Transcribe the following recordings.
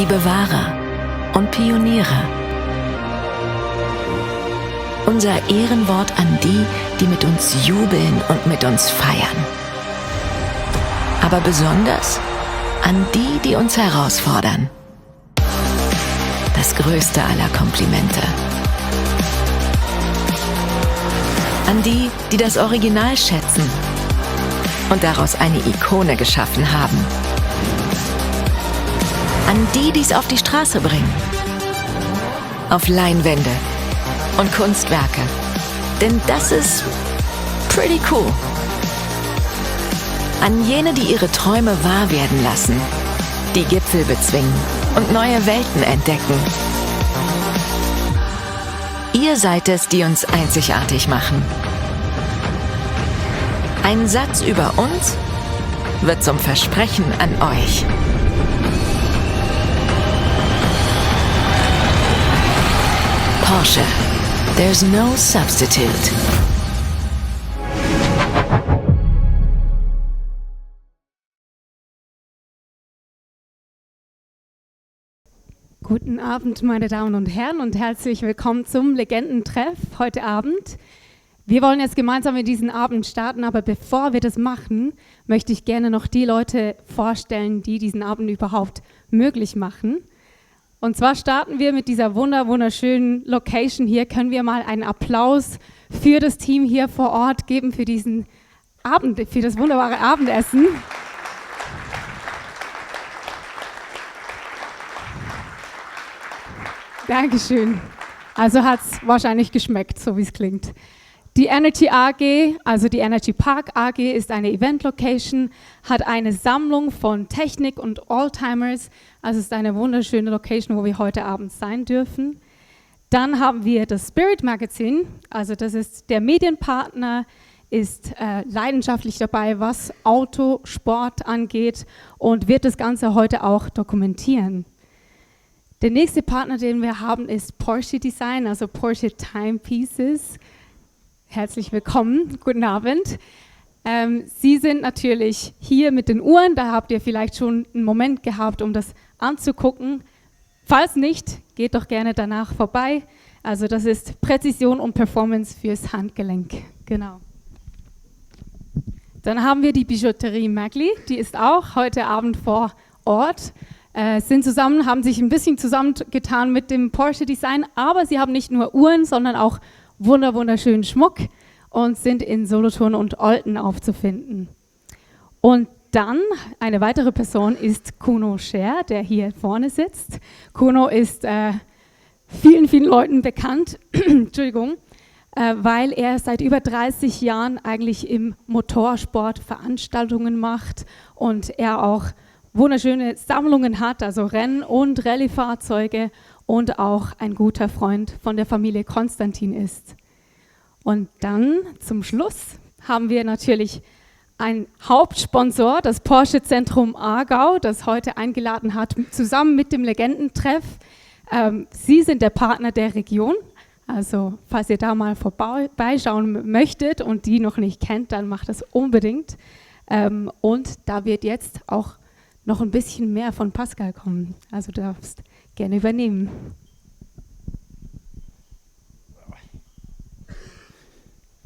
die Bewahrer und Pioniere. Unser Ehrenwort an die, die mit uns jubeln und mit uns feiern. Aber besonders an die, die uns herausfordern. Das größte aller Komplimente. An die, die das Original schätzen und daraus eine Ikone geschaffen haben. An die, die es auf die Straße bringen. Auf Leinwände und Kunstwerke. Denn das ist pretty cool. An jene, die ihre Träume wahr werden lassen, die Gipfel bezwingen und neue Welten entdecken. Ihr seid es, die uns einzigartig machen. Ein Satz über uns wird zum Versprechen an euch. Porsche, there's no substitute. Guten Abend, meine Damen und Herren, und herzlich willkommen zum Legendentreff heute Abend. Wir wollen jetzt gemeinsam in diesen Abend starten, aber bevor wir das machen, möchte ich gerne noch die Leute vorstellen, die diesen Abend überhaupt möglich machen. Und zwar starten wir mit dieser wunderschönen Location hier. Können wir mal einen Applaus für das Team hier vor Ort geben, für diesen Abend, für das wunderbare Abendessen. Dankeschön. Also hat es wahrscheinlich geschmeckt, so wie es klingt. Die Energy AG, also die Energy Park AG, ist eine Event-Location, hat eine Sammlung von Technik und Oldtimers. Also es ist eine wunderschöne Location, wo wir heute Abend sein dürfen. Dann haben wir das Spirit Magazine, also das ist der Medienpartner, ist leidenschaftlich dabei, was Autosport angeht und wird das Ganze heute auch dokumentieren. Der nächste Partner, den wir haben, ist Porsche Design, also Porsche Timepieces. Herzlich willkommen, guten Abend. Sie sind natürlich hier mit den Uhren, da habt ihr vielleicht schon einen Moment gehabt, um das anzugucken. Falls nicht, geht doch gerne danach vorbei. Also das ist Präzision und Performance fürs Handgelenk. Genau. Dann haben wir die Bijouterie Magli, die ist auch heute Abend vor Ort. Haben sich ein bisschen zusammengetan mit dem Porsche Design, aber sie haben nicht nur Uhren, sondern auch wunderschönen Schmuck und sind in Solothurn und Olten aufzufinden. Und dann eine weitere Person ist Kuno Scher, der hier vorne sitzt. Kuno ist vielen Leuten bekannt, Entschuldigung, weil er seit über 30 Jahren eigentlich im Motorsport Veranstaltungen macht und er auch wunderschöne Sammlungen hat, also Renn- und Rallye-Fahrzeuge und auch ein guter Freund von der Familie Konstantin ist. Und dann zum Schluss haben wir natürlich einen Hauptsponsor, das Porsche Zentrum Aargau, das heute eingeladen hat, zusammen mit dem Legendentreff. Sie sind der Partner der Region, also falls ihr da mal vorbeischauen möchtet und die noch nicht kennt, dann macht das unbedingt. Und da wird jetzt auch noch ein bisschen mehr von Pascal kommen. Also du darfst gerne übernehmen.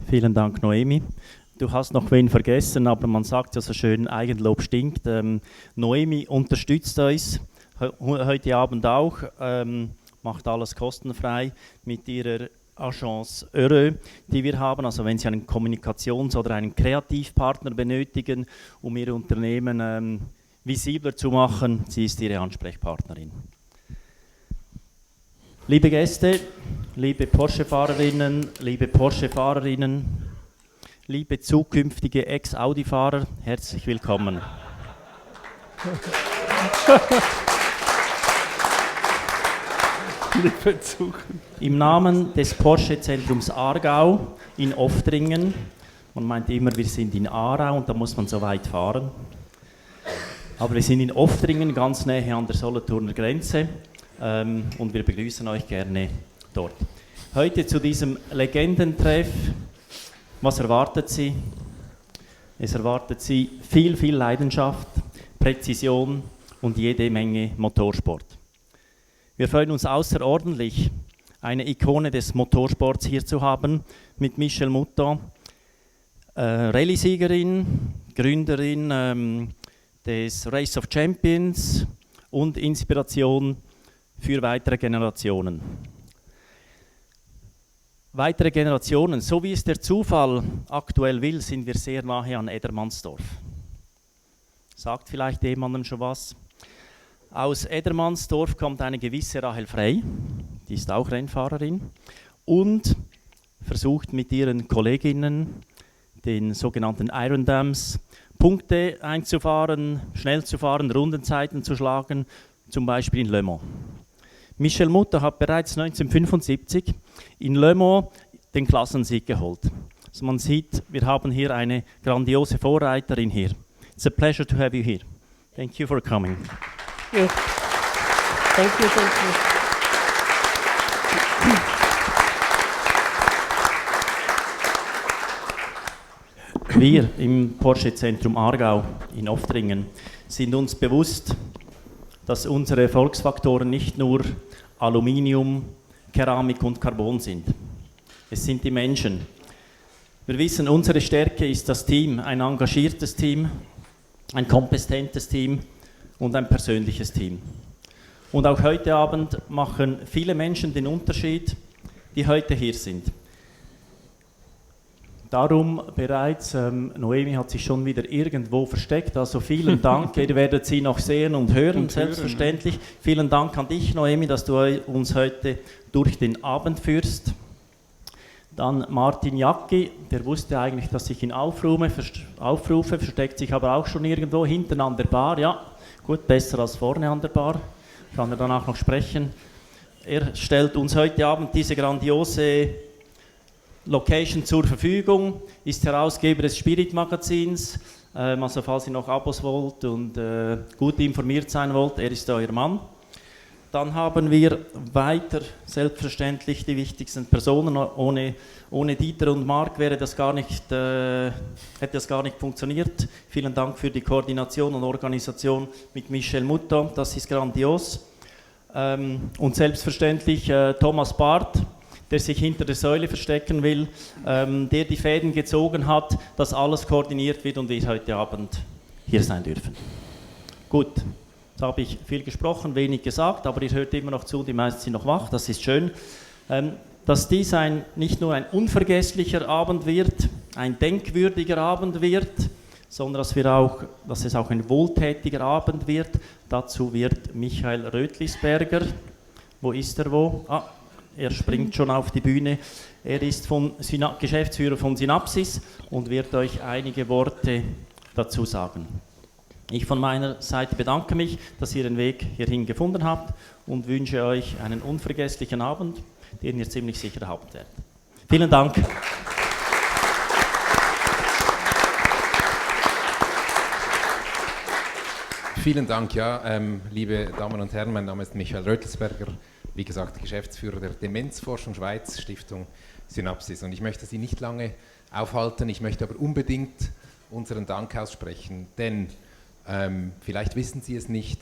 Vielen Dank, Noemi. Du hast noch wen vergessen, aber man sagt ja so schön, Eigenlob stinkt. Noemi unterstützt uns heute Abend auch, macht alles kostenfrei mit ihrer Agence Röhrl, die wir haben. Also wenn Sie einen Kommunikations- oder einen Kreativpartner benötigen, um Ihr Unternehmen visibler zu machen, sie ist Ihre Ansprechpartnerin. Liebe Gäste, liebe Porsche-Fahrerinnen, liebe zukünftige Ex-Audi-Fahrer, herzlich willkommen. Im Namen des Porsche-Zentrums Aargau in Oftringen, man meint immer, wir sind in Aarau und da muss man so weit fahren. Aber wir sind in Oftringen, ganz nahe an der Solothurner Grenze und wir begrüßen euch gerne dort. Heute zu diesem Legendentreff. Was erwartet Sie? Es erwartet Sie viel Leidenschaft, Präzision und jede Menge Motorsport. Wir freuen uns außerordentlich, eine Ikone des Motorsports hier zu haben, mit Michèle Mouton, Rallye-Siegerin, Gründerin des Race of Champions und Inspiration für weitere Generationen. Weitere Generationen, so wie es der Zufall aktuell will, sind wir sehr nahe an Edermannsdorf. Sagt vielleicht jemandem schon was? Aus Edermannsdorf kommt eine gewisse Rahel Frey, die ist auch Rennfahrerin und versucht mit ihren Kolleginnen, den sogenannten Iron Dams, Punkte einzufahren, schnell zu fahren, Rundenzeiten zu schlagen, zum Beispiel in Le Mans. Michèle Mouton hat bereits 1975 in Le Mans den Klassensieg geholt. Also man sieht, wir haben hier eine grandiose Vorreiterin hier. It's a pleasure to have you here. Thank you for coming. Yeah. Thank you, thank you. Wir im Porsche-Zentrum Aargau in Oftringen sind uns bewusst, dass unsere Erfolgsfaktoren nicht nur Aluminium, Keramik und Carbon sind. Es sind die Menschen. Wir wissen, unsere Stärke ist das Team, ein engagiertes Team, ein kompetentes Team und ein persönliches Team. Und auch heute Abend machen viele Menschen den Unterschied, die heute hier sind. Darum bereits, Noemi hat sich schon wieder irgendwo versteckt, also vielen Dank, ihr werdet sie noch sehen und hören, selbstverständlich. Vielen Dank an dich, Noemi, dass du uns heute durch den Abend führst. Dann Martin Jacki, der wusste eigentlich, dass ich ihn aufrufe, versteckt sich aber auch schon irgendwo hinten an der Bar. Ja, gut, besser als vorne an der Bar, kann er danach noch sprechen. Er stellt uns heute Abend diese grandiose Location zur Verfügung, ist Herausgeber des Spirit-Magazins, also falls ihr noch Abos wollt und gut informiert sein wollt, er ist euer Mann. Dann haben wir weiter selbstverständlich die wichtigsten Personen. Ohne Dieter und Marc hätte das gar nicht funktioniert. Vielen Dank für die Koordination und Organisation mit Michèle Mouton, das ist grandios. Und selbstverständlich Thomas Barth, der sich hinter der Säule verstecken will, der die Fäden gezogen hat, dass alles koordiniert wird und wir heute Abend hier sein dürfen. Gut, jetzt habe ich viel gesprochen, wenig gesagt, aber ihr hört immer noch zu, die meisten sind noch wach, das ist schön. Dass dies nicht nur ein unvergesslicher Abend wird, ein denkwürdiger Abend wird, sondern dass es auch ein wohltätiger Abend wird. Dazu wird Michael Rötlisberger, wo ist er wo? Er springt schon auf die Bühne. Er ist Geschäftsführer von Synapsis und wird euch einige Worte dazu sagen. Ich von meiner Seite bedanke mich, dass ihr den Weg hierhin gefunden habt und wünsche euch einen unvergesslichen Abend, den ihr ziemlich sicher haben werdet. Vielen Dank. Vielen Dank, ja, liebe Damen und Herren, mein Name ist Michael Rötlisberger, wie gesagt Geschäftsführer der Demenzforschung Schweiz, Stiftung Synapsis. Und ich möchte Sie nicht lange aufhalten, ich möchte aber unbedingt unseren Dank aussprechen, denn vielleicht wissen Sie es nicht,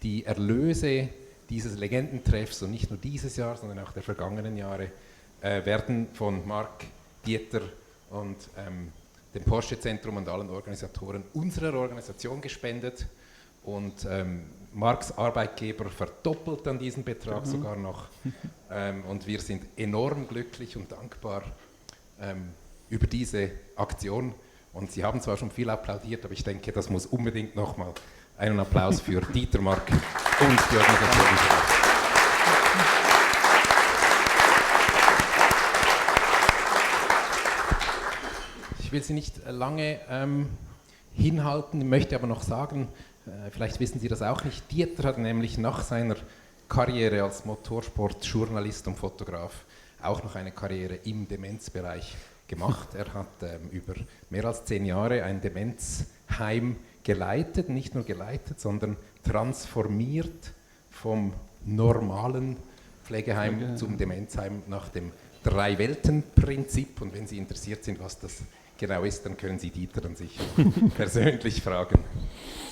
die Erlöse dieses Legendentreffs und nicht nur dieses Jahr, sondern auch der vergangenen Jahre werden von Marc, Dieter und dem Porsche-Zentrum und allen Organisatoren unserer Organisation gespendet. Und Marcs Arbeitgeber verdoppelt dann diesen Betrag sogar noch. Und wir sind enorm glücklich und dankbar über diese Aktion. Und Sie haben zwar schon viel applaudiert, aber ich denke, das muss unbedingt nochmal einen Applaus für Dieter, Marc und die Organisation. Ich will Sie nicht lange hinhalten, möchte aber noch sagen, vielleicht wissen Sie das auch nicht, Dieter hat nämlich nach seiner Karriere als Motorsportjournalist und Fotograf auch noch eine Karriere im Demenzbereich gemacht. Er hat über mehr als 10 Jahre ein Demenzheim geleitet, nicht nur geleitet, sondern transformiert vom normalen Pflegeheim zum Demenzheim nach dem Drei-Welten-Prinzip. Und wenn Sie interessiert sind, was das genau ist, dann können Sie Dieter an sich persönlich fragen.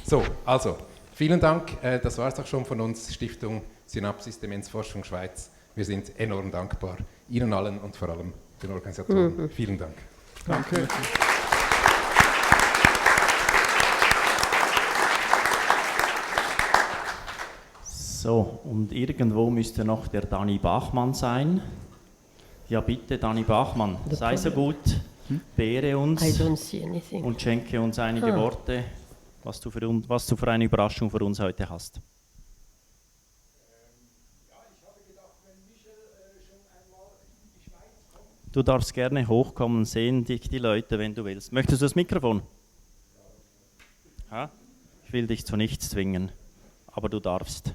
So, also, vielen Dank. Das war es auch schon von uns, Stiftung Synapsis, Demenzforschung Schweiz. Wir sind enorm dankbar Ihnen allen und vor allem den Organisatoren. Vielen Dank. Danke. So, und irgendwo müsste noch der Dani Bachmann sein. Ja bitte, Dani Bachmann, sei so gut, beehre uns und schenke uns einige Worte, was du für eine Überraschung für uns heute hast. Ich habe gedacht, wenn Michèle schon einmal in die Schweiz kommt. Du darfst gerne hochkommen, sehen dich die Leute, wenn du willst. Möchtest du das Mikrofon? Ja? Ich will dich zu nichts zwingen, aber du darfst.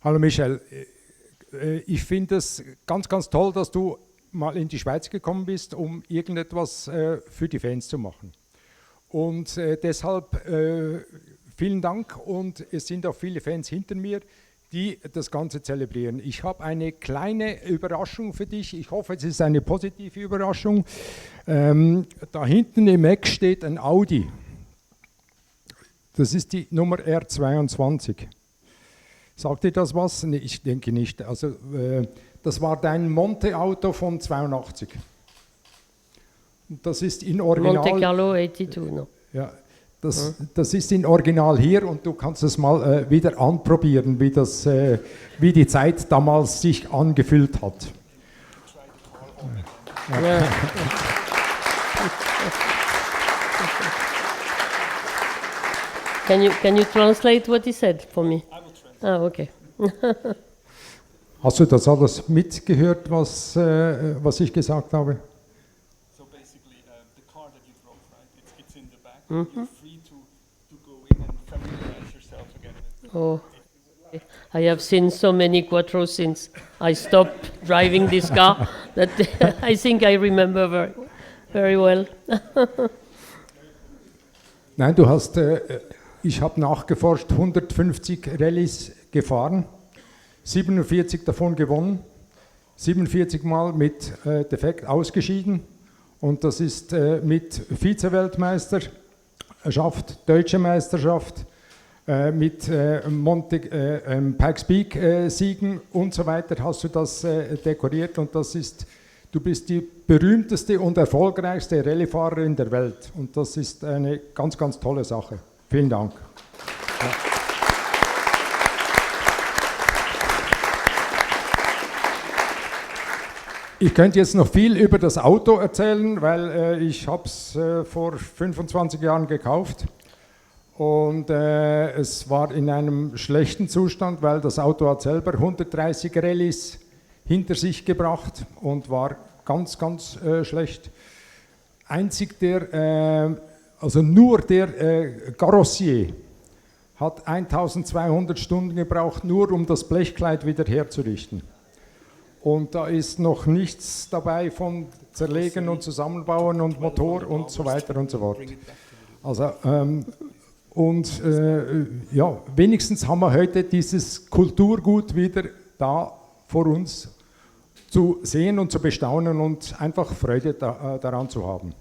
Hallo Michèle, ich finde es ganz, ganz toll, dass du mal in die Schweiz gekommen bist, um irgendetwas für die Fans zu machen. Und deshalb vielen Dank, und es sind auch viele Fans hinter mir, die das Ganze zelebrieren. Ich habe eine kleine Überraschung für dich. Ich hoffe, es ist eine positive Überraschung. Da hinten im Eck steht ein Audi. Das ist die Nummer R22. Sagt dir das was? Nee, ich denke nicht. Also, das war dein Monte-Auto von 82. Das ist in Original. Monte Carlo 82, no? Ja, das ist in Original hier, und du kannst es mal wieder anprobieren, wie die Zeit damals sich angefühlt hat. Ja. Can you translate what he said for me? Ah, okay. Hast du das alles mitgehört, was ich gesagt habe? So basically, the car that you drove, right? It's in the back. You're free to go in and familiarize yourself again with it. Oh, I have seen so many Quattro since I stopped driving this car that I think I remember very, very well. Nein, ich habe nachgeforscht, 150 Rallyes gefahren, 47 davon gewonnen, 47 Mal mit Defekt ausgeschieden, und das ist mit Vize-Weltmeisterschaft, Deutsche Meisterschaft, mit Pikes Peak Siegen und so weiter hast du das dekoriert, und du bist die berühmteste und erfolgreichste Rallyefahrerin der Welt, und das ist eine ganz, ganz tolle Sache. Vielen Dank. Ja. Ich könnte jetzt noch viel über das Auto erzählen, weil ich habe es vor 25 Jahren gekauft, und es war in einem schlechten Zustand, weil das Auto hat selber 130 Rallyes hinter sich gebracht und war ganz, ganz schlecht. Einzig nur der Karossier hat 1200 Stunden gebraucht, nur um das Blechkleid wieder herzurichten. Und da ist noch nichts dabei von Zerlegen und Zusammenbauen und Motor und so weiter und so fort. Also, ja, wenigstens haben wir heute dieses Kulturgut wieder da vor uns zu sehen und zu bestaunen und einfach Freude daran zu haben.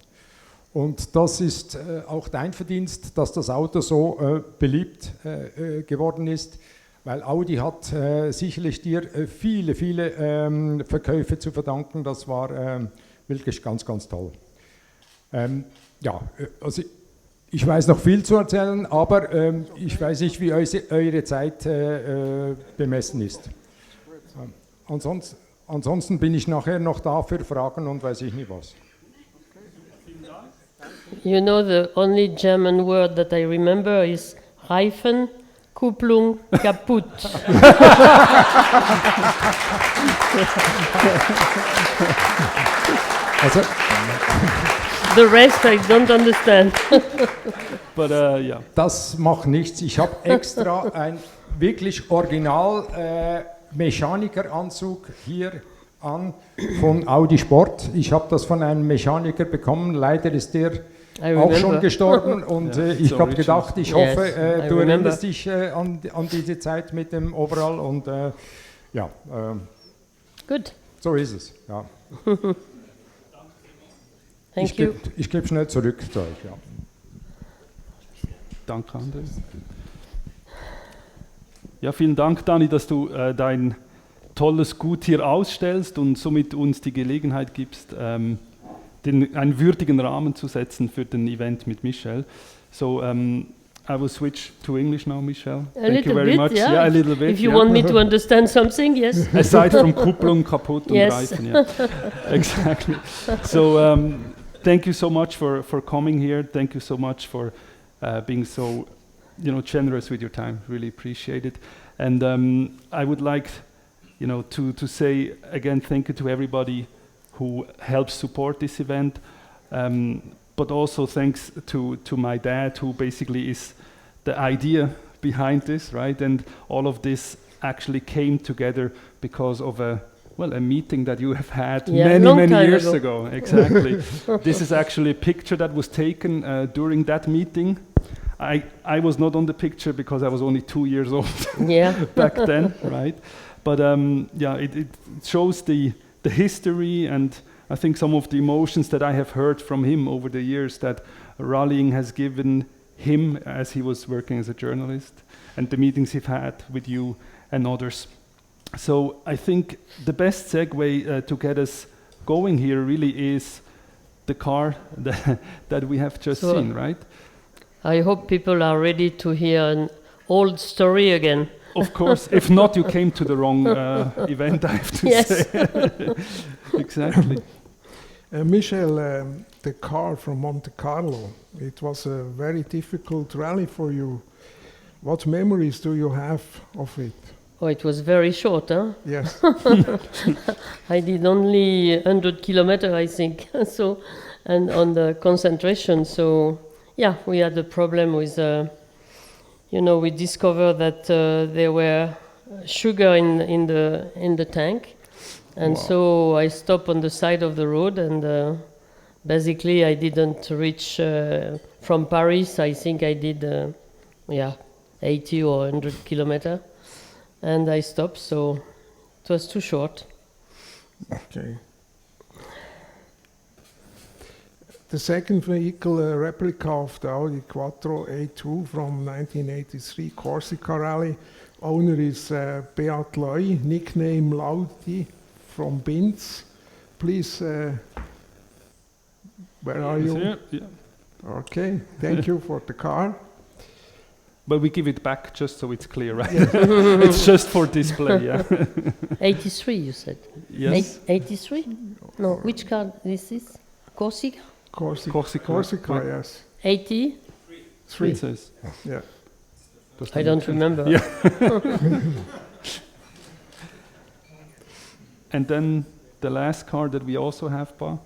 Und das ist auch dein Verdienst, dass das Auto so beliebt geworden ist, weil Audi hat sicherlich dir viele, viele Verkäufe zu verdanken. Das war wirklich ganz, ganz toll. Ja, also ich weiß noch viel zu erzählen, aber ich weiß nicht, wie eure Zeit bemessen ist. Ansonsten bin ich nachher noch da für Fragen und weiß ich nicht was. You know, the only German word that I remember is Reifen, Kupplung, kaputt. Also, the rest I don't understand. But yeah. Das macht nichts. Ich habe extra ein wirklich original Mechanikeranzug hier an von Audi Sport. Ich habe das von einem Mechaniker bekommen. Leider ist der auch schon gestorben, und ich habe gedacht, ich hoffe, du erinnerst dich an diese Zeit mit dem Overall, und ja, Gut. so ist es. Ja. Thank you. Ich gebe schnell zurück zu euch. Ja. Danke, André. Ja, vielen Dank, Dani, dass du dein tolles Gut hier ausstellst und somit uns die Gelegenheit gibst, einen würdigen Rahmen zu setzen für den Event mit Michèle. So, I will switch to English now, Michèle. Thank you very much. Yeah. A little bit. If you want me to understand something, yes. Aside from Kupplung kaputt und Yes. Reifen, yeah. Exactly. So, thank you so much for coming here. Thank you so much for being so, generous with your time. Really appreciate it. And I would like, to say again, thank you to everybody who helps support this event. But also thanks to my dad, who basically is the idea behind this, right? And all of this actually came together because of a meeting that you have had many years ago. Exactly. This is actually a picture that was taken during that meeting. I was not on the picture because I was only 2 years old back then, right? But it shows the history and I think some of the emotions that I have heard from him over the years that rallying has given him as he was working as a journalist and the meetings he've had with you and others. So I think the best segue to get us going here really is the car that we have just seen, right? I hope people are ready to hear an old story again. Of course, if not, you came to the wrong event, I have to say. Exactly. Michèle, the car from Monte Carlo, it was a very difficult rally for you. What memories do you have of it? Oh, it was very short, huh? Yes. I did only 100 kilometers, I think, so, and on the concentration. So, we had a problem with, we discovered that there were sugar in the tank. And so I stopped on the side of the road and basically I didn't reach from Paris. I think I did 80 or 100 kilometers and I stopped, so it was too short. Okay. The second vehicle, a replica of the Audi Quattro A2 from 1983 Corsica Rally. Owner is Beat Loy, nickname Laudi, from Binz. Please, where are you? Yeah. Okay, thank you for the car. But we give it back just so it's clear, right? It's just for display, yeah. 83, you said? Yes. 83? No, which car this is? Corsica? Corsica, yes. 83? It says. Yeah. I don't remember. Yeah. And then the last car that we also have, Pa?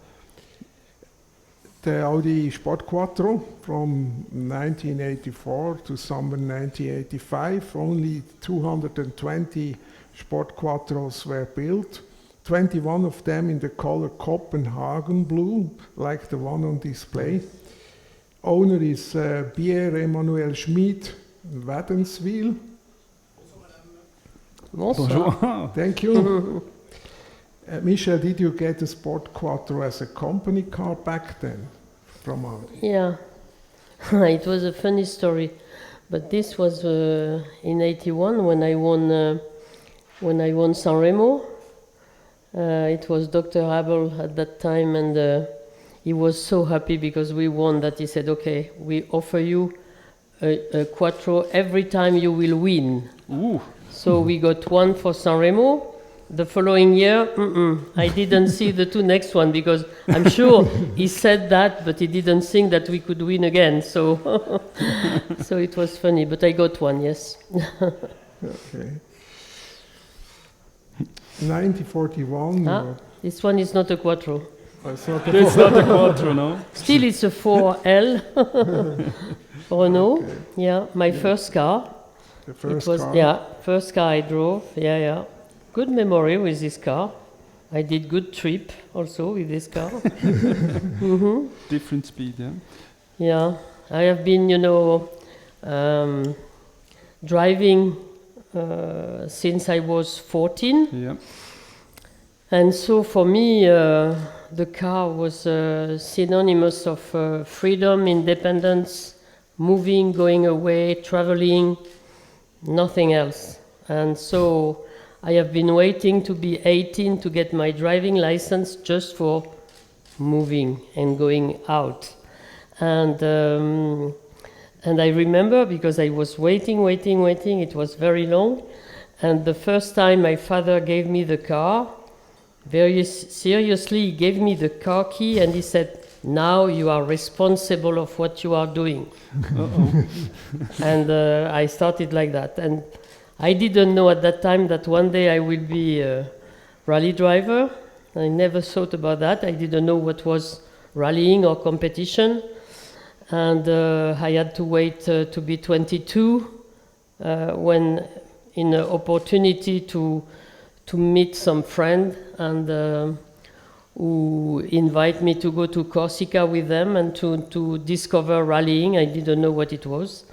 The Audi Sport Quattro from 1984 to summer 1985. Only 220 Sport Quattros were built. 21 of them in the color Copenhagen blue, like the one on display. Owner is Pierre-Emmanuel Schmid, Wädenswil. Bonsoir. Thank you. Michèle, did you get a Sport Quattro as a company car back then from Audi? Yeah, it was a funny story, but this was in '81 when I won Sanremo. It was Dr. Abel at that time, and he was so happy because we won that he said, "Okay, we offer you a Quattro every time you will win." Ooh. So we got one for Sanremo. The following year, I didn't see the two next one because I'm sure he said that, but he didn't think that we could win again. So, so it was funny. But I got one, yes. Okay. 1941. This one is not a Quattro. It's not a Quattro, no? Still, it's a 4L Renault. Okay. Yeah, my first car. The first car. Yeah, first car I drove. Yeah. Good memory with this car. I did good trip also with this car. Different speed, yeah. Yeah, I have been, driving since I was 14. Yeah. And so for me, the car was synonymous of freedom, independence, moving, going away, traveling, nothing else. And so I have been waiting to be 18 to get my driving license just for moving and going out. And I remember, because I was waiting, it was very long. And the first time my father gave me the car, very seriously, he gave me the car key and he said, "Now you are responsible of what you are doing." And I started like that. And I didn't know at that time that one day I will be a rally driver. I never thought about that. I didn't know what was rallying or competition. And I had to wait to be 22 when in an opportunity to meet some friend and who invite me to go to Corsica with them and to discover rallying. I didn't know what it was.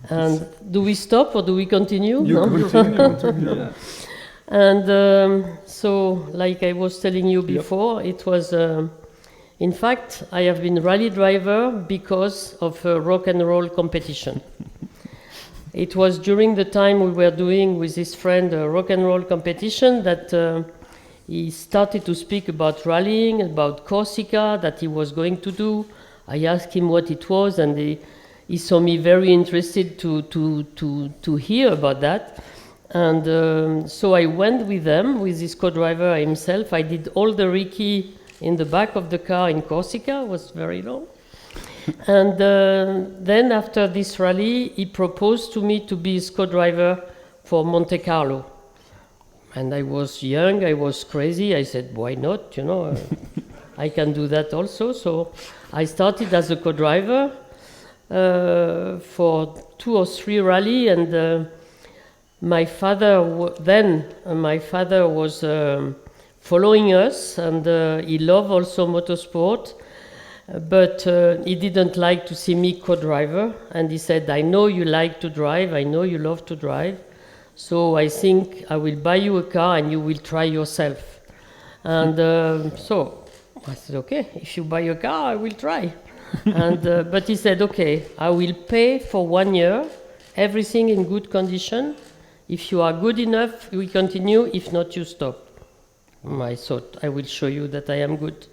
And do we stop or do we continue? You continue. Yeah. And so, like I was telling you before, it was, in fact, I have been rally driver because of a rock and roll competition. It was during the time we were doing with his friend a rock and roll competition that he started to speak about rallying, about Corsica, that he was going to do. I asked him what it was, and he saw me very interested to hear about that. And so I went with them, with his co-driver himself. I did all the recce in the back of the car in Corsica. It was very long. And then after this rally, he proposed to me to be his co-driver for Monte Carlo. And I was young, I was crazy. I said, why not? You know, I can do that also. So I started as a co-driver for 2 or 3 rally. And my father was following us, and he loved also motorsport. But he didn't like to see me co-driver, and he said, I know you like to drive, I know you love to drive, so I think I will buy you a car and you will try yourself. And so I said, okay, if you buy a car, I will try. And but he said, okay, I will pay for 1 year, everything in good condition. If you are good enough, we continue, if not, you stop. I thought, I will show you that I am good.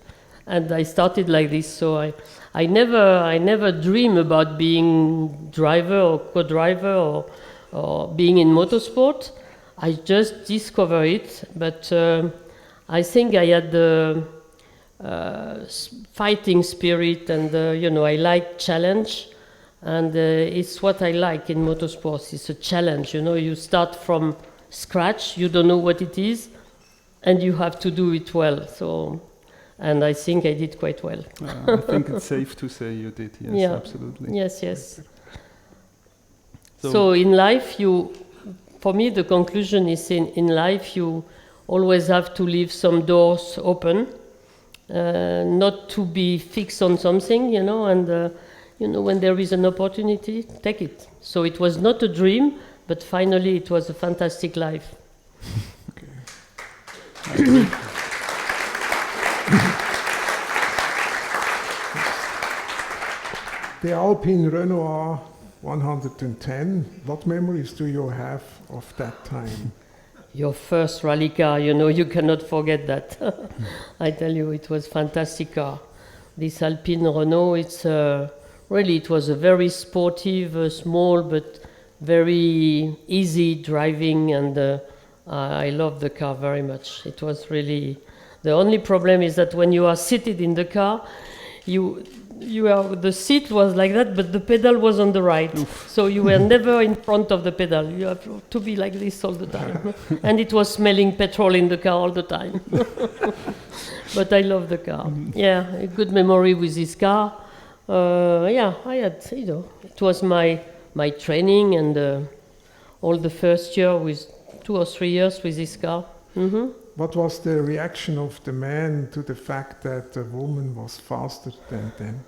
And I started like this, so I never dream about being driver or co-driver or being in motorsport. I just discover it, but I think I had the fighting spirit, and I like challenge, and it's what I like in motorsports. It's a challenge. You start from scratch, you don't know what it is, and you have to do it well. And I think I did quite well. I think it's safe to say you did, yes, yeah. Absolutely. Yes. So in life, for me, the conclusion is in life, you always have to leave some doors open, not to be fixed on something, and when there is an opportunity, take it. So it was not a dream, but finally it was a fantastic life. Okay. The Alpine Renault 110, what memories do you have of that time? Your first rally car, you cannot forget that. I tell you, it was a fantastic car. This Alpine Renault, it was a very sportive, small, but very easy driving, and I loved the car very much. It was really... The only problem is that when you are seated in the car, the seat was like that, but the pedal was on the right. Oof. So you were never in front of the pedal. You have to be like this all the time. And it was smelling petrol in the car all the time. But I love the car. Yeah, a good memory with this car. I had, it was my training, and all the first year with 2 or 3 years with this car. Mm-hmm. What was the reaction of the man to the fact that the woman was faster than them?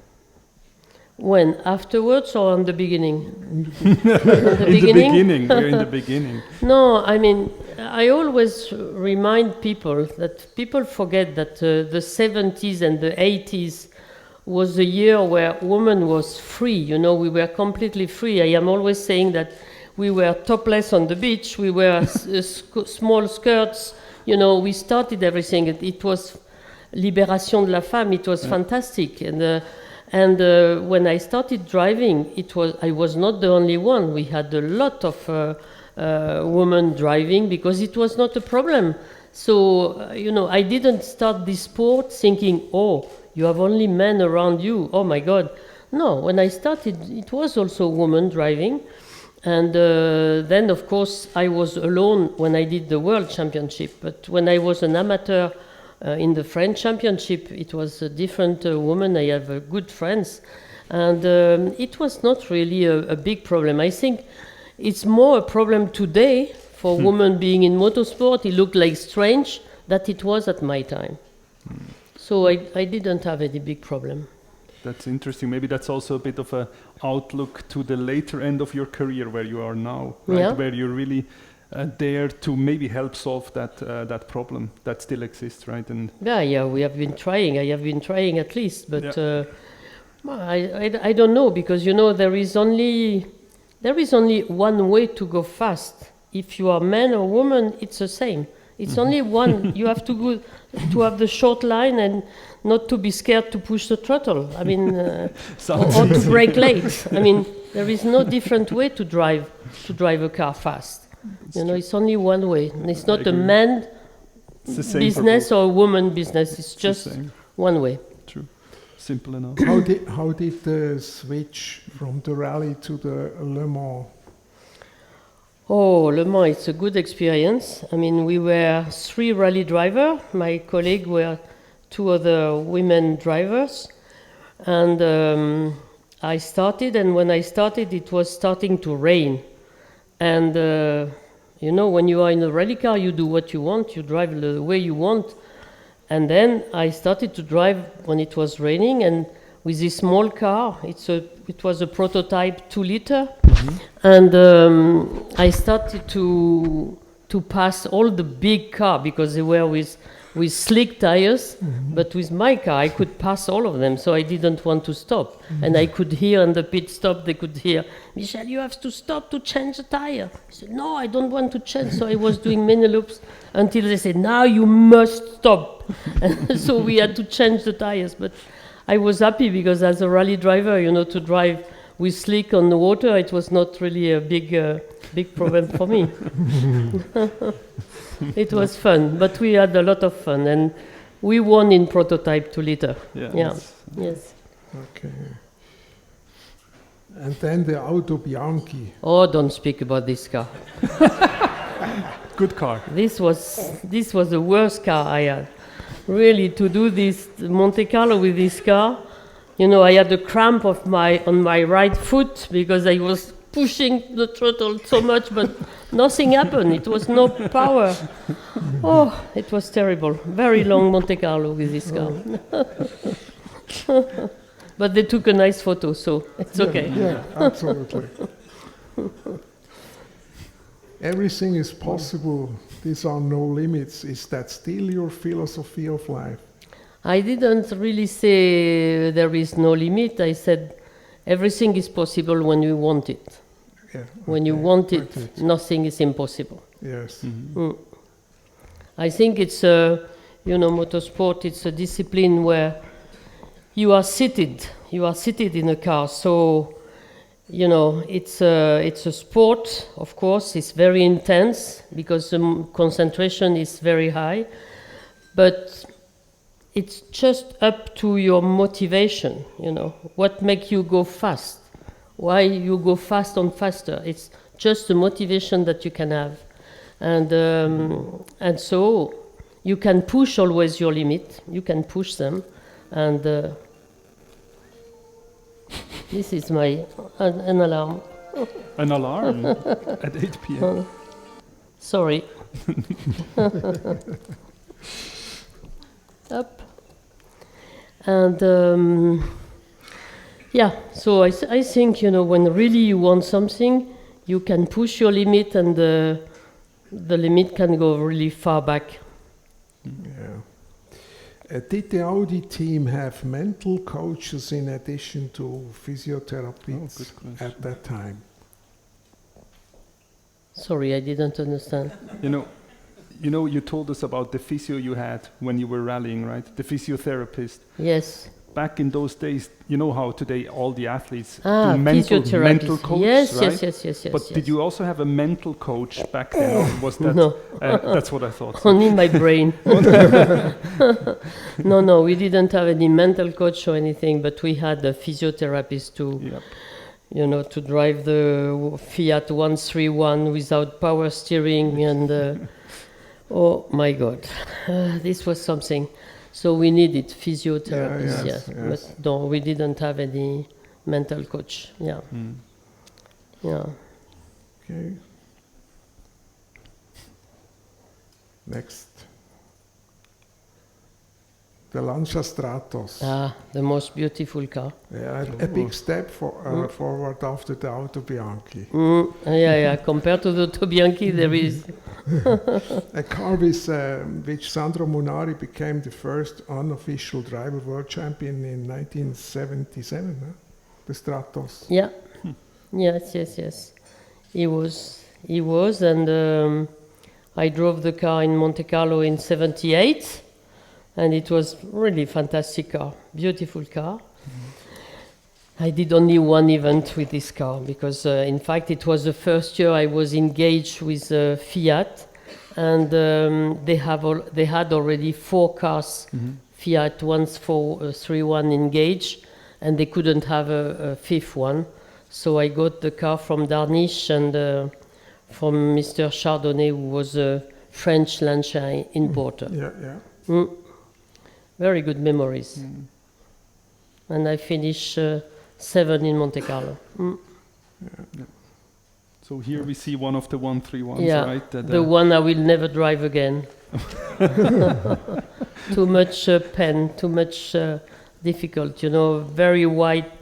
When? Afterwards or in the beginning? In the beginning, we're in the beginning. No, I mean, I always remind people that people forget that the 70s and the 80s was the year where women was free. You know, we were completely free. I am always saying that we were topless on the beach. We were small skirts. You know, we started everything. It was Libération de la Femme. It was fantastic. And when I started driving, I was not the only one. We had a lot of women driving because it was not a problem. So, you know, I didn't start this sport thinking, oh, you have only men around you. Oh, my God. No, when I started, it was also women driving. And then, of course, I was alone when I did the World Championship. But when I was an amateur in the French Championship, it was a different woman. I have good friends. And it was not really a big problem. I think it's more a problem today for women being in motorsport. It looked like strange that it was at my time. So I didn't have any big problem. That's interesting. Maybe that's also a bit of an outlook to the later end of your career where you are now, right? Yeah. Where you're really there to maybe help solve that problem that still exists, right? And yeah, we have been trying. I have been trying at least, but I don't know, because you know there is only one way to go fast. If you are man or woman, it's the same. It's only one. You have to go to have the short line and not to be scared to push the throttle. I mean, or to brake late. I mean, there is no different way to drive a car fast. You know, it's only one way. And it's not a man business or a woman business. It's just one way. True. Simple enough. How did the switch from the rally to the Le Mans? Oh, Le Mans, it's a good experience. I mean, we were 3 rally drivers. My colleague were 2 other women drivers. And I started, and when I started, it was starting to rain. And, you know, when you are in a rally car, you do what you want, you drive the way you want. And then I started to drive when it was raining, and with this small car, it was a prototype 2-liter. And I started to pass all the big car because they were with slick tires. But with my car, I could pass all of them, so I didn't want to stop. And I could hear on the pit stop, they could hear, Michèle, you have to stop to change the tire. I said, no, I don't want to change. So I was doing many loops until they said, now you must stop. So we had to change the tires. But I was happy because as a rally driver, you know, to drive with slick on the water, it was not really a big problem for me. It was fun, but we had a lot of fun, and we won in prototype 2-liter. Yeah. Yes. Okay. And then the Auto Bianchi. Oh, don't speak about this car. Good car. This was the worst car I had. Really, to do this Monte Carlo with this car, you know, I had a cramp on my right foot because I was pushing the throttle so much, but nothing happened. It was no power. Oh, it was terrible. Very long Monte Carlo with this car. But they took a nice photo, so it's okay. Yeah, absolutely. Everything is possible. These are no limits. Is that still your philosophy of life? I didn't really say there is no limit. I said everything is possible when you want it. Yeah, when you want it, nothing is impossible. Yes. I think it's motorsport. It's a discipline where you are seated in a car. So, you know, it's a sport. Of course, it's very intense because the concentration is very high, but it's just up to your motivation, you know, what makes you go fast, why you go fast and faster. It's just the motivation that you can have. And so you can push always your limit, you can push them. And this is an alarm. An alarm at 8 p.m. Sorry. Up. And Yeah, so I think, when really you want something, you can push your limit, and the limit can go really far back. Yeah. Did the Audi team have mental coaches in addition to physiotherapists at that time? Sorry, I didn't understand. You told us about the physio you had when you were rallying, right? The physiotherapist. Yes. Back in those days, you know how today all the athletes do physiotherapist. mental coach, yes, right? Yes. But did you also have a mental coach back then? Or was that? No. That's what I thought. Only my brain. No, we didn't have any mental coach or anything, but we had a physiotherapist to, to drive the Fiat 131 without power steering, and oh my God, this was something. So we needed physiotherapists, yes. But no, we didn't have any mental coach. Yeah. Yeah. Okay. Next. The Lancia Stratos. The most beautiful car. Yeah, a big step forward after the Auto Bianchi. Yeah. Compared to the Auto Bianchi, there is. A car with which Sandro Munari became the first unofficial driver world champion in 1977. The Stratos. Yeah. Yes. He was, and I drove the car in Monte Carlo in '78. And it was really fantastic car, beautiful car. I did only one event with this car because, in fact, it was the first year I was engaged with Fiat, and they had already 4 cars, Fiat 1431 engaged, and they couldn't have a 5th one. So I got the car from Darniche and from Mr. Chardonnay, who was a French Lancia importer. Yeah. Very good memories. And I finished 7 in Monte Carlo. Yeah. So here we see one of the 131s, right? The one I will never drive again. Too much pain, too much difficult. Very wide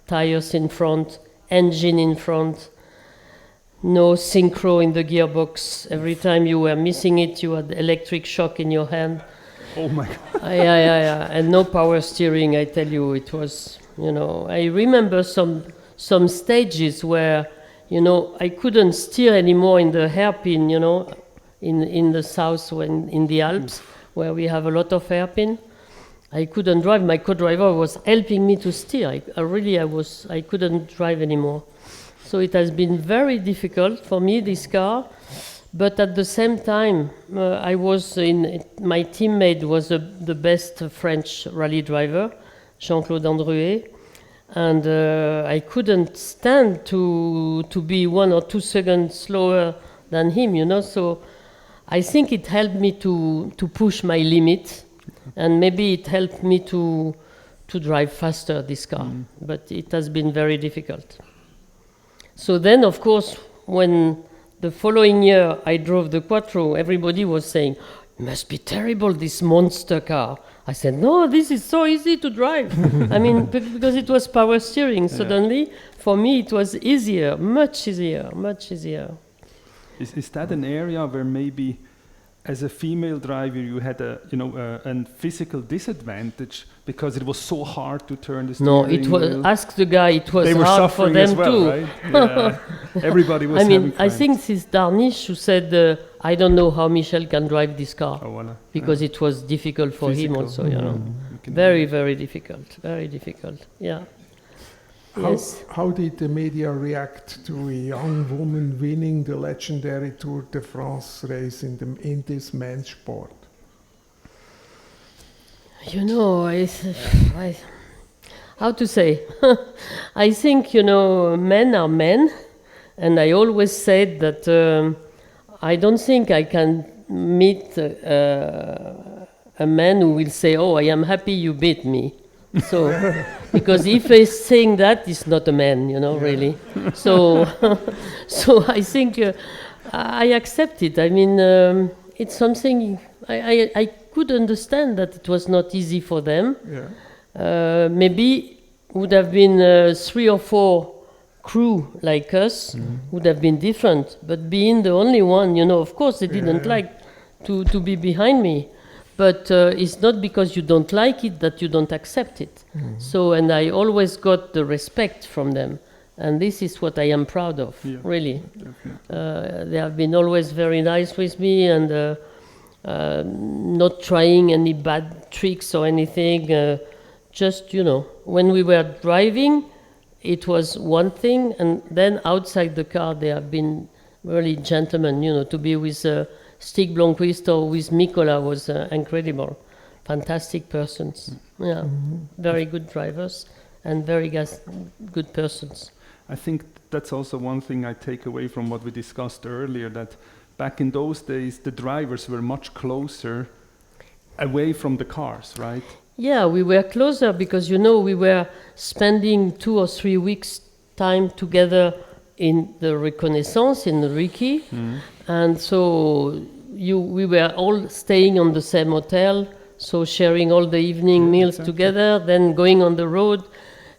tires in front, engine in front, no synchro in the gearbox. Every time you were missing it, you had electric shock in your hand. Oh my God. Yeah. And no power steering, I tell you. It was, I remember some stages where, I couldn't steer anymore in the hairpin, in the south, in the Alps, where we have a lot of hairpin. I couldn't drive. My co-driver was helping me to steer. I couldn't drive anymore. So it has been very difficult for me, this car. But at the same time, my teammate was the best French rally driver, Jean-Claude Andruet, and I couldn't stand to be 1 or 2 seconds slower than him, So I think it helped me to push my limit, and maybe it helped me to drive faster, this car. But it has been very difficult. So then, of course, when the following year I drove the Quattro, everybody was saying, it must be terrible, this monster car. I said, no, this is so easy to drive. I mean, because it was power steering. Suddenly, for me, it was easier, much easier. Is that an area where maybe as a female driver you had a physical disadvantage because it was so hard to turn the steering wheel? No, it was. Ask the guy. It was hard for them as well, too. Right? Yeah. Everybody was. I think it's Darniche who said, "I don't know how Michèle can drive this car because it was difficult for him also. Very, very difficult. Very difficult. Yeah." How did the media react to a young woman winning the legendary Tour de France race in this men's sport? How to say? I think, men are men, and I always said that I don't think I can meet a man who will say, "Oh, I am happy you beat me." So, because if he's saying that, he's not a man, really. So, I think I accept it. I mean, it's something I could understand that it was not easy for them. Yeah. Maybe would have been 3 or 4 crew like us, would have been different. But being the only one, of course they didn't like to be behind me. But it's not because you don't like it that you don't accept it. So, and I always got the respect from them. And this is what I am proud of, really. They have been always very nice with me and not trying any bad tricks or anything. Just, when we were driving, it was one thing. And then outside the car, they have been really gentlemen, to be with Stig Blomqvist or with Mikola was incredible. Fantastic persons. Yeah, very good drivers and very good persons. I think that's also one thing I take away from what we discussed earlier, that back in those days, the drivers were much closer away from the cars, right? Yeah, we were closer because, we were spending 2 or 3 weeks time together in the Reconnaissance, in the Riki. And so we were all staying on the same hotel, so sharing all the evening meals together, then going on the road.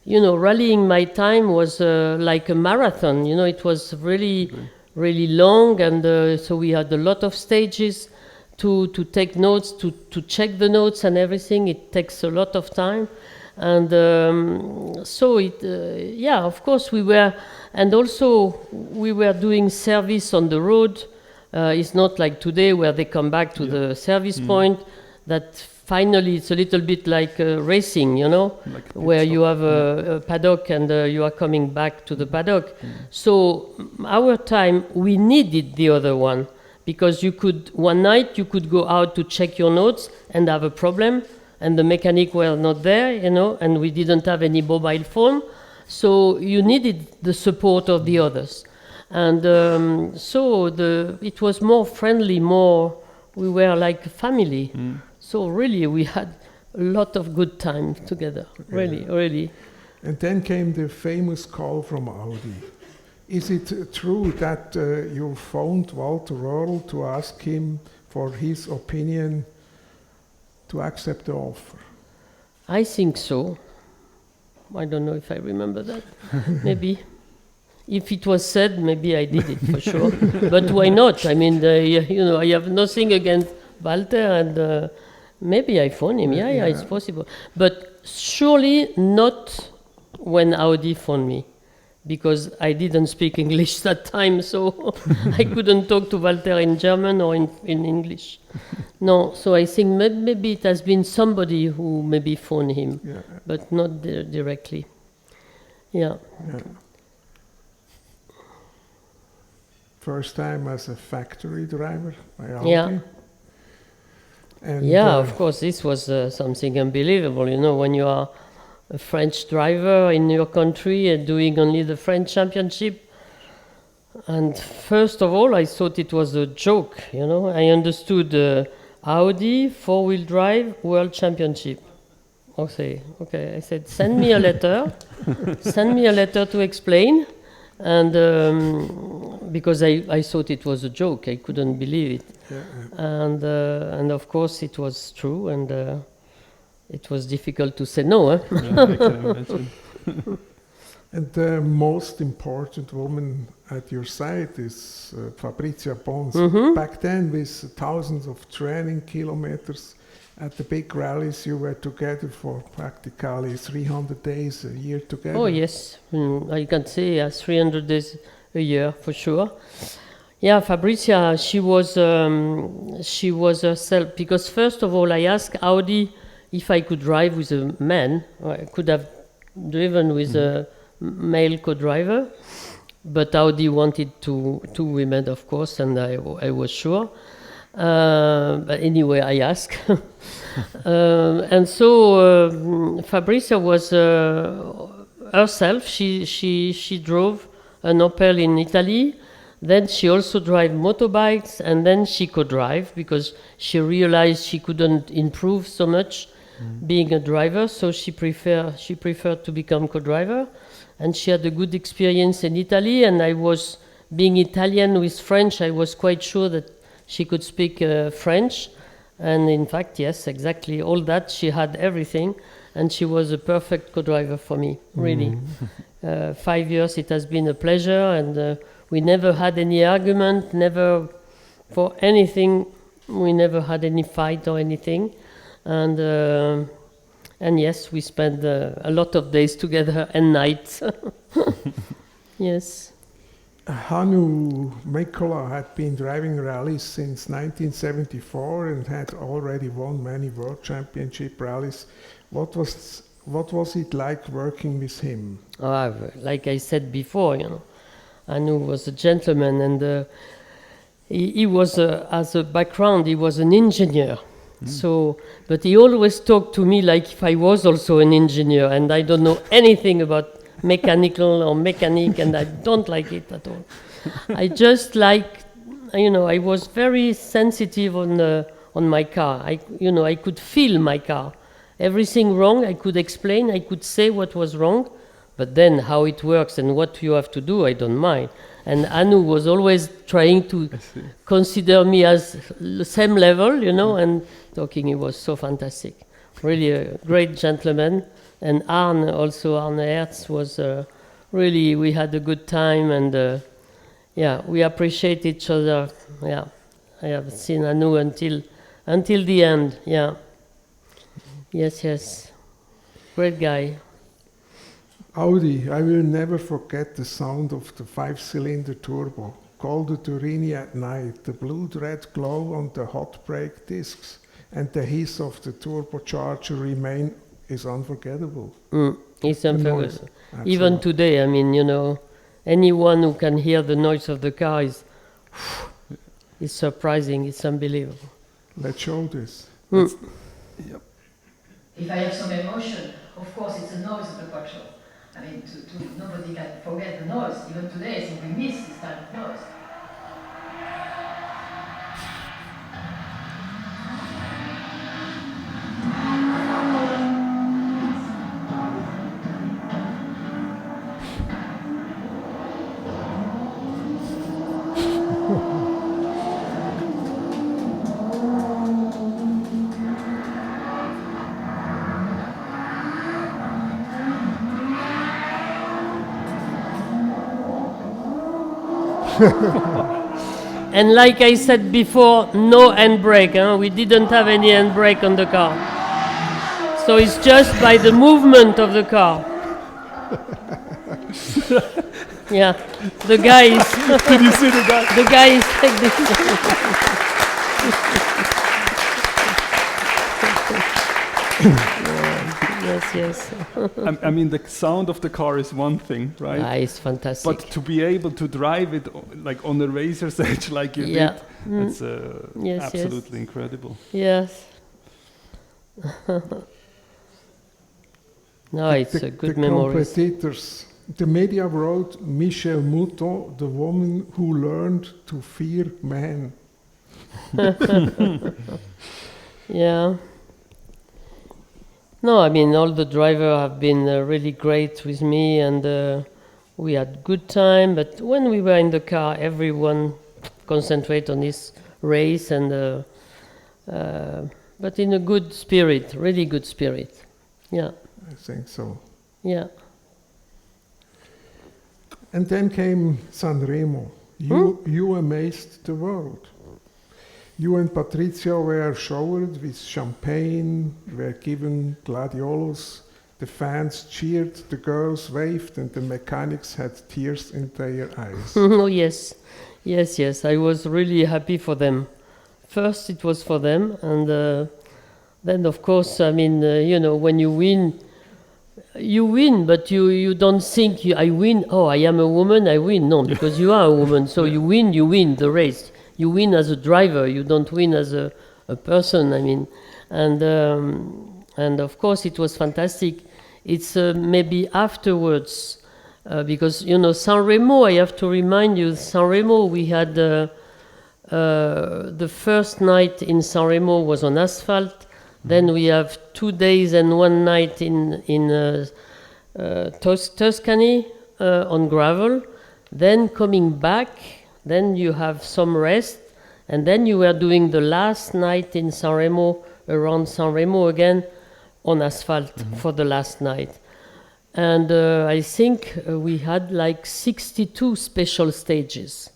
Rallying my time was like a marathon. It was really, really long, and so we had a lot of stages to take notes, to check the notes and everything. It takes a lot of time. And so of course we were, and also we were doing service on the road. It's not like today where they come back to the service point, that finally it's a little bit like racing, like where you have a paddock and you are coming back to the paddock. So our time, we needed the other one, because one night you could go out to check your notes and have a problem, and the mechanic were not there, and we didn't have any mobile phone. So you needed the support of the others. And so it was more friendly, we were like a family. So really we had a lot of good time together, really, really. And then came the famous call from Audi. Is it true that you phoned Walter Röhrl to ask him for his opinion to accept the offer? I think so. I don't know if I remember that. Maybe. If it was said, maybe I did it for sure. But why not? I mean, I have nothing against Walter, and maybe I phoned him. Yeah, it's possible. But surely not when Audi phoned me, because I didn't speak English that time, so I couldn't talk to Walter in German or in English. No, so I think maybe it has been somebody who maybe phoned him, but not directly. Yeah. First time as a factory driver by Audi. Yeah. And of course, this was something unbelievable. When you are a French driver in your country and doing only the French championship. And first of all, I thought it was a joke. I understood Audi 4-wheel drive world championship. Okay. I said, send me a letter. Send me a letter to explain. And because I thought it was a joke, I couldn't believe it. And of course it was true, and it was difficult to say no. And the most important woman at your side is Fabrizia Pons. Back then, with thousands of training kilometers at the big rallies, you were together for practically 300 days a year together. Oh yes, I can say 300 days a year for sure. Yeah, Fabrizia, she was herself, because first of all I asked Audi if I could drive with a man. I could have driven with a male co-driver, but Audi wanted two women, of course, and I was sure. But anyway, I asked. And so Fabrizia was herself. She drove an Opel in Italy. Then she also drove motorbikes, and then she could drive because she realized she couldn't improve so much being a driver. So she preferred to become co-driver, and she had a good experience in Italy. And I was, being Italian with French, I was quite sure that she could speak French. And in fact, yes, exactly all that. She had everything. and she was a perfect co-driver for me, really. 5 years it has been a pleasure, and we never had any argument, never for anything, we never had any fight or anything, and yes, we spent a lot of days together and nights. Yes. Hannu Mikkola had been driving rallies since 1974 and had already won many world championship rallies. What was it like working with him? Like I said before, Hannu was a gentleman, and he was, as a background, he was an engineer. So, but he always talked to me like if I was also an engineer, and I don't know anything about mechanical or mechanic, and I don't like it at all. I just like, I was very sensitive on my car. I could feel my car. Everything wrong, I could explain, I could say what was wrong, but then how it works and what you have to do, I don't mind. And Hannu was always trying to consider me as the same level, and talking. He was so fantastic. Really a great gentleman. And Arne Hertz was really, we had a good time, and we appreciate each other. Yeah, I have seen Hannu until the end. Yeah. Yes. Great guy. Audi, I will never forget the sound of the 5-cylinder turbo. Call the Turini at night, the blood-red glow on the hot brake discs, and the hiss of the turbocharger is unforgettable. It's unforgettable. Even today, anyone who can hear the noise of the car is surprising, it's unbelievable. Let's show this. Yep. If I have some emotion, of course it's the noise of the quattro. Nobody can forget the noise. Even today, I think we miss this kind of noise. And like I said before, no handbrake. We didn't have any handbrake on the car. So it's just by the movement of the car. Yeah, the guy is... Did you see the guy? The guy is like this. Yes. The sound of the car is one thing, right? It's fantastic. But to be able to drive it like on the razor's edge like you did, it's absolutely incredible. Yes. No, it's a good memory. The competitors. The media wrote Michèle Mouton, the woman who learned to fear men. Yeah. No, all the drivers have been really great with me, and we had good time. But when we were in the car, everyone concentrated on his race, and but in a good spirit, really good spirit. Yeah. I think so. Yeah. And then came Sanremo. You amazed the world. You and Patrizio were showered with champagne, were given gladiolos, the fans cheered, the girls waved, and the mechanics had tears in their eyes. Oh, yes. I was really happy for them. First, it was for them, and then, of course, when you win, but you don't think I win, I am a woman, I win. No, because you are a woman, so you win the race. You win as a driver, you don't win as a person, and of course it was fantastic. It's maybe afterwards, because, Sanremo, I have to remind you, Sanremo, we had the first night in Sanremo was on asphalt, then we have 2 days and 1 night in Tuscany on gravel, then coming back, then you have some rest, and then you were doing the last night in Sanremo, around Sanremo again, on asphalt for the last night. And I think we had like 62 special stages.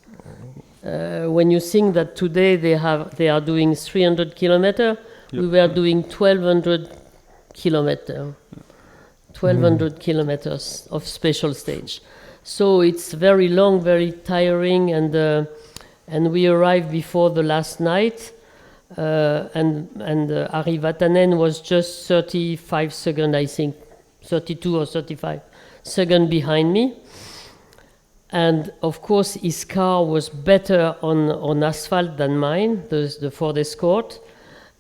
When you think that today they are doing 300 kilometers, we were doing 1,200 kilometers of special stage. So it's very long, very tiring, and we arrived before the last night, and Ari Vatanen was just 35 seconds, I think, 32 or 35 seconds behind me. And of course, his car was better on asphalt than mine, the Ford Escort.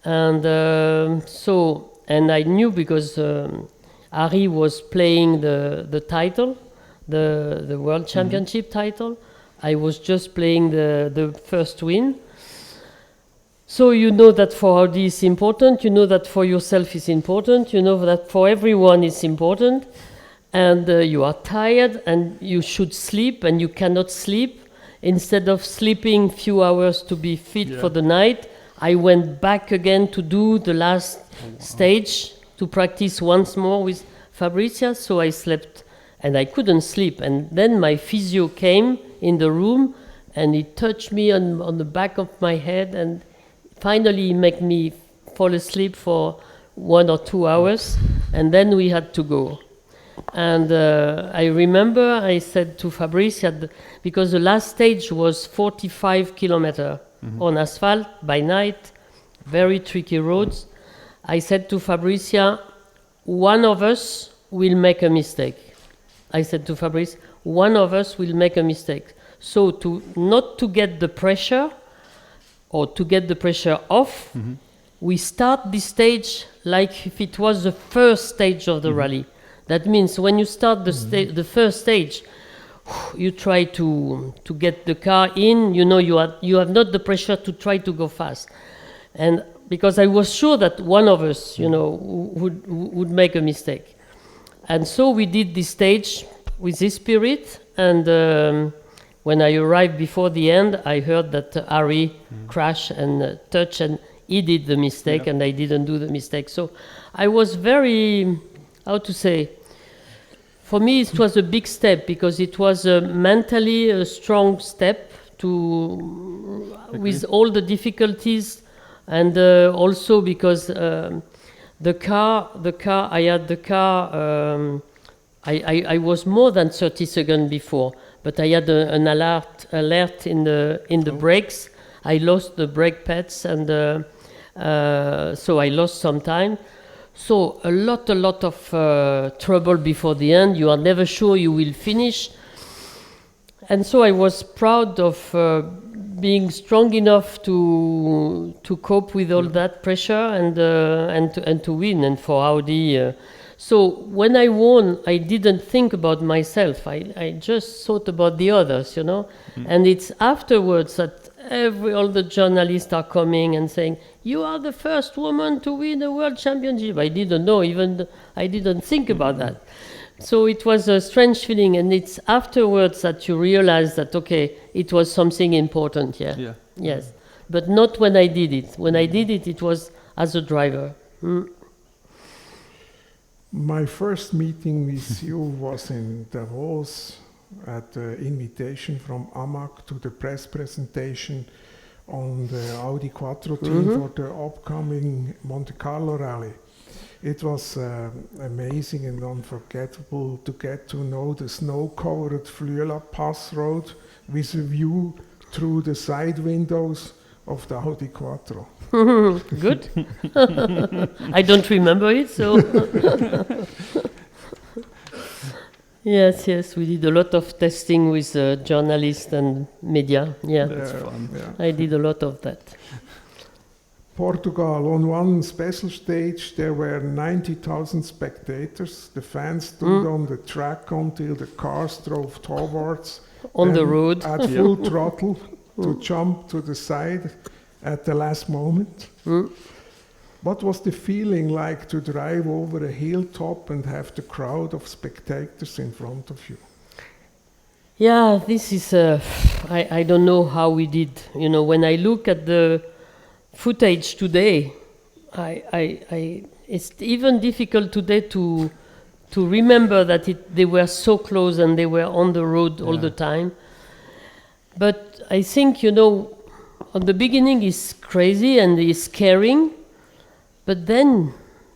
And and I knew because Ari was playing the title, the World Championship title. I was just playing the first win. So you know that for Audi is important, you know that for yourself is important, you know that for everyone is important. And you are tired and you should sleep and you cannot sleep. Instead of sleeping few hours to be fit for the night, I went back again to do the last stage to practice once more with Fabrizia. So I slept and I couldn't sleep. And then my physio came in the room and he touched me on the back of my head and finally make me fall asleep for 1 or 2 hours. And then we had to go. And I remember I said to Fabrizia, because the last stage was 45 kilometers on asphalt by night, very tricky roads. I said to Fabrizia, one of us will make a mistake. I said to Fabrice, one of us will make a mistake. So not to get the pressure, or to get the pressure off, we start this stage like if it was the first stage of the rally. That means when you start the first stage, you try to get the car in. You know you have not the pressure to try to go fast, and because I was sure that one of us, would make a mistake, and so we did this stage with this spirit. And when I arrived before the end, I heard that Ari crashed and touched, and he did the mistake, and I didn't do the mistake. So I was very, how to say, for me it was a big step, because it was mentally a strong step with all the difficulties, and also because I was more than 30 seconds before, but I had an alert in the brakes. I lost the brake pads, and so I lost some time. So a lot of trouble before the end. You are never sure you will finish. And so I was proud of being strong enough to cope with all that pressure and to win. And for Audi, so when I won, I didn't think about myself. I just thought about the others, And it's afterwards that all the journalists are coming and saying, "You are the first woman to win a world championship." I didn't know, I didn't think about that. So it was a strange feeling, and it's afterwards that you realize that, okay, it was something important, yes. But not when I did it. When I did it, it was as a driver. My first meeting with you was in Davos at the invitation from AMAC to the press presentation on the Audi Quattro team for the upcoming Monte Carlo rally. It was amazing and unforgettable to get to know the snow-covered Flüela Pass road with a view through the side windows of the Audi Quattro. Good. I don't remember it, so... Yes, we did a lot of testing with journalists and media. Yeah, that's fun. Yeah. I did a lot of that. Portugal, on one special stage, there were 90,000 spectators. The fans stood on the track until the cars drove towards on the road at full throttle to jump to the side at the last moment. What was the feeling like to drive over a hilltop and have the crowd of spectators in front of you? Yeah, this is, I don't know how we did. When I look at the footage today, it's even difficult today to remember that they were so close and they were on the road all the time. But I think, on the beginning it's crazy and it's scaring, but then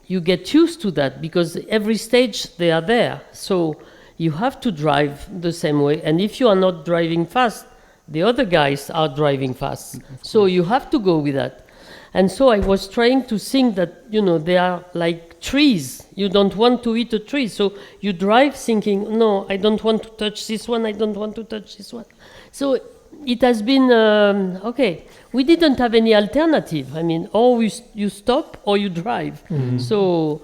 you get used to that because every stage they are there. So you have to drive the same way. And if you are not driving fast, the other guys are driving fast. So you have to go with that. And so I was trying to think that, they are like trees. You don't want to eat a tree. So you drive thinking, no, I don't want to touch this one. I don't want to touch this one. So it has been, okay. We didn't have any alternative. I mean, or you stop or you drive. Mm-hmm. So,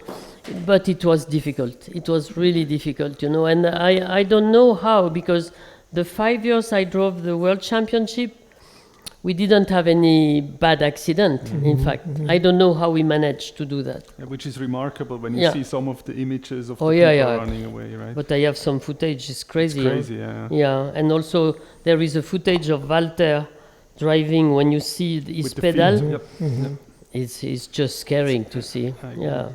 but it was difficult. It was really difficult, And I don't know how, because the 5 years I drove the World Championship, we didn't have any bad accident, in fact. I don't know how we managed to do that. Yeah, which is remarkable when you see some of the images of the people running away, right? But I have some footage, it's crazy. It's crazy, yeah. Yeah, and also there is a footage of Walter driving when you see his pedal. Yep. Mm-hmm. It's just scaring to see. Yeah.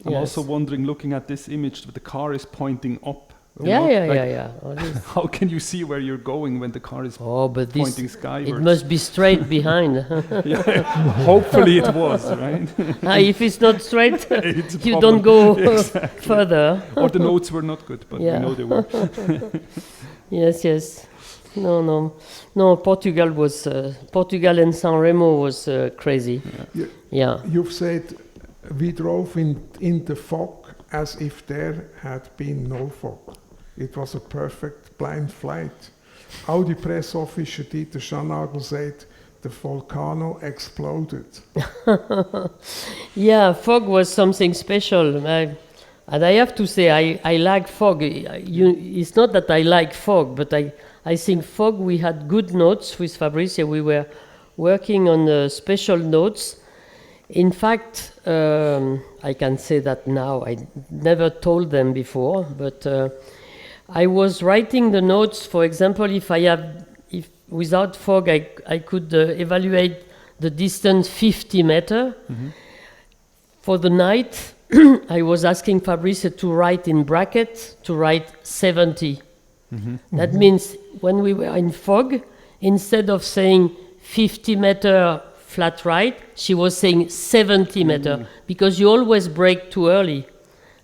I'm also wondering, looking at this image, the car is pointing up. Yeah. How can you see where you're going when the car is pointing skywards? It must be straight behind. Hopefully it was, right? If it's not straight, you don't go further. Or the notes were not good, but we know they were. Yes. No, Portugal and San Remo was crazy. Yeah. You've said we drove in the fog as if there had been no fog. It was a perfect blind flight. Audi press officer Dieter Schanagel said the volcano exploded. Yeah, fog was something special. And I have to say, I like fog. It's not that I like fog, but I think fog, we had good notes with Fabrice. We were working on special notes. In fact, I can say that now. I never told them before, but I was writing the notes. For example, if without fog, I could evaluate the distance 50 meters. Mm-hmm. For the night, I was asking Fabrice to write in brackets, to write 70. Mm-hmm. That means when we were in fog, instead of saying 50 meter flat right, she was saying 70 meter, because you always brake too early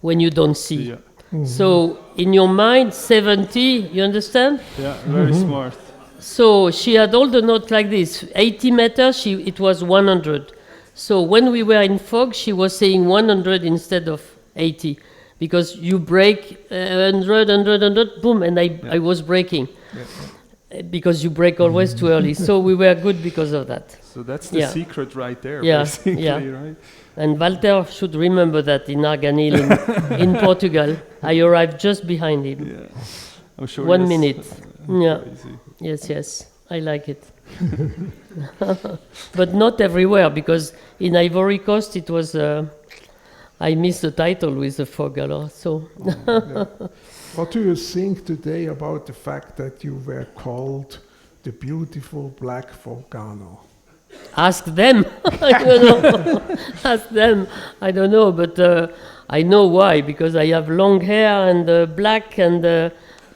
when you don't see. Yeah. Mm-hmm. So in your mind, 70, you understand? Yeah, very smart. So she had all the notes like this. 80 meters, it was 100. So when we were in fog, she was saying 100 instead of 80. Because you brake 100, boom, and I was braking. Yeah. Because you brake always too early. So we were good because of that. So that's the secret right there, basically, right? And Walter should remember that in Arganil in Portugal. I arrived just behind him. Yeah. I'm sure 1 minute. Yeah. Yes. I like it. But not everywhere, because in Ivory Coast it was... I missed the title with the fog a lot, so... What do you think today about the fact that you were called the beautiful black volcano? Ask them. I don't know. Ask them. I don't know, but I know why, because I have long hair and black, and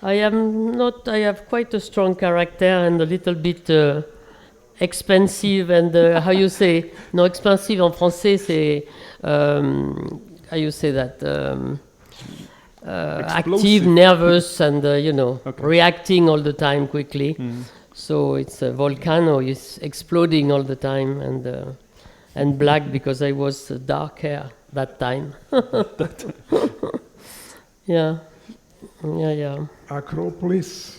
I have quite a strong character and a little bit expensive, and how you say? No, expensive en français, c'est how you say that? Active, nervous, and reacting all the time quickly. Mm. So it's a volcano. It's exploding all the time, and black because I was dark hair that time. Yeah. Acropolis.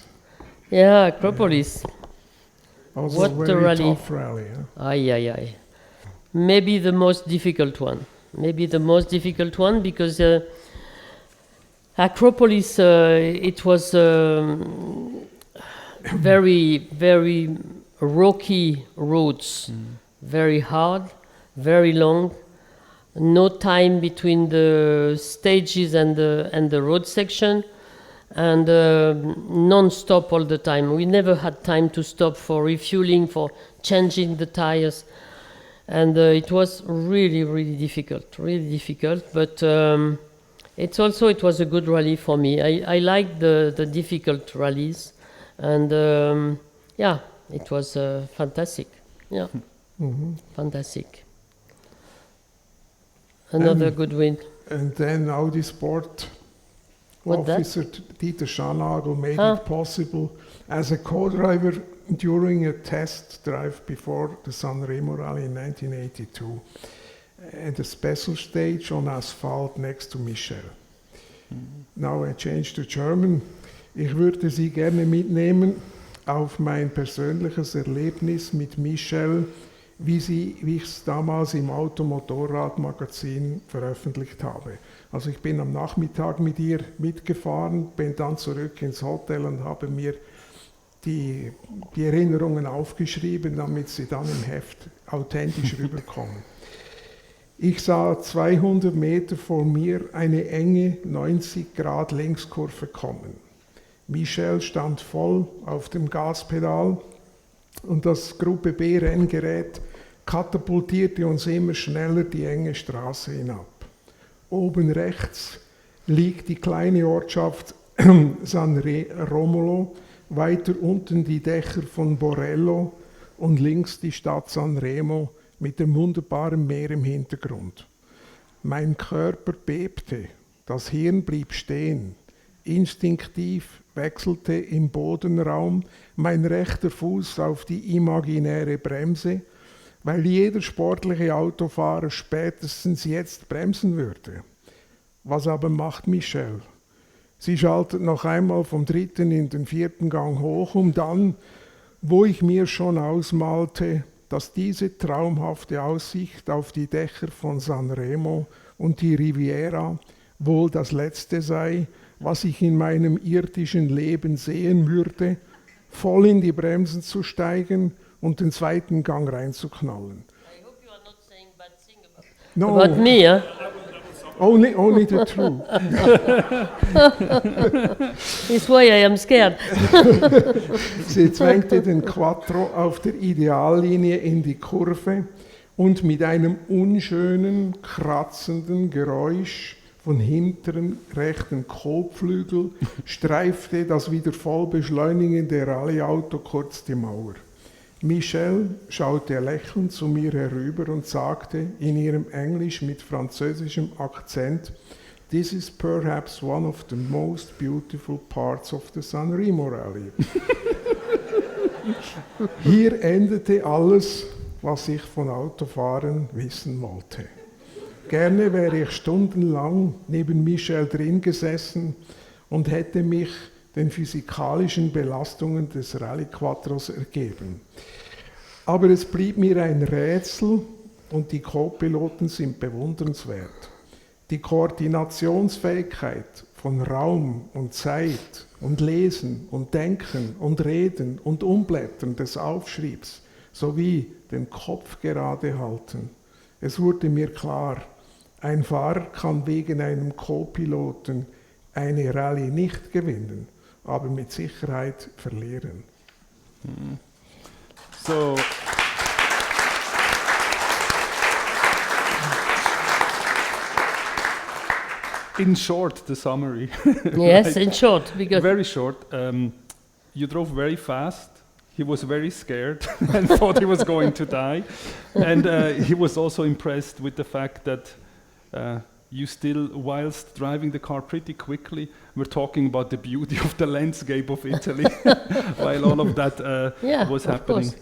Yeah, Acropolis. Also what a very tough rally. Huh? Aye. Maybe the most difficult one. Because Acropolis, it was very, very rocky roads, very hard, very long, no time between the stages and the road section, and non-stop all the time. We never had time to stop for refueling, for changing the tires. And it was really, really difficult, but it was a good rally for me. I liked the difficult rallies, and it was fantastic. Yeah, fantastic. Another good win. And then Audi Sport What officer Dieter Schanagel made it possible as a co-driver during a test drive before the Sanremo Rally in 1982 at a special stage on asphalt next to Michèle. Now I change to German. Ich würde Sie gerne mitnehmen auf mein persönliches Erlebnis mit Michèle, wie ich es damals im Automotorrad-Magazin veröffentlicht habe. Also ich bin am Nachmittag mit ihr mitgefahren, bin dann zurück ins Hotel und habe mir die Erinnerungen aufgeschrieben, damit sie dann im Heft authentisch rüberkommen. Ich sah 200 Meter vor mir eine enge 90-Grad Längskurve kommen. Michèle stand voll auf dem Gaspedal und das Gruppe B Renngerät katapultierte uns immer schneller die enge Straße hinab. Oben rechts liegt die kleine Ortschaft San Romolo, weiter unten die Dächer von Borello und links die Stadt San Remo mit dem wunderbaren Meer im Hintergrund. Mein Körper bebte, das Hirn blieb stehen. Instinktiv wechselte im Bodenraum mein rechter Fuß auf die imaginäre Bremse, weil jeder sportliche Autofahrer spätestens jetzt bremsen würde. Was aber macht Michèle? Sie schaltet noch einmal vom 3. in den 4. Gang hoch, um dann, wo ich mir schon ausmalte, dass diese traumhafte Aussicht auf die Dächer von San Remo und die Riviera wohl das Letzte sei, was ich in meinem irdischen Leben sehen würde, voll in die Bremsen zu steigen und den 2. Gang reinzuknallen. I hope you are not saying bad thing No, about me, huh? only the truth. That's why I am scared. Sie zwängte den Quattro auf der Ideallinie in die Kurve und mit einem unschönen, kratzenden Geräusch von hinteren rechten Kotflügel streifte das wieder voll beschleunigende Rallyeauto kurz die Mauer. Michèle schaute lächelnd zu mir herüber und sagte in ihrem Englisch mit französischem Akzent, "This is perhaps one of the most beautiful parts of the Sanremo Rally." Hier endete alles, was ich von Autofahren wissen wollte. Gerne wäre ich stundenlang neben Michèle drin gesessen und hätte mich den physikalischen Belastungen des Rallye-Quattros ergeben. Aber es blieb mir ein Rätsel und die Co-Piloten sind bewundernswert. Die Koordinationsfähigkeit von Raum und Zeit und Lesen und Denken und Reden und Umblättern des Aufschriebs sowie den Kopf gerade halten. Es wurde mir klar, ein Fahrer kann wegen einem Co-Piloten eine Rallye nicht gewinnen, aber mit Sicherheit verlieren. So, in short, the summary. Yes, in short, because very short. You drove very fast. He was very scared and thought he was going to die. And he was also impressed with the fact that you still, whilst driving the car pretty quickly, were talking about the beauty of the landscape of Italy while all of that was happening.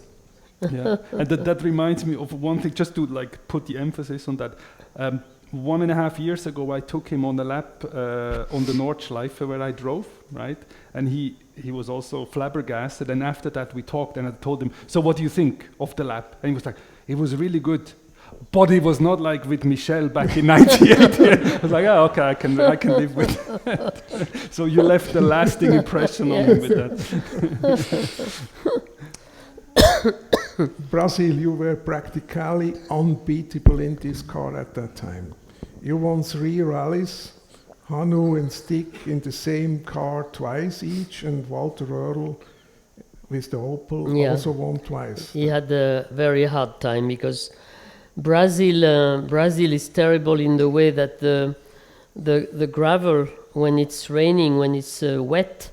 Yeah, and that reminds me of one thing, just to like put the emphasis on that. 1.5 years ago, I took him on a lap on the Nordschleife where I drove, right? And he was also flabbergasted. And after that, we talked, and I told him, "So what do you think of the lap?" And he was like, "It was really good." But it was not like with Michèle back in '98. I was like, "Oh, okay, I can live with that." So you left a lasting impression on me with that. Brazil, you were practically unbeatable in this car at that time. You won 3 rallies, Hannu and Stick in the same car twice each, and Walter Röhrl with the Opel also won twice. he had a very hard time because Brazil is terrible in the way that the gravel, when it's raining, when it's wet,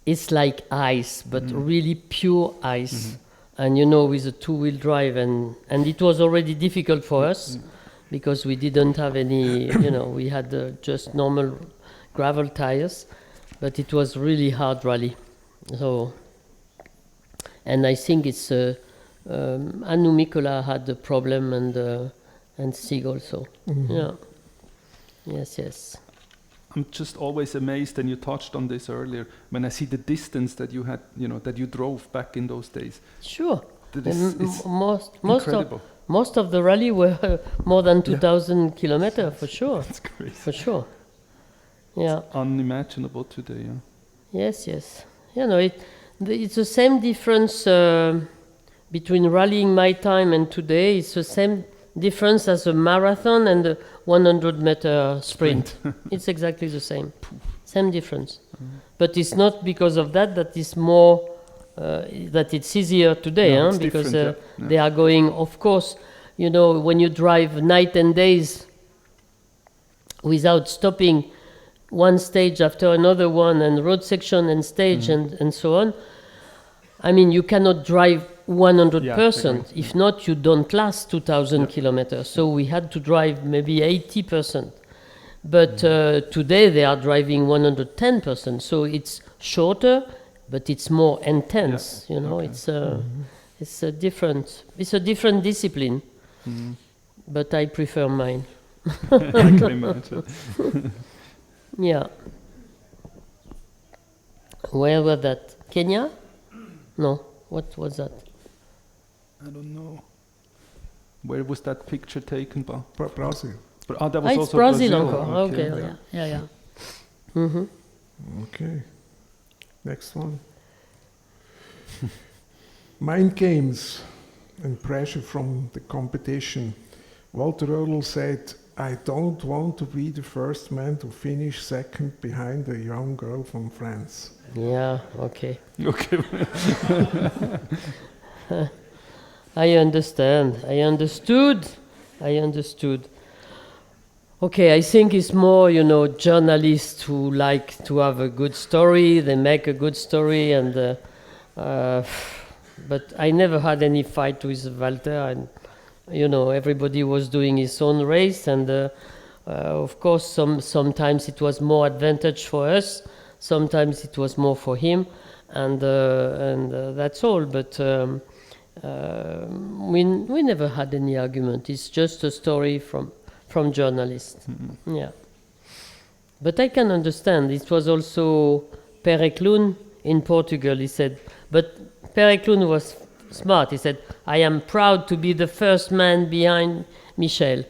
it's like ice, but really pure ice. And with a two-wheel drive, and it was already difficult for us because we didn't have any, we had just normal gravel tires, but it was really hard rally. So, and I think it's Anu Mikola had the problem, and Sig also. Yeah. Yes. I'm just always amazed, and you touched on this earlier, when I see the distance that you had, that you drove back in those days. Sure. It's incredible. Most of the rally were more than 2,000 kilometers, for sure. That's crazy. For sure. Yeah. It's unimaginable today, yeah. Yes. It's the same difference between rallying my time and today. It's the same difference as a marathon and a 100-meter sprint. It's exactly the same. Same difference. But it's not because of that it's more, that it's easier today, because they are going, of course, when you drive night and days without stopping, one stage after another one, and road section and stage and so on. I mean, you cannot drive 100%. If not, you don't last 2,000 kilometers. So we had to drive maybe 80%. But today they are driving 110%. So it's shorter, but it's more intense. It's a different discipline. But I prefer mine. I can imagine. Yeah. Where was that? Kenya? No. What was that? I don't know. Where was that picture taken by? Brazil. That was it's also Brazil. Okay. Yeah. Mm-hmm. Okay. Next one. Mind games and pressure from the competition. Walter Röhrl said, "I don't want to be the first man to finish second behind a young girl from France." Yeah, okay. Okay. I understand. I understood. Okay, I think it's more, journalists who like to have a good story. They make a good story, and but I never had any fight with Walter, and everybody was doing his own race, and of course, sometimes it was more advantage for us. Sometimes it was more for him, and that's all. But we never had any argument. It's just a story from journalists. Yeah. But I can understand. It was also Pereclun in Portugal. He said, but Pereclun was smart. He said, "I am proud to be the first man behind Michèle."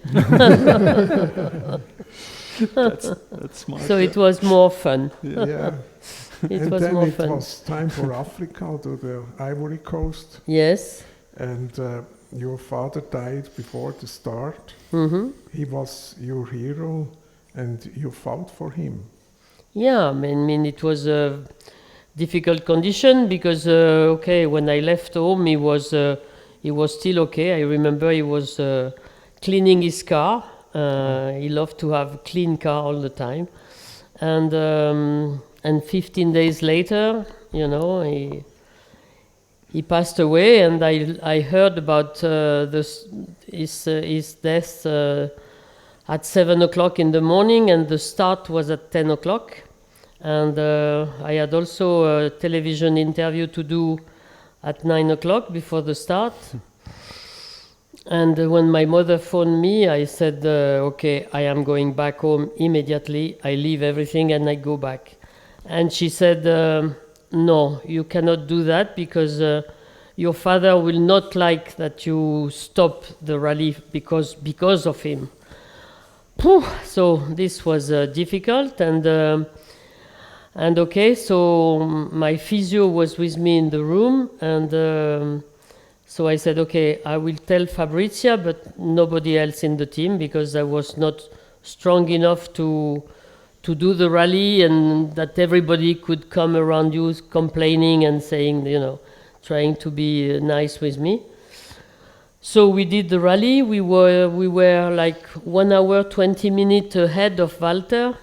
That's smart. So it was more fun. Yeah. It was time for Africa, to the Ivory Coast. Yes. And your father died before the start. He was your hero, and you fought for him. Yeah, I mean it was a difficult condition because when I left home, he was still okay. I remember he was cleaning his car. He loved to have a clean car all the time, and 15 days later, he passed away, and I heard about his death at 7 o'clock in the morning, and the start was at 10 o'clock. And I had also a television interview to do at 9 o'clock before the start. And when my mother phoned me, I said, okay, I am going back home immediately. I leave everything and I go back. And she said, no, you cannot do that because your father will not like that you stop the rally because of him. So this was difficult, and okay, so my physio was with me in the room, and so I said, okay, I will tell Fabrizia, but nobody else in the team, because I was not strong enough to do the rally, and that everybody could come around you complaining and saying, trying to be nice with me. So we did the rally. We were like 1 hour 20 minutes ahead of Walter.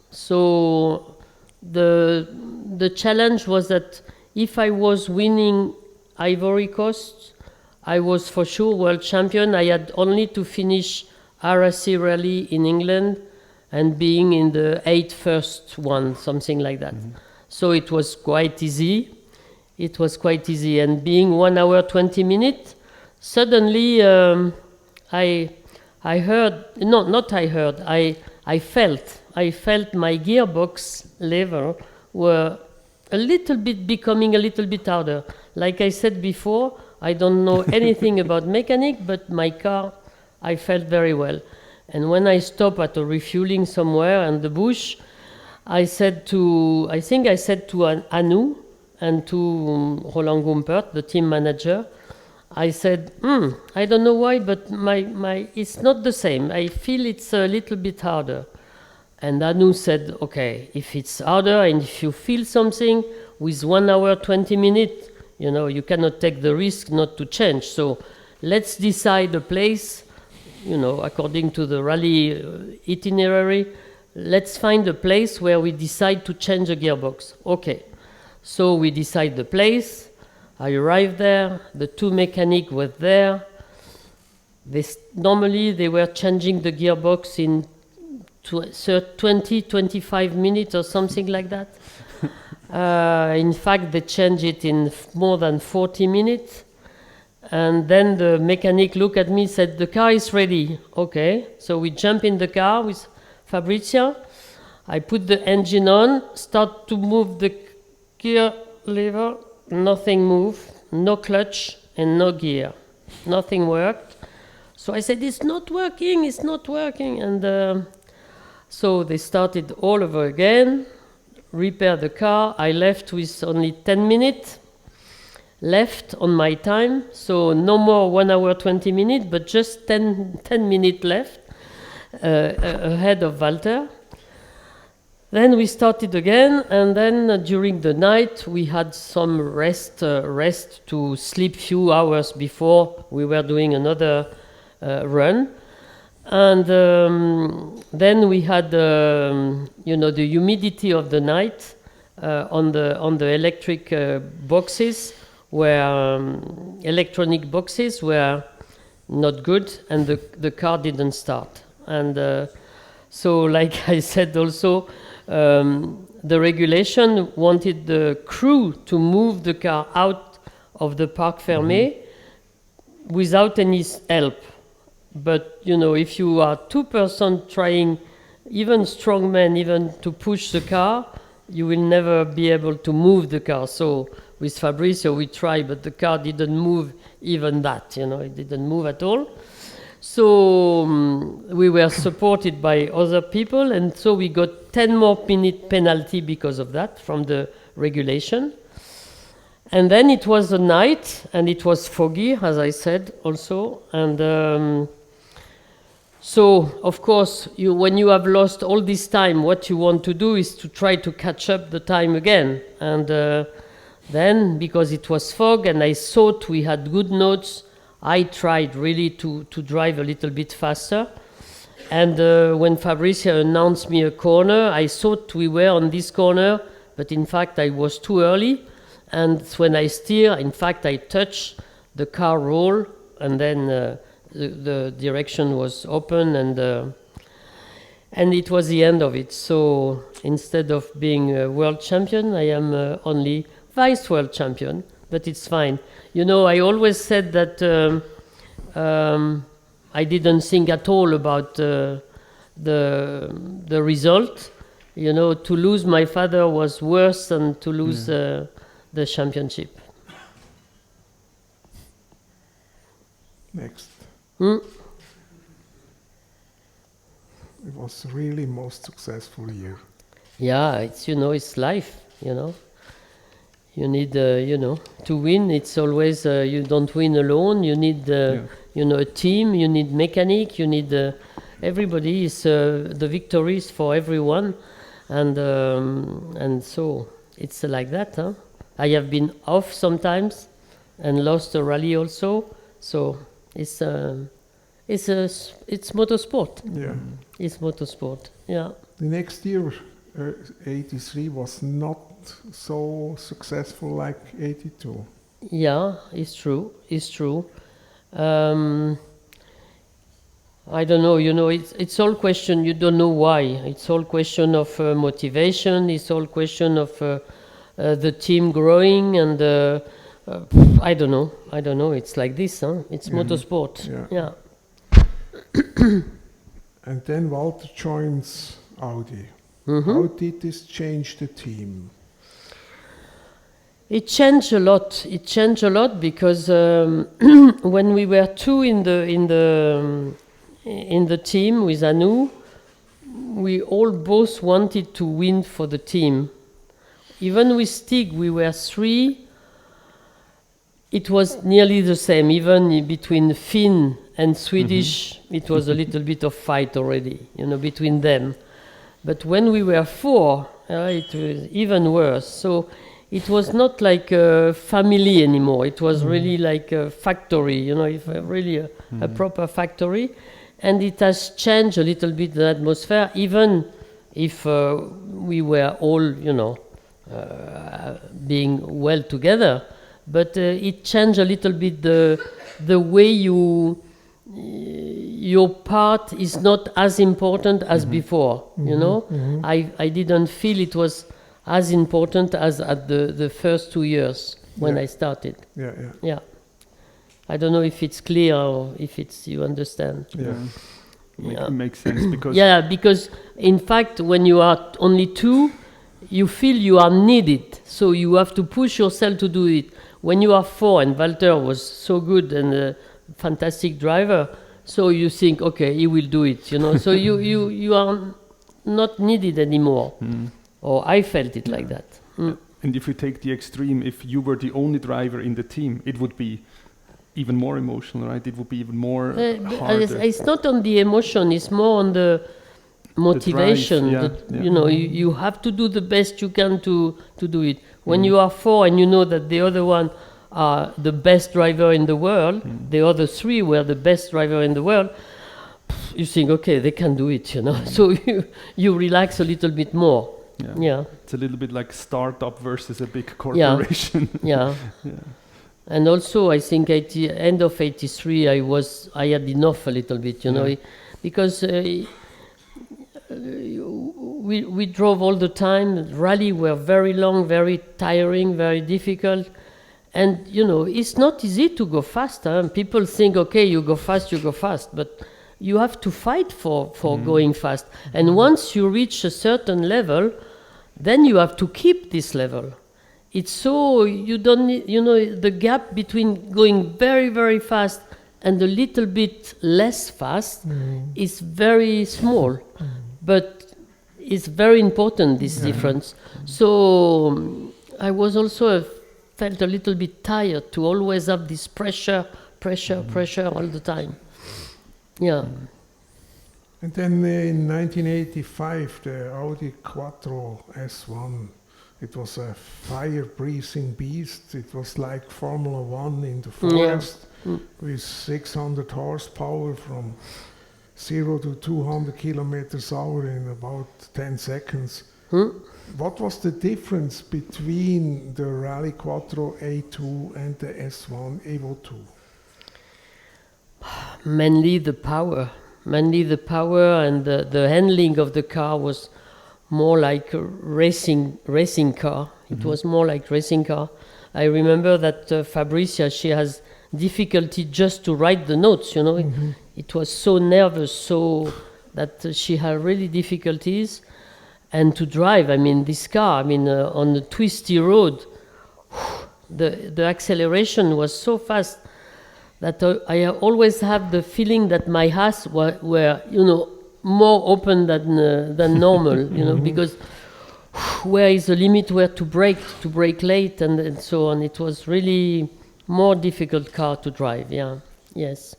So the challenge was that if I was winning Ivory Coast, I was for sure world champion. I had only to finish RSC Rally in England and being in the 8 first one, something like that. So it was quite easy. It was quite easy. And being 1 hour 20 minutes, suddenly I heard, no, not I heard, I felt my gearbox lever were becoming a little bit harder. Like I said before, I don't know anything about mechanic, but my car, I felt very well. And when I stopped at a refueling somewhere in the bush, I think I said to Anu and to Roland Gumpert, the team manager, I said, I don't know why, but my it's not the same. I feel it's a little bit harder. And Anu said, okay, if it's harder and if you feel something with 1 hour 20 minutes, you know, you cannot take the risk not to change. So let's decide a place, you know, according to the rally itinerary, let's find a place where we decide to change a gearbox. Okay. So we decide the place. I arrived there. The 2 mechanics were there. Normally they were changing the gearbox in 20-25 minutes or something like that. In fact, they changed it in more than 40 minutes. And then the mechanic looked at me and said, the car is ready. Okay, so we jump in the car with Fabrizia. I put the engine on, start to move the gear lever, nothing moved, no clutch and no gear. Nothing worked. So I said, it's not working. And so they started all over again, repair the car. I left with only 10 minutes left on my time. So no more 1 hour 20 minutes, but just 10 minutes left ahead of Walter. Then we started again, and then during the night we had some rest to sleep few hours before we were doing another run. And then we had, you know, the humidity of the night on the electric boxes, where electronic boxes were not good, and the car didn't start. And so, like I said also, the regulation wanted the crew to move the car out of the Parc Fermé without any help. But, you know, if you are 2% trying, even strong men, even to push the car, you will never be able to move the car. So with Fabrizio we tried, but the car didn't move even that, you know, it didn't move at all. So we were supported by other people, and so we got 10 more minute penalty because of that from the regulation. And then it was a night, and it was foggy, as I said also. And so, of course, when you have lost all this time, what you want to do is to try to catch up the time again. And then, because it was fog and I thought we had good notes, I tried really to drive a little bit faster. And when Fabrizio announced me a corner, I thought we were on this corner, but in fact I was too early. And when I steer, in fact I touched the car roll, and then the direction was open, and it was the end of it. So instead of being a world champion, I am only vice world champion, but it's fine. You know, I always said that I didn't think at all about the result. You know, to lose my father was worse than to lose the championship. Next. Hmm? It was really most successful year. Yeah, it's, you know, it's life, you know. You need, you know, to win, it's always, you don't win alone. You need, you know, a team, you need mechanic, you need, everybody is, the victories for everyone. And so it's like that, huh? I have been off sometimes and lost a rally also. So It's motorsport. Yeah. It's motorsport. Yeah. The next year, 83 was not so successful like 82. Yeah, it's true. It's true. I don't know. It's all question. You don't know why. It's all question of motivation. It's all question of the team growing, and I don't know. It's like this, huh? It's motorsport. Yeah. And then Walter joins Audi. Mm-hmm. How did this change the team? It changed a lot. It changed a lot because when we were two in the team with Anu, we all both wanted to win for the team. Even with Stig, we were three. It was nearly the same. Even between Finn and Swedish, it was a little bit of fight already, between them. But when we were four, it was even worse. So it was not like a family anymore. It was really like a factory, really a proper factory. And it has changed a little bit the atmosphere, even if we were all, being well together. But it changed a little bit the way your part is not as important as before. I didn't feel it was as important as at the first 2 years when I started. Yeah. I don't know if it's clear or if you understand. It makes sense because because in fact when you are only two, you feel you are needed, so you have to push yourself to do it. When you are four, and Walter was so good and a fantastic driver, so you think, okay, he will do it, so you are not needed anymore. Or I felt it like that. And if you take the extreme, if you were the only driver in the team, it would be even more emotional, right? It would be even more harder. It's not on the emotion, it's more on the motivation. The drive, you have to do the best you can to do it. When you are four and you know that the other one are the best driver in the world, the other three were the best driver in the world, you think, okay, they can do it, So you relax a little bit more. Yeah. It's a little bit like startup versus a big corporation. Yeah. And also, I think end of 83, I had enough a little bit, because we drove all the time. Rally were very long, very tiring, very difficult. And, it's not easy to go fast. People think, okay, you go fast, but you have to fight for going fast. And once you reach a certain level, then you have to keep this level. It's so, you don't need, the gap between going very, very fast and a little bit less fast is very small. But it's very important, this difference. So I was also felt a little bit tired to always have this pressure all the time. Yeah. And then in 1985, the Audi Quattro S1, it was a fire-breathing beast. It was like Formula One in the forest with 600 horsepower from 0 to 200 kilometers an hour in about 10 seconds. What was the difference between the Rally Quattro A2 and the S1 Evo 2? Mainly the power, and the handling of the car was more like a racing car. It was more like racing car. I remember that Fabricia, she has difficulty just to write the notes, It was so nervous, so that she had really difficulties. And to drive, this car, on the twisty road, the acceleration was so fast that I always have the feeling that my hands were more open than normal, because where is the limit where to brake late and so on. It was really more difficult car to drive, yes.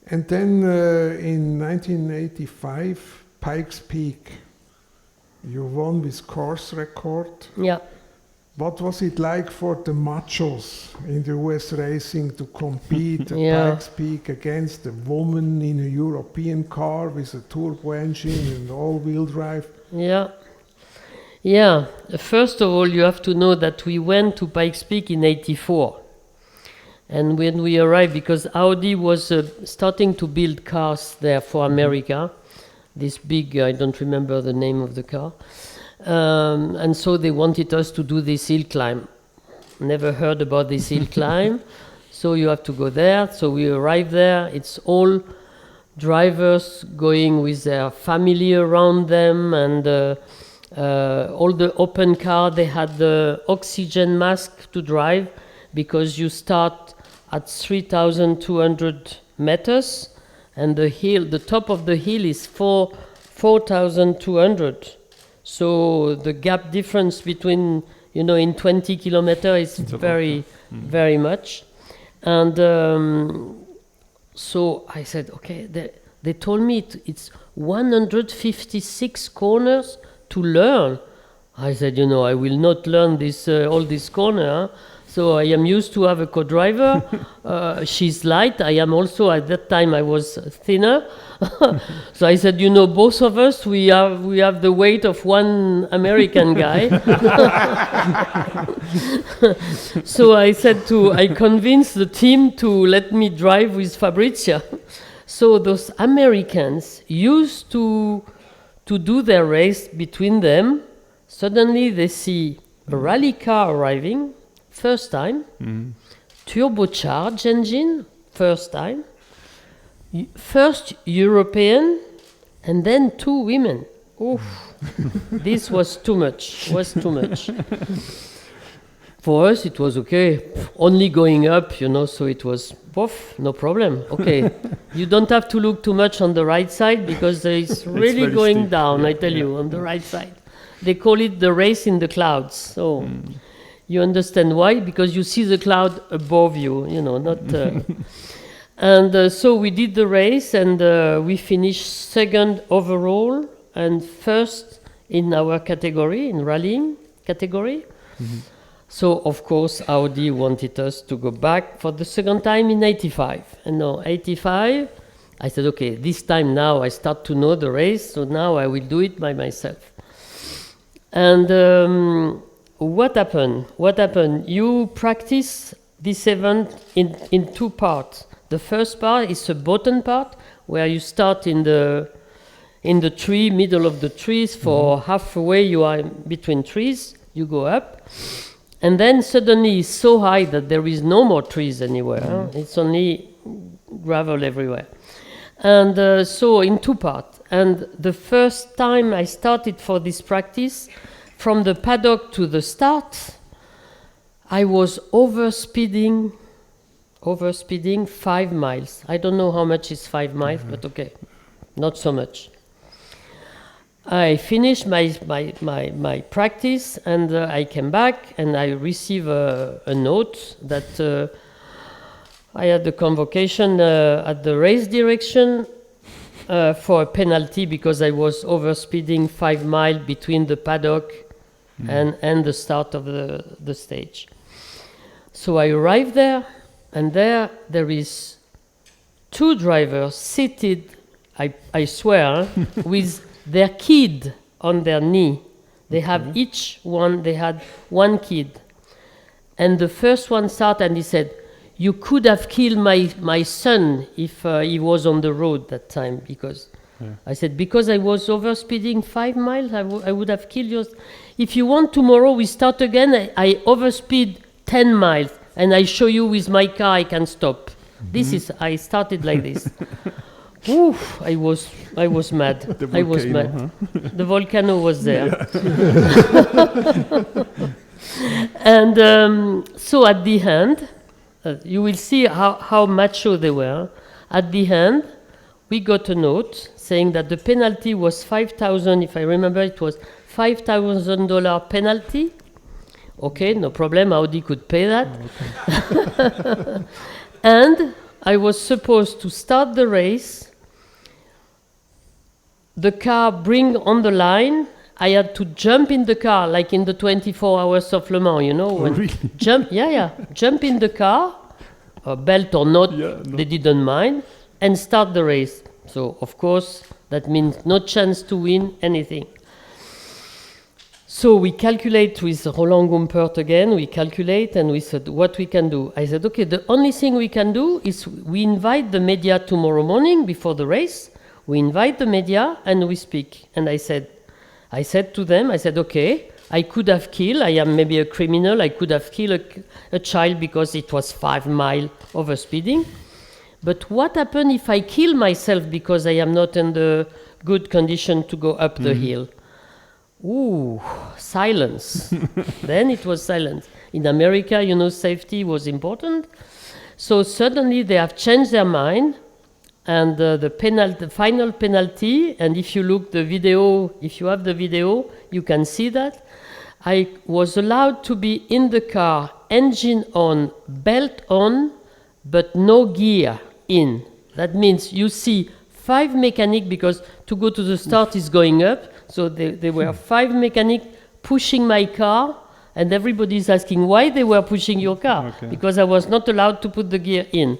And then in 1985, Pikes Peak, you won with course record. Yeah. What was it like for the machos in the US racing to compete at Yeah. Pikes Peak against a woman in a European car with a turbo engine and all-wheel drive? Yeah. Yeah. First of all, you have to know that we went to Pikes Peak in '84. And when we arrived, because Audi was starting to build cars there for America, this big, I don't remember the name of the car. And so they wanted us to do this hill climb. Never heard about this hill climb. So you have to go there. So we arrived there. It's all drivers going with their family around them, and all the open car, they had the oxygen mask to drive, because you start at 3,200 meters, and the top of the hill is 4,200. So the gap difference between, in 20 kilometers is very, very much. And so I said, okay, they told me it's 156 corners to learn. I said, I will not learn this all this corner. Huh? So I am used to have a co-driver. She's light. I am also, at that time I was thinner. So I said, both of us, we have the weight of one American guy. So I convinced the team to let me drive with Fabrizia. So those Americans used to do their race between them. Suddenly they see a rally car arriving, first time, turbocharged engine, first time, first European, and then 2 women. Oof, this was too much, For us, it was okay, only going up, so it was, no problem. Okay, you don't have to look too much on the right side, because it's really going steep. Down, yeah, I tell you, on the right side. They call it the race in the clouds. So you understand why? Because you see the cloud above you, not... And so we did the race, and we finished second overall and first in our category, in rallying category. So, of course, Audi wanted us to go back for the second time in '85. And no, '85, I said, okay, this time now I start to know the race, so now I will do it by myself. And what happened? You practice this event in 2 parts. The first part is a bottom part, where you start in the tree, middle of the trees, for halfway you are between trees, you go up. And then suddenly it's so high that there is no more trees anywhere. Huh? It's only gravel everywhere. And so in 2 parts. And the first time I started for this practice, from the paddock to the start, I was overspeeding 5 miles. I don't know how much is 5 miles, but okay, not so much. I finished my practice, and I came back, and I received a note that I had the convocation at the race direction for a penalty, because I was overspeeding 5 miles between the paddock and the start of the stage. So I arrived there, and there is 2 drivers seated, I swear, with their kid on their knee. They have they had 1 kid. And the first one started, and he said, "You could have killed my son if he was on the road that time," because I said, because I was overspeeding 5 miles, I would have killed yours. If you want, tomorrow we start again. I overspeed 10 miles, and I show you with my car I can stop. I started like this. Oof, I was mad. The volcano, Huh? The volcano was there. And so at the end, you will see how macho they were. At the end, we got a note saying that the penalty was $5,000. If I remember, it was $5,000 penalty. Okay, no problem. Audi could pay that. And I was supposed to start the race, the car bring on the line, I had to jump in the car, like in the 24 hours of Le Mans, you know. When really? Jump in the car, belt or not, they didn't mind, and start the race. So, of course, that means no chance to win anything. So we calculate with Roland Gumpert again, we calculate and we said what we can do. I said, okay, the only thing we can do is we invite the media tomorrow morning before the race. We invite the media and we speak. And I said to them, okay, I could have killed, I am maybe a criminal, I could have killed a child because it was 5 miles over speeding. But what happened if I kill myself because I am not in the good condition to go up the hill? Ooh, silence. Then it was silence. In America, you know, safety was important. So suddenly they have changed their mind, and the final penalty, and if you look the video, if you have the video, you can see that. I was allowed to be in the car, engine on, belt on, but no gear in. That means you see 5 mechanics, because to go to the start is going up. So there were 5 mechanics pushing my car, and everybody is asking why they were pushing your car, because I was not allowed to put the gear in.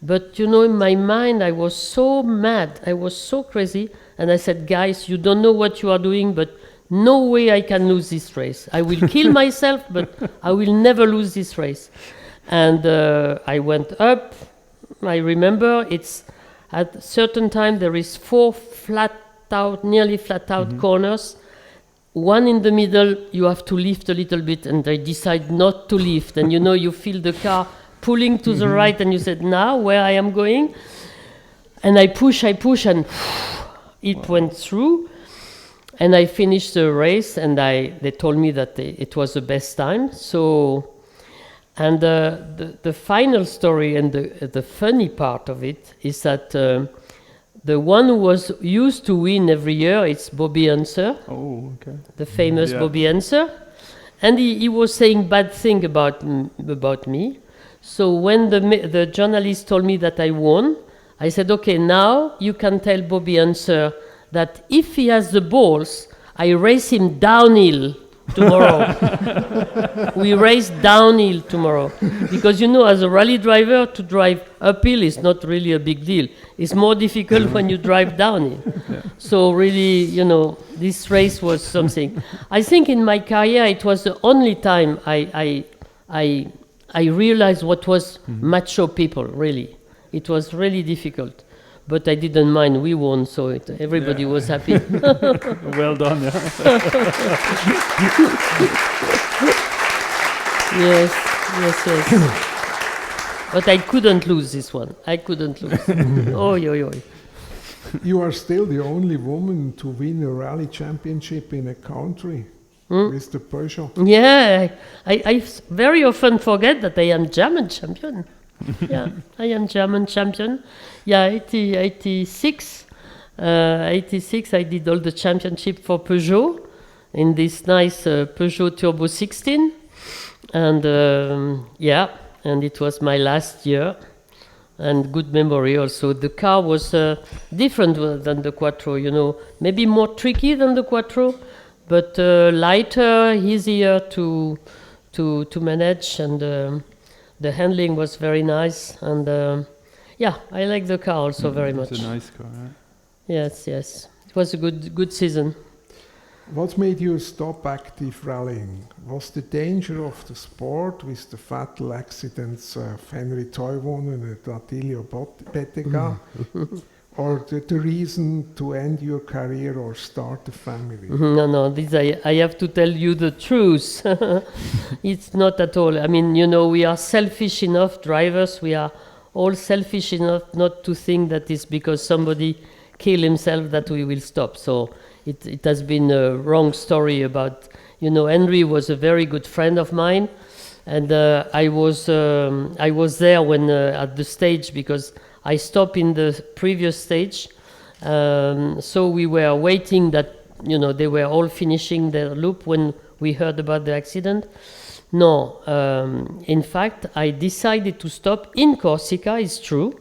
But you know, in my mind, I was so mad, I was so crazy, and I said, guys, you don't know what you are doing, but no way I can lose this race. I will kill myself, but I will never lose this race. And I went up. I remember it's at a certain time there is 4 nearly flat out corners. One in the middle, you have to lift a little bit, and I decide not to lift. And you know, you feel the car pulling to the right, and you said, now where I am going? And I push, and it went through. And I finished the race, and they told me that it was the best time. So, and the final story and the funny part of it is that the one who was used to win every year, it's Bobby Unser. Oh, okay. The famous Bobby Unser. And he was saying bad thing about me. So when the journalist told me that I won, I said, okay, now you can tell Bobby Unser that if he has the balls, I race him downhill tomorrow. We race downhill tomorrow. Because, you know, as a rally driver, to drive uphill is not really a big deal. It's more difficult when you drive downhill. So really, you know, this race was something. I think in my career, it was the only time I realized what was macho people, really. It was really difficult. But I didn't mind, we won, so everybody was happy. Well done, Yes. But I couldn't lose this one. I couldn't lose. Oy. You are still the only woman to win a rally championship in a country with the Peugeot. Yeah, I very often forget that I am German champion. Yeah, I am German champion. Yeah, 86 I did all the championship for Peugeot in this nice Peugeot Turbo 16. And and it was my last year. And good memory also. The car was different than the Quattro, you know, maybe more tricky than the Quattro, but lighter, easier to manage, and the handling was very nice, and I like the car also very much. It's a nice car, right? Yes. It was a good season. What made you stop active rallying? Was the danger of the sport with the fatal accidents of Henry Toivonen and Attilio Bettega? Or the reason to end your career or start a family? No, this I have to tell you the truth. It's not at all. I mean, you know, we are selfish enough, drivers, we are all selfish enough not to think that it's because somebody killed himself that we will stop. So it has been a wrong story about, you know, Henry was a very good friend of mine, and I was there when at the stage, because I stopped in the previous stage, so we were waiting that, you know, they were all finishing their loop when we heard about the accident. No, in fact, I decided to stop in Corsica, it's true,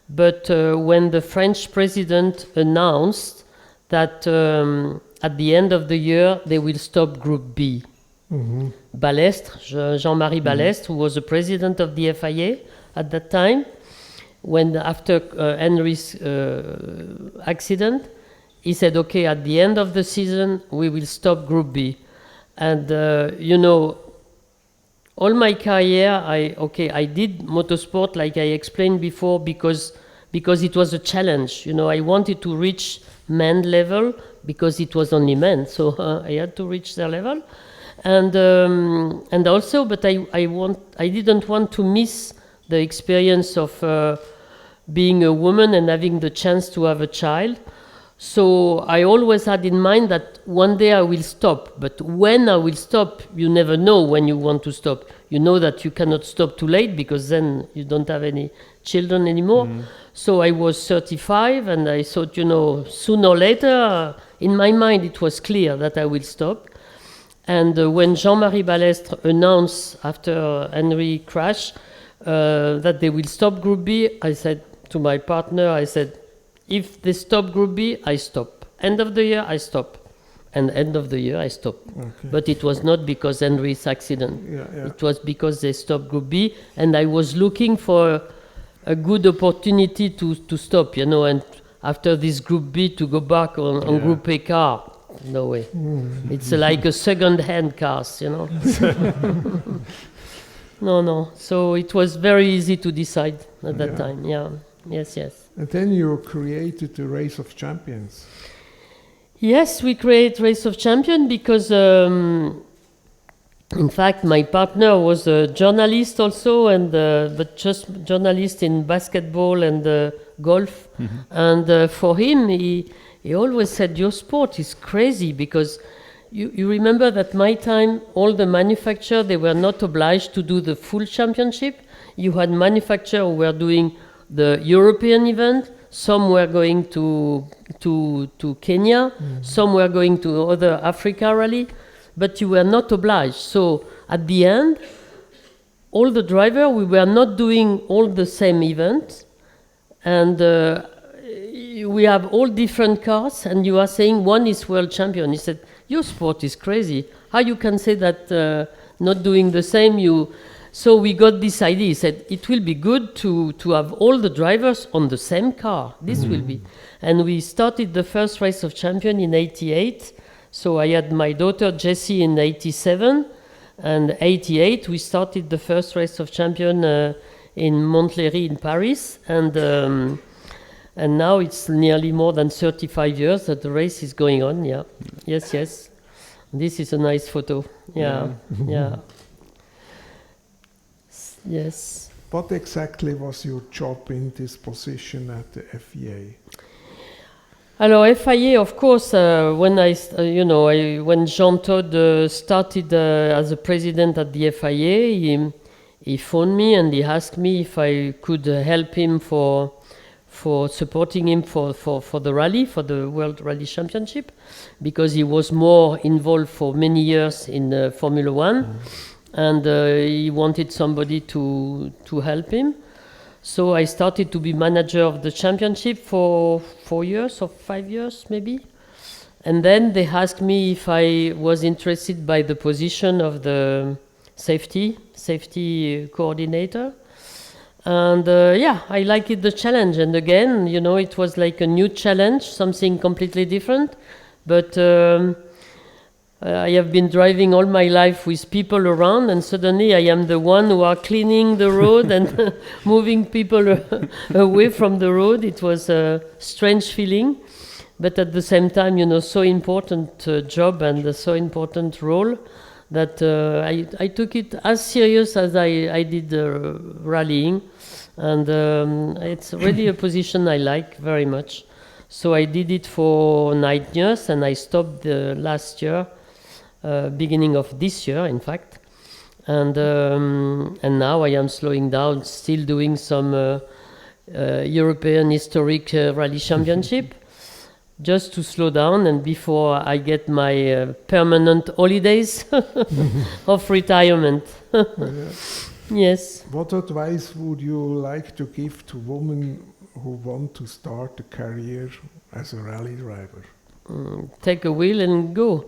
but when the French president announced that at the end of the year, they will stop Group B. Balestre, Jean-Marie Balestre, who was the president of the FIA at that time, when after Henry's accident, he said, okay, at the end of the season, we will stop Group B. And, all my career, I did motorsport, like I explained before, because it was a challenge. I wanted to reach men level, because it was only men, so I had to reach their level. And also, but I didn't want to miss the experience of being a woman and having the chance to have a child. So I always had in mind that one day I will stop. But when I will stop, you never know when you want to stop. You know that you cannot stop too late, because then you don't have any children anymore. So I was 35, and I thought, sooner or later, in my mind it was clear that I will stop. And when Jean-Marie Balestre announced after Henry crash that they will stop Group B, I said to my partner, if they stop Group B, I stop. End of the year, I stop. And end of the year, I stop. Okay. But it was not because Henry's accident. It was because they stopped Group B, and I was looking for a good opportunity to stop, and after this Group B to go back on Group A car. No way. It's like a second-hand cars, No. So it was very easy to decide at that time. Yeah. Yes. And then you created the Race of Champions. Yes, we create Race of Champions because, in fact, my partner was a journalist also, but just journalist in basketball and golf. And for him, he always said, your sport is crazy, because you remember that my time, all the manufacturers, they were not obliged to do the full championship. You had manufacturers who were doing the European event, some were going to Kenya, some were going to other Africa rally, but you were not obliged. So at the end, all the drivers, we were not doing all the same events, and we have all different cars, and you are saying one is world champion. He said, your sport is crazy. How you can say that not doing the same? So we got this idea. He said, it will be good to have all the drivers on the same car. This will be. And we started the first Race of Champion in 88. So I had my daughter Jessie in 87. And 88, we started the first Race of Champion in Montlhéry in Paris. And now it's nearly more than 35 years that the race is going on. Yeah. Yes. This is a nice photo. Yeah. Yes. What exactly was your job in this position at the FIA? Alors FIA, of course, when when Jean Todt started as a president at the FIA, he phoned me and he asked me if I could help him for supporting him for the rally, for the World Rally Championship, because he was more involved for many years in Formula One. And he wanted somebody to help him. So I started to be manager of the championship for 4 years or 5 years maybe. And then they asked me if I was interested by the position of the safety coordinator. And I liked the challenge. And again, it was like a new challenge, something completely different. But I have been driving all my life with people around, and suddenly I am the one who are cleaning the road and moving people away from the road. It was a strange feeling, but at the same time, so important job and so important role that I took it as serious as I did rallying, and it's really a position I like very much. So I did it for 9 years, and I stopped last year. Beginning of this year, in fact, and now I am slowing down, still doing some European historic rally championship, just to slow down, and before I get my permanent holidays of retirement. Yes. What advice would you like to give to women who want to start a career as a rally driver? take a wheel and go.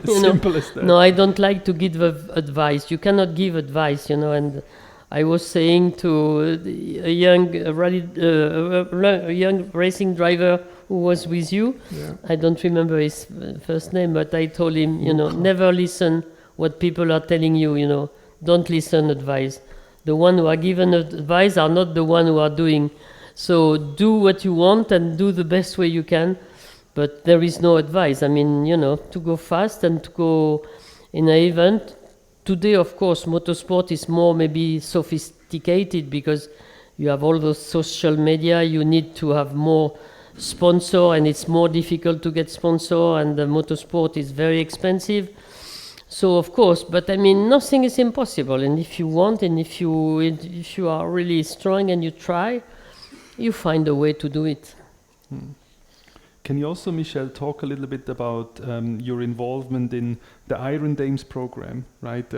Simple as that. No, I don't like to give advice. You cannot give advice, and I was saying to a young a young racing driver who was with you, I don't remember his first name, but I told him, never listen what people are telling you, don't listen advice. The one who are given advice are not the one who are doing. So do what you want and do the best way you can, but there is no advice. I mean, to go fast and to go in an event. Today, of course, motorsport is more maybe sophisticated because you have all those social media. You need to have more sponsor, and it's more difficult to get sponsor, and the motorsport is very expensive. So, of course, but I mean, nothing is impossible. And if you want, and if you are really strong and you try, you find a way to do it. Can you also, Michèle, talk a little bit about your involvement in the Iron Dames program, right?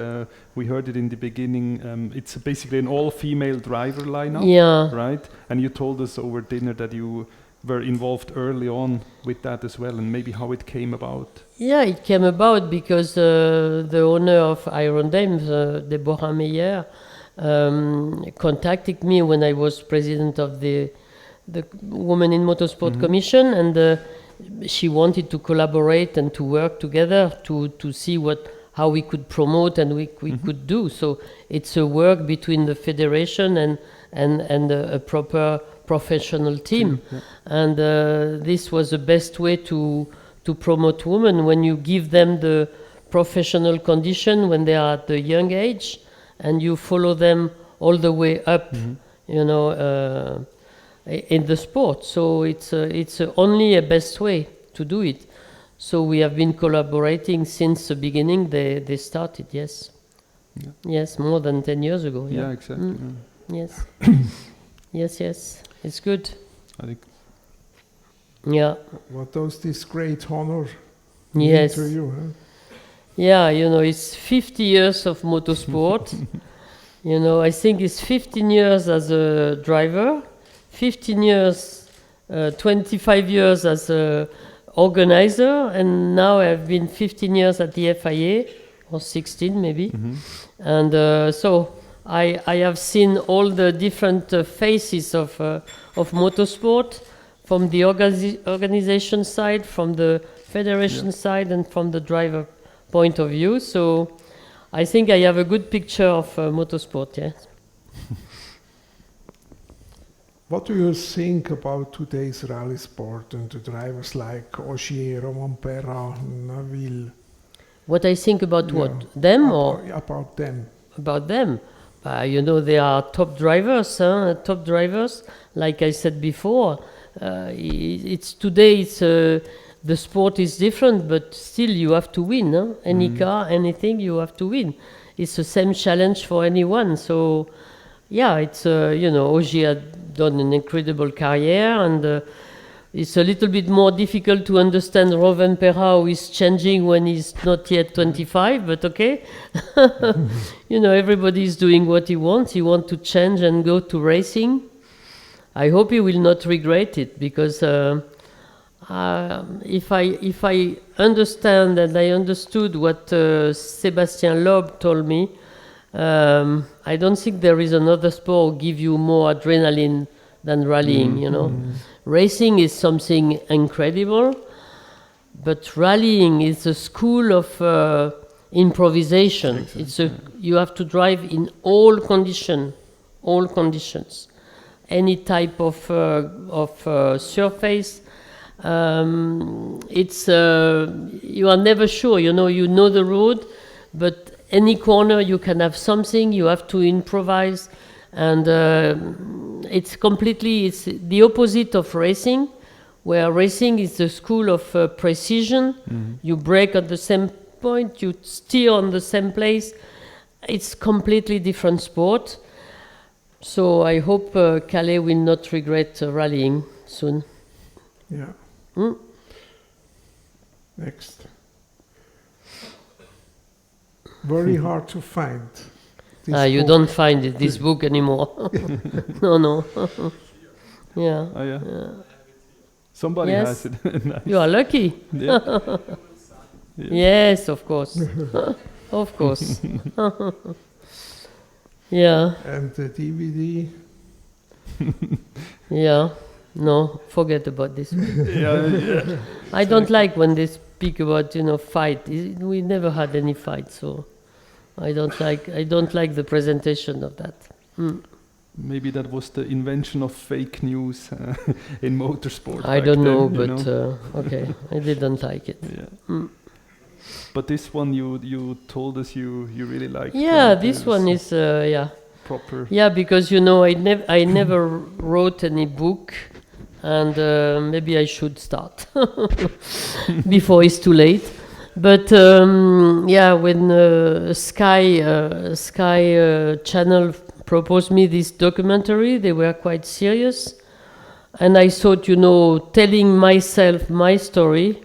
We heard it in the beginning. It's basically an all-female driver lineup, right? And you told us over dinner that you were involved early on with that as well, and maybe how it came about. Yeah, it came about because the owner of Iron Dames, Deborah Meyer, contacted me when I was president of the Women in Motorsport Commission, and she wanted to collaborate and to work together to see how we could promote and we could do. So it's a work between the federation and a proper professional team. And this was the best way to promote women, when you give them the professional condition when they are at the young age, and you follow them all the way up, in the sport. So it's only a best way to do it. So we have been collaborating since the beginning. They started, yes. Yeah. Yes, more than 10 years ago. Yeah, exactly. Yes. yes. It's good. I think. Yeah. What was this great honor to you? Huh? Yeah, it's 50 years of motorsport. I think it's 15 years as a driver, 15 years, 25 years as a organizer, and now I've been 15 years at the FIA, or 16 maybe. And so I have seen all the different phases of motorsport, from the organization side, from the federation side, and from the driver point of view. So I think I have a good picture of motorsport, yes. What do you think about today's rally sport and the drivers like Ogier, Romain-Perrin, Naville? What I think about what? Them or? About them. About them. They are top drivers, top drivers. Like I said before, the sport is different, but still you have to win. Any car, anything, you have to win. It's the same challenge for anyone. So, yeah, it's Ogier had done an incredible career, and it's a little bit more difficult to understand Romain-Perrin, who is changing when he's not yet 25, but okay. Everybody is doing what he wants. He wants to change and go to racing. I hope he will not regret it, because if I understand and I understood what Sébastien Loeb told me, I don't think there is another sport will give you more adrenaline than rallying, Racing is something incredible, but rallying is a school of improvisation. You have to drive in all conditions, any type of surface. You are never sure, you know the road, but any corner you can have something, you have to improvise, and it's the opposite of racing, where racing is the school of precision. You brake at the same point, you steer on the same place. It's completely different sport. So I hope Calais will not regret rallying soon. Yeah. Next. Very hard to find. You don't find this book anymore. No. Yeah. Oh, yeah. Somebody Yes. has it. Nice. You are lucky. Yeah. Yes, of course. Of course. Yeah. And the DVD. Yeah. No, forget about this one. Yeah. I don't like when they speak about, fight. We never had any fight, so I don't like the presentation of that. Maybe that was the invention of fake news in motorsport. I back don't know, then, but okay, I didn't like it. Yeah. But this one you told us you really liked. Yeah, this one is proper. Yeah, because I never wrote any book, and maybe I should start before it's too late. But when Sky Channel proposed me this documentary, they were quite serious, and I thought, telling myself my story,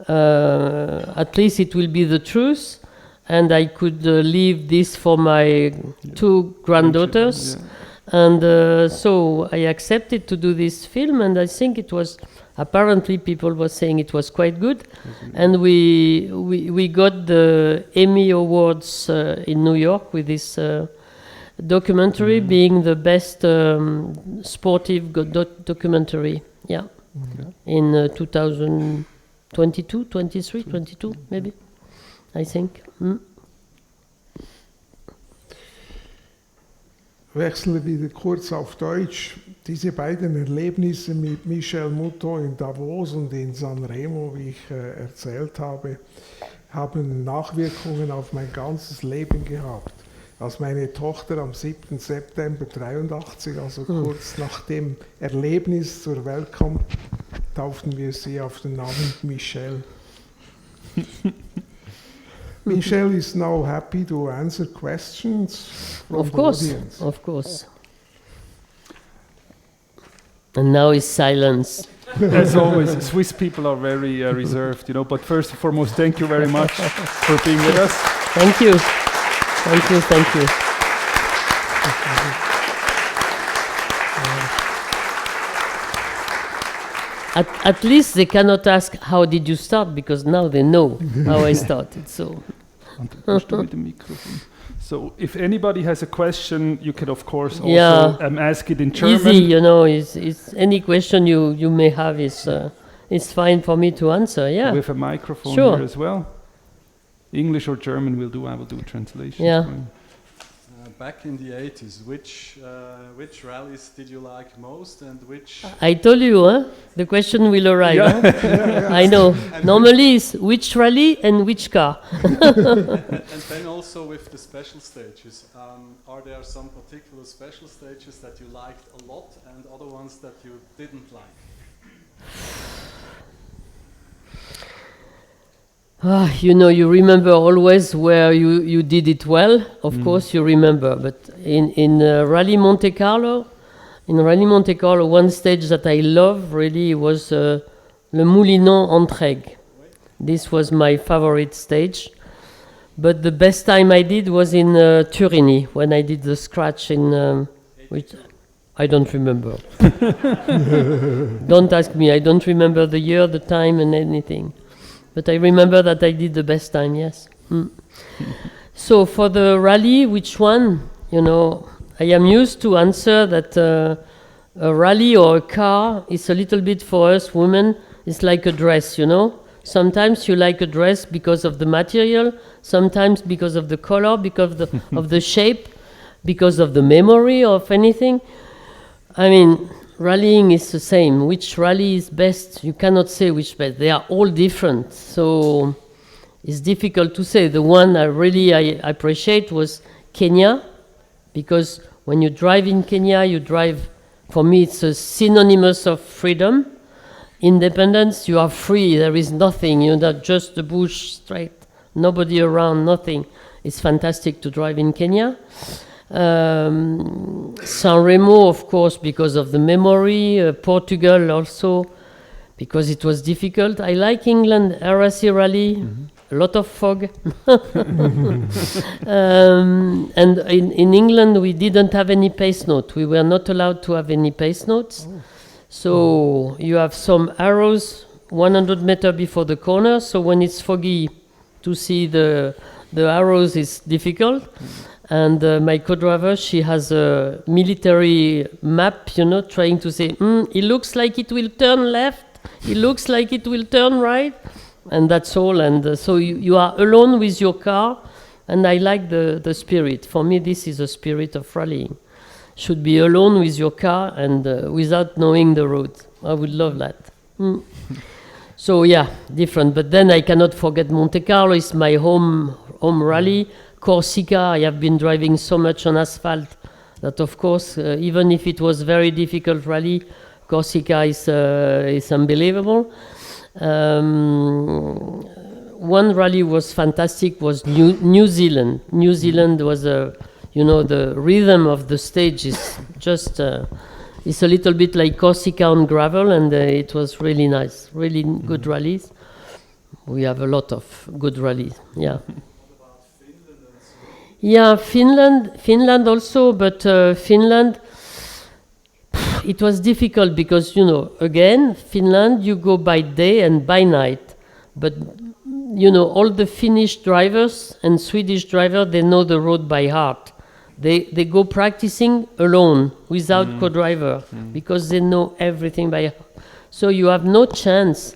at least it will be the truth, and I could leave this for my two granddaughters. Yeah. And so I accepted to do this film, and I think it was, apparently people were saying it was quite good. And we got the Emmy Awards in New York with this documentary being the best sportive documentary, in 2022, 23, 22 maybe, I think. Wechseln wir wieder kurz auf Deutsch. Diese beiden Erlebnisse mit Michèle Mouton in Davos und in Sanremo, wie ich erzählt habe, haben Nachwirkungen auf mein ganzes Leben gehabt. Als meine Tochter am 7. September 83, also kurz nach dem Erlebnis zur Welt kam, tauften wir sie auf den Namen Michèle. Michèle is now happy to answer questions from the audience. Of course. And now is silence. As always, Swiss people are very reserved, But first and foremost, thank you very much for being with us. Thank you. Thank you, thank you. At least they cannot ask, how did you start? Because now they know how I started, so. So if anybody has a question, you can of course also ask it in German. Easy, it's any question you may have is fine for me to answer, yeah. We have a microphone Sure. here as well. English or German will do, I will do translations. Yeah. Back in the 80s, which rallies did you like most and which... I told you, the question will arrive. I know. Normally it's which rally and which car. and then also with the special stages, are there some particular special stages that you liked a lot and other ones that you didn't like? You remember always where you did it well. Of course, you remember. But in Rally Monte Carlo, one stage that I love really was Le Moulinon Entraigue. This was my favorite stage. But the best time I did was in Turini, when I did the scratch in which I don't remember. Don't ask me. I don't remember the year, the time, and anything. But I remember that I did the best time, yes. So for the rally, which one? I am used to answer that a rally or a car is a little bit for us women, it's like a dress, Sometimes you like a dress because of the material, sometimes because of the color, because of the shape, because of the memory of anything. I mean, rallying is the same. Which rally is best? You cannot say which best. They are all different. So it's difficult to say. The one I appreciate was Kenya, because when you drive in Kenya, for me, it's a synonymous of freedom. Independence, you are free. There is nothing. You're not just the bush straight. Nobody around, nothing. It's fantastic to drive in Kenya. Sanremo, of course, because of the memory. Portugal also, because it was difficult. I like England, RSC Rally, a lot of fog. And in England, we didn't have any pace note. We were not allowed to have any pace notes. So you have some arrows 100 meters before the corner, so when it's foggy, to see the arrows is difficult. And my co-driver, she has a military map, trying to say, it looks like it will turn left, it looks like it will turn right, and that's all. And so you are alone with your car, and I like the spirit. For me, this is the spirit of rallying. Should be alone with your car and without knowing the road. I would love that. So yeah, different. But then I cannot forget Monte Carlo. It's my home rally. Corsica, I have been driving so much on asphalt that, of course, even if it was very difficult rally, Corsica is unbelievable. One rally was fantastic, was New Zealand. New Zealand was the rhythm of the stage is just, it's a little bit like Corsica on gravel, and it was really nice, really good rallies. We have a lot of good rallies, yeah. Yeah, Finland also, but Finland, it was difficult because, again, Finland, you go by day and by night. But, all the Finnish drivers and Swedish drivers, they know the road by heart. They go practicing alone, without co-driver, because they know everything by heart. So you have no chance.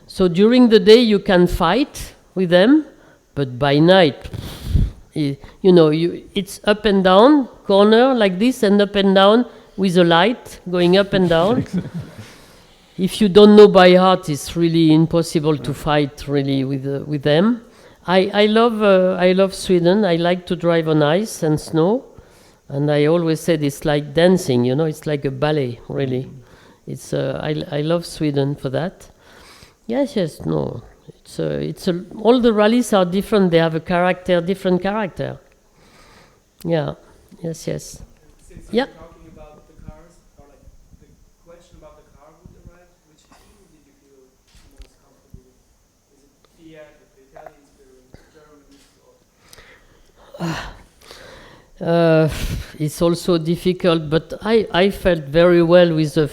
So during the day, you can fight with them, but by night... it's up and down, corner like this, and up and down with a light going up and down. If you don't know by heart, it's really impossible to fight really with them. I love Sweden. I like to drive on ice and snow, and I always said it's like dancing. It's like a ballet. Really, it's I love Sweden for that. Yes, no. All the rallies are different. They have a different character. Yeah. Yes. Since yeah. You're talking about the cars, or like the question about the car would arrive, which team did you feel most comfortable with? Is it Fiat, the Italian spirit, Germans? It's also difficult, but I felt very well with the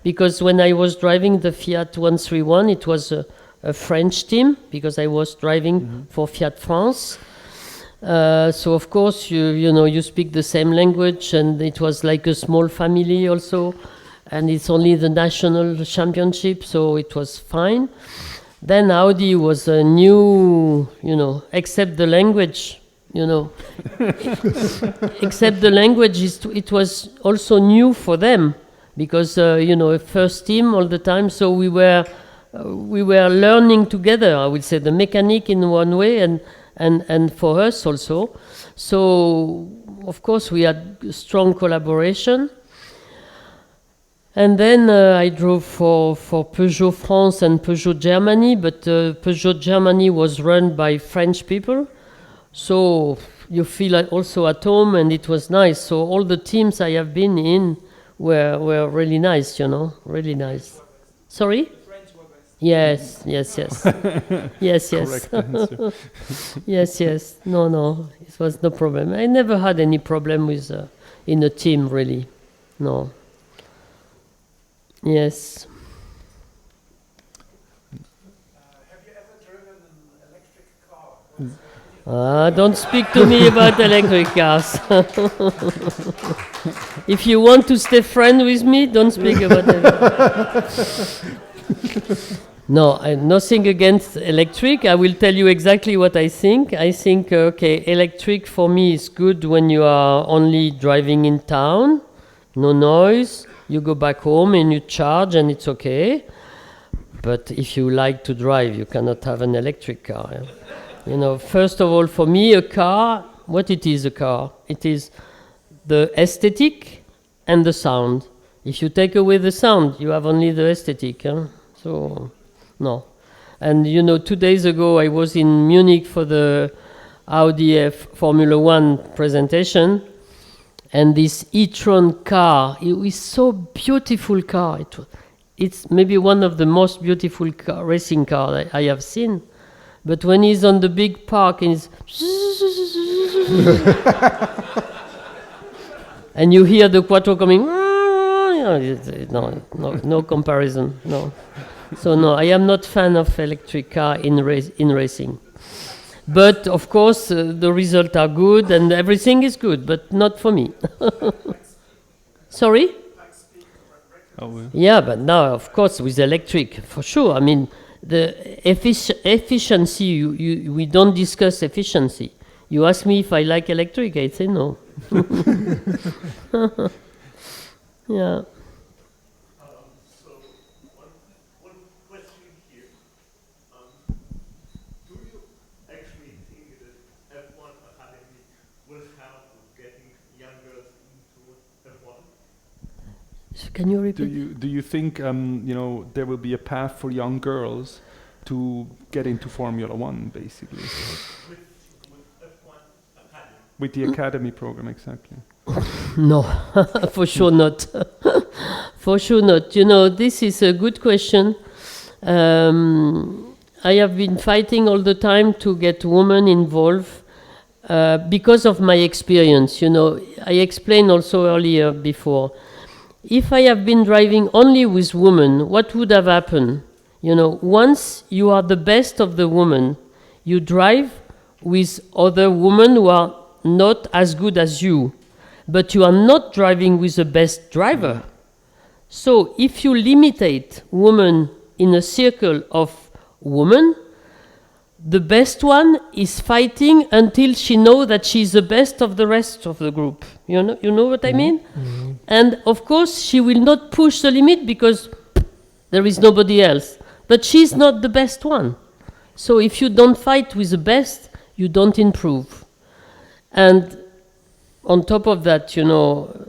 because when I was driving the Fiat 131, it was a French team, because I was driving for Fiat France. So of course you speak the same language, and it was like a small family also, and it's only the national championship, so it was fine. Then Audi was a new, except the language, except the language, it was also new for them, because first team all the time, so we were learning together, I would say, the mechanic in one way, and for us also. So, of course, we had strong collaboration. And then I drove for Peugeot France and Peugeot Germany, but Peugeot Germany was run by French people. So you feel also at home, and it was nice. So all the teams I have been in were really nice, really nice. Sorry? Yes. Yes. Yes. No, it was no problem. I never had any problem with in a team, really. No. Yes. Have you ever driven an electric car? Don't speak to me about electric cars. If you want to stay friend with me, don't speak about it. No, nothing against electric. I will tell you exactly what I think. I think, electric for me is good when you are only driving in town, no noise. You go back home and you charge, and it's okay. But if you like to drive, you cannot have an electric car. First of all, for me, a car, what it is a car? It is the aesthetic and the sound. If you take away the sound, you have only the aesthetic. So, no. And 2 days ago, I was in Munich for the Audi Formula 1 presentation, and this e-tron car, it was so beautiful car. It's maybe one of the most beautiful racing cars I have seen. But when he's on the big park and and you hear the quattro coming, No comparison. No. So no, I am not fan of electric car in racing. But of course, the results are good and everything is good, but not for me. Sorry? Oh, Yeah, but now, of course, with electric, for sure. I mean, the efficiency, we don't discuss efficiency. You ask me if I like electric, I say no. Yeah. So, one question here. Do you actually think that F1 Academy will help with getting young girls into F1? Can you repeat? Do you think there will be a path for young girls to get into Formula One, basically? With F1 Academy. With the academy program, exactly. No, for sure not. For sure not. You know, this is a good question. I have been fighting all the time to get women involved because of my experience. You know, I explained also earlier before. If I have been driving only with women, what would have happened? You know, once you are the best of the women, you drive with other women who are not as good as you, but you are not driving with the best driver. So if you limitate women in a circle of women, the best one is fighting until she knows that she's the best of the rest of the group. You know what I mean? Mm-hmm. And of course, she will not push the limit because there is nobody else. But she's not the best one. So if you don't fight with the best, you don't improve. And on top of that, you know,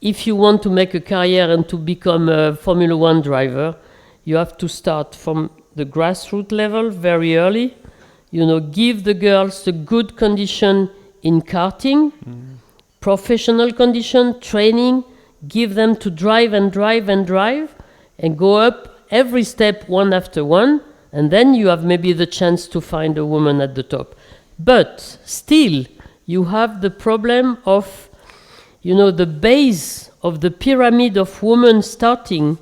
if you want to make a career and to become a Formula One driver, you have to start from the grassroots level very early. You know, give the girls the good condition in karting, professional condition, training, give them to drive and drive and drive, and go up every step one after one, and then you have maybe the chance to find a woman at the top. But still, you have the problem of, you know, the base of the pyramid of women starting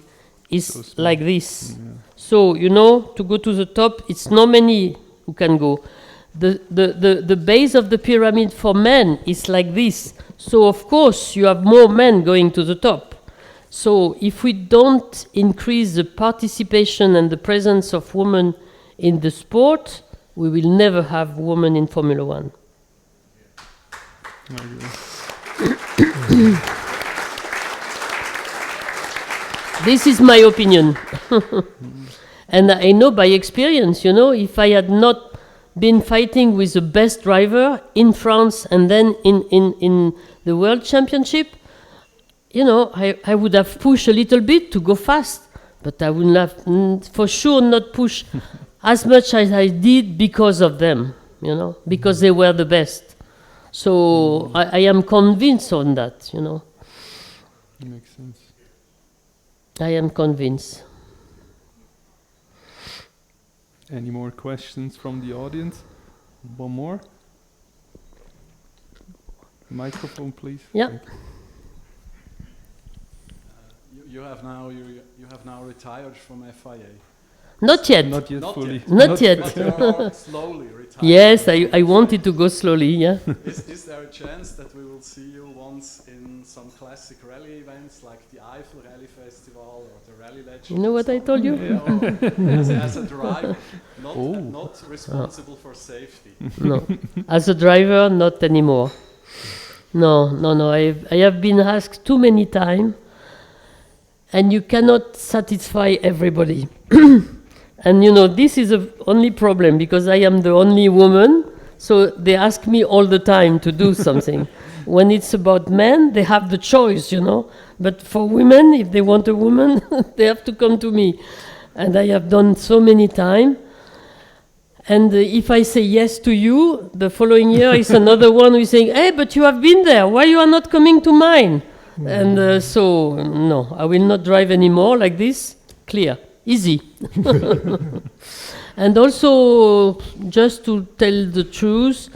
is like this. Yeah. So, you know, to go to the top, it's not many who can go. The base of the pyramid for men is like this. So, of course, you have more men going to the top. So, if we don't increase the participation and the presence of women in the sport, we will never have women in Formula One. This is my opinion. And I know by experience, you know, if I had not been fighting with the best driver in France and then in the World Championship, you know, I would have pushed a little bit to go fast, but I wouldn't have for sure not pushed as much as I did because of them, you know, because they were the best. So I am convinced on that, you know. Makes sense. I am convinced. Any more questions from the audience? One more? Microphone, please. Yeah. You have now retired from FIA. Not yet. Not yet fully. Not yet. But you are slowly retired. Yes, I wanted to go slowly, yeah. Is there a chance that we will see you once in some classic rally events like the Eifel Rally Festival or the Rally Legend? You know what I told you? As a driver, not responsible for safety. No, as a driver, not anymore. No. I have been asked too many times, and you cannot satisfy everybody. And you know, this is the only problem because I am the only woman, so they ask me all the time to do something. When it's about men, they have the choice, you know. But for women, if they want a woman, they have to come to me. And I have done so many times. And if I say yes to you, the following year is another one who is saying, hey, but you have been there, why you are not coming to mine? And so, no, I will not drive anymore like this, clear. Easy. And also, just to tell the truth,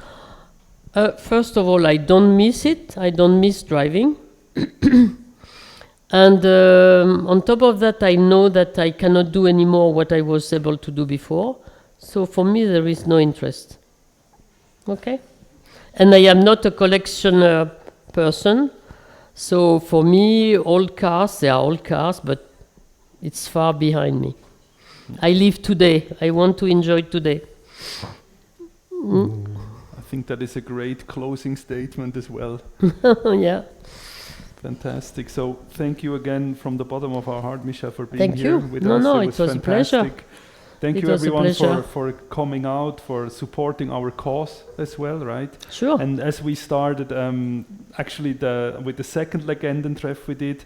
first of all, I don't miss it. I don't miss driving. And on top of that, I know that I cannot do anymore what I was able to do before. So for me, there is no interest. Okay? And I am not a collectioner person. So for me, old cars, they are old cars, but it's far behind me. I live today. I want to enjoy today. I think that is a great closing statement as well. Yeah. Fantastic. So thank you again from the bottom of our heart, Michèle, for being here with us. No, it was a pleasure. Fantastic. Thank you everyone for coming out, for supporting our cause as well, right? Sure. And as we started, actually with the second Legendentreff we did,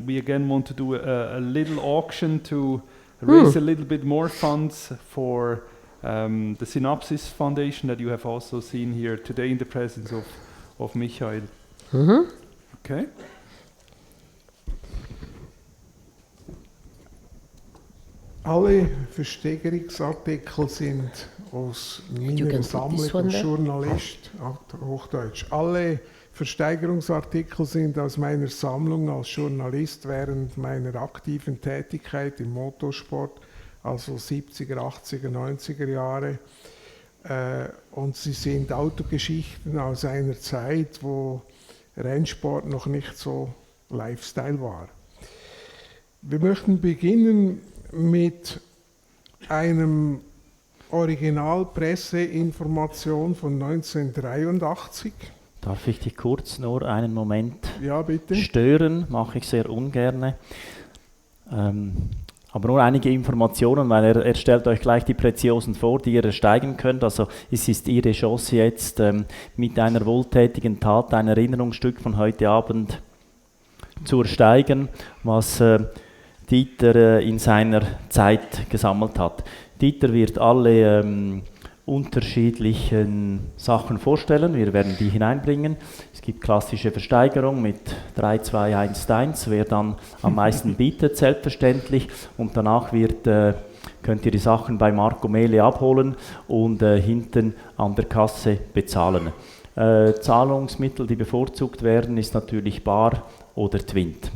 we again want to do a little auction to raise a little bit more funds for the Synapsis Foundation that you have also seen here today in the presence of Michèle. Okay. Alle Versteigerungsartikel sind aus meiner Sammlung als Journalist, Hochdeutsch. Alle Versteigerungsartikel sind aus meiner Sammlung als Journalist während meiner aktiven Tätigkeit im Motorsport, also 70er, 80er, 90er Jahre. Und sie sind Autogeschichten aus einer Zeit, wo Rennsport noch nicht so Lifestyle war. Wir möchten beginnen mit einem Originalpresseinformation von 1983. Darf ich dich kurz nur einen Moment bitte. Stören? Mache ich sehr ungern. Aber nur einige Informationen, weil er stellt euch gleich die Preziosen vor, die ihr ersteigen könnt. Also es ist Ihre Chance jetzt mit einer wohltätigen Tat ein Erinnerungsstück von heute Abend zu ersteigen, was Dieter in seiner Zeit gesammelt hat. Dieter wird alle unterschiedlichen Sachen vorstellen, wir werden die hineinbringen. Es gibt klassische Versteigerung mit 3, 2, 1, 1, wer dann am meisten bietet, selbstverständlich. Und danach könnt ihr die Sachen bei Marco Mele abholen und hinten an der Kasse bezahlen. Zahlungsmittel, die bevorzugt werden, ist natürlich Bar oder Twint.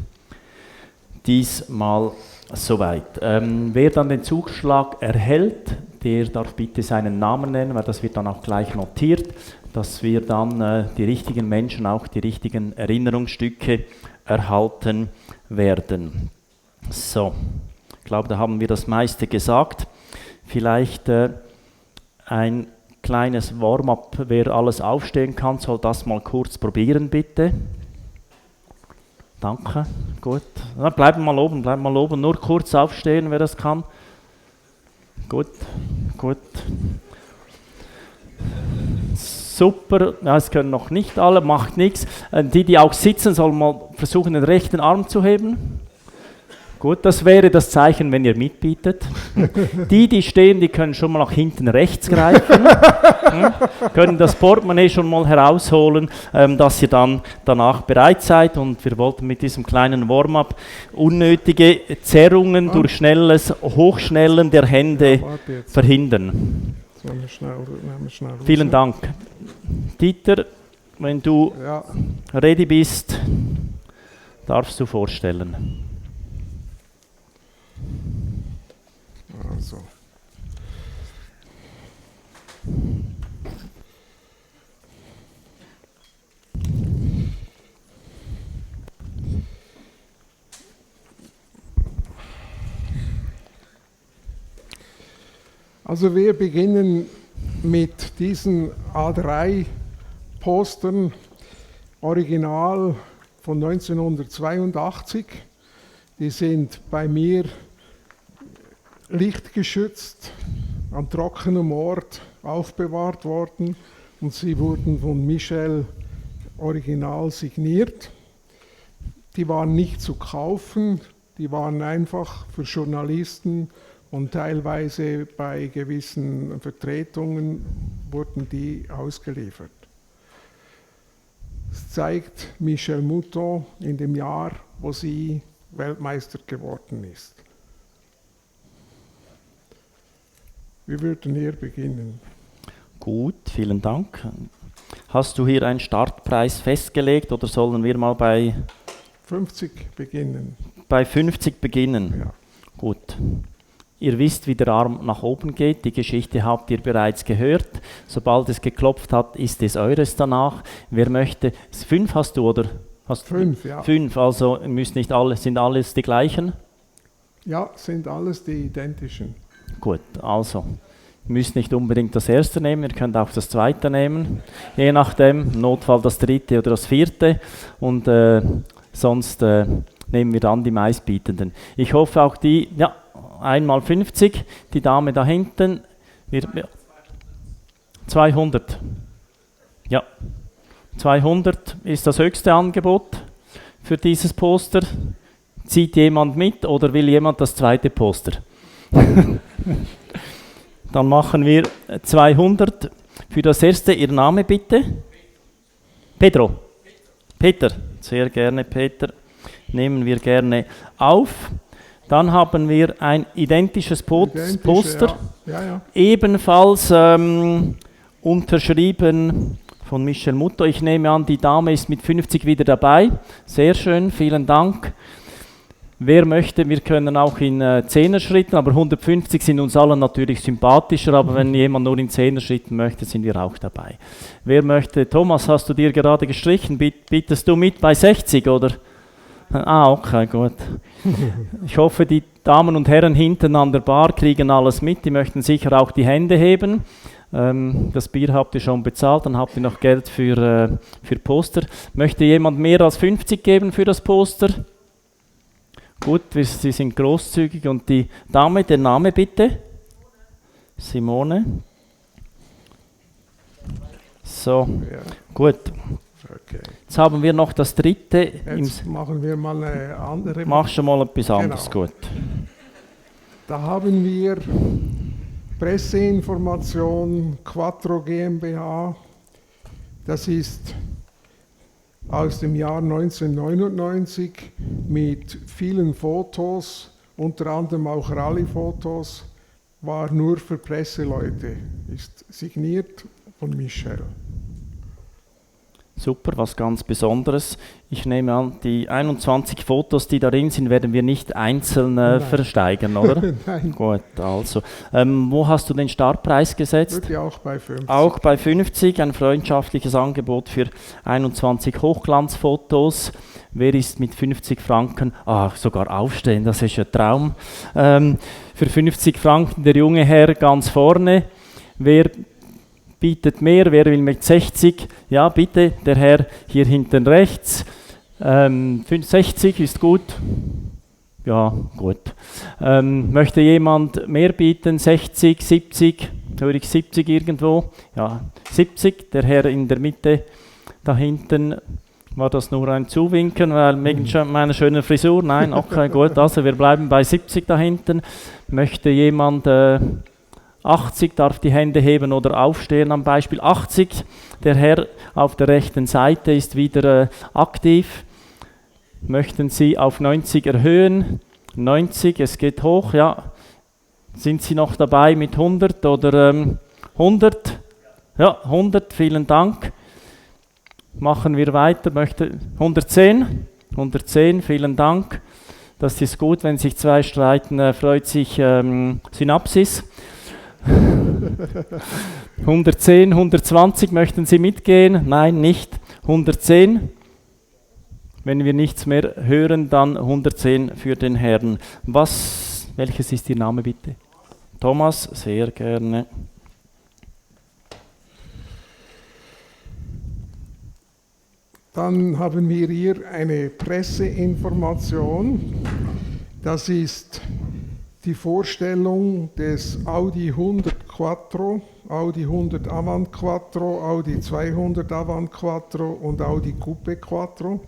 Diesmal soweit. Wer dann den Zuschlag erhält, der darf bitte seinen Namen nennen, weil das wird dann auch gleich notiert, dass wir dann die richtigen Menschen auch die richtigen Erinnerungsstücke erhalten werden. So, ich glaube, da haben wir das meiste gesagt. Vielleicht ein kleines Warm-up, wer alles aufstehen kann, soll das mal kurz probieren, bitte. Danke, gut. Na, bleiben mal oben, nur kurz aufstehen, wer das kann. Gut. Super, ja, es können noch nicht alle, macht nichts. Die auch sitzen, sollen mal versuchen, den rechten Arm zu heben. Gut, das wäre das Zeichen, wenn ihr mitbietet. Die stehen, die können schon mal nach hinten rechts greifen. Können das Portemonnaie schon mal herausholen, dass ihr dann danach bereit seid. Und wir wollten mit diesem kleinen Warm-up unnötige Zerrungen durch schnelles Hochschnellen der Hände verhindern. Vielen Dank. Dieter, wenn du ready bist, darfst du vorstellen. Also wir beginnen mit diesen A3-Postern, original von 1982. Die sind bei mir lichtgeschützt an trockenem Ort aufbewahrt worden und sie wurden von Michèle original signiert. Die waren nicht zu kaufen, die waren einfach für Journalisten und teilweise bei gewissen Vertretungen wurden die ausgeliefert. Es zeigt Michèle Mouton in dem Jahr, wo sie Weltmeister geworden ist. Wir würden hier beginnen. Gut, vielen Dank. Hast du hier einen Startpreis festgelegt oder sollen wir mal bei 50 beginnen. Bei 50 beginnen. Ja. Gut. Ihr wisst, wie der Arm nach oben geht. Die Geschichte habt ihr bereits gehört. Sobald es geklopft hat, ist es eures danach. Wer möchte? 5 hast du, oder? Hast 5, ja. 5, also müssen nicht alle, sind alles die gleichen? Ja, sind alles die identischen. Gut, also. Ihr müsst nicht unbedingt das erste nehmen, ihr könnt auch das zweite nehmen. Je nachdem, im Notfall das dritte oder das vierte. Und sonst nehmen wir dann die meistbietenden. Ich hoffe auch die, ja, einmal 50, die Dame da hinten. 200. Ja, 200 ist das höchste Angebot für dieses Poster. Zieht jemand mit oder will jemand das zweite Poster? Dann machen wir 200 für das erste. Ihr Name bitte? Pedro. Peter. Sehr gerne, Peter. Nehmen wir gerne auf. Dann haben wir ein identisches Poster. Ja. Ebenfalls unterschrieben von Michèle Mouton. Ich nehme an, die Dame ist mit 50 wieder dabei. Sehr schön, vielen Dank. Wer möchte, wir können auch in 10er Schritten, aber 150 sind uns allen natürlich sympathischer, aber wenn jemand nur in 10er Schritten möchte, sind wir auch dabei. Wer möchte, Thomas, hast du dir gerade gestrichen, bietest du mit bei 60, oder? Ah, okay, gut. Ich hoffe, die Damen und Herren hinten an der Bar kriegen alles mit, die möchten sicher auch die Hände heben. Das Bier habt ihr schon bezahlt, dann habt ihr noch Geld für Poster. Möchte jemand mehr als 50 geben für das Poster? Gut, Sie sind großzügig. Und die Dame, der Name bitte? Simone. So, ja. Gut. Okay. Jetzt haben wir noch das dritte. Jetzt machen wir mal eine andere. Mach schon mal etwas anderes, genau. Gut. Da haben wir Presseinformation Quattro GmbH. Das ist aus dem Jahr 1999 mit vielen Fotos, unter anderem auch Rallye-Fotos, war nur für Presseleute, ist signiert von Michèle. Super, was ganz Besonderes. Ich nehme an, die 21 Fotos, die darin sind, werden wir nicht einzeln versteigern, oder? Nein. Gut, also. Wo hast du den Startpreis gesetzt? Wirklich auch bei 50. Auch bei 50, ein freundschaftliches Angebot für 21 Hochglanzfotos. Wer ist mit 50 Franken, sogar aufstehen, das ist ein Traum. Für 50 Franken der junge Herr ganz vorne. Wer bietet mehr, wer will mit 60? Ja, bitte, der Herr hier hinten rechts. 60 ist gut. Ja, gut. Möchte jemand mehr bieten? 60, 70? Höre ich 70 irgendwo? Ja, 70. Der Herr in der Mitte, da hinten. War das nur ein Zuwinken, weil wegen meiner schönen Frisur? Nein, okay, gut. Also wir bleiben bei 70 da hinten. Möchte jemand 80, darf die Hände heben oder aufstehen am Beispiel. 80, der Herr auf der rechten Seite ist wieder aktiv. Möchten Sie auf 90 erhöhen? 90, es geht hoch, ja. Sind Sie noch dabei mit 100 oder 100? Ja, 100, vielen Dank. Machen wir weiter, möchte 110? 110, vielen Dank. Das ist gut, wenn sich zwei streiten, freut sich Synapsis. 110, 120, möchten Sie mitgehen? Nein, nicht. 110. Wenn wir nichts mehr hören, dann 110 für den Herrn. Welches ist Ihr Name bitte? Thomas, sehr gerne. Dann haben wir hier eine Presseinformation. Das ist die Vorstellung des Audi 100 Quattro, Audi 100 Avant Quattro, Audi 200 Avant Quattro und Audi Coupé Quattro.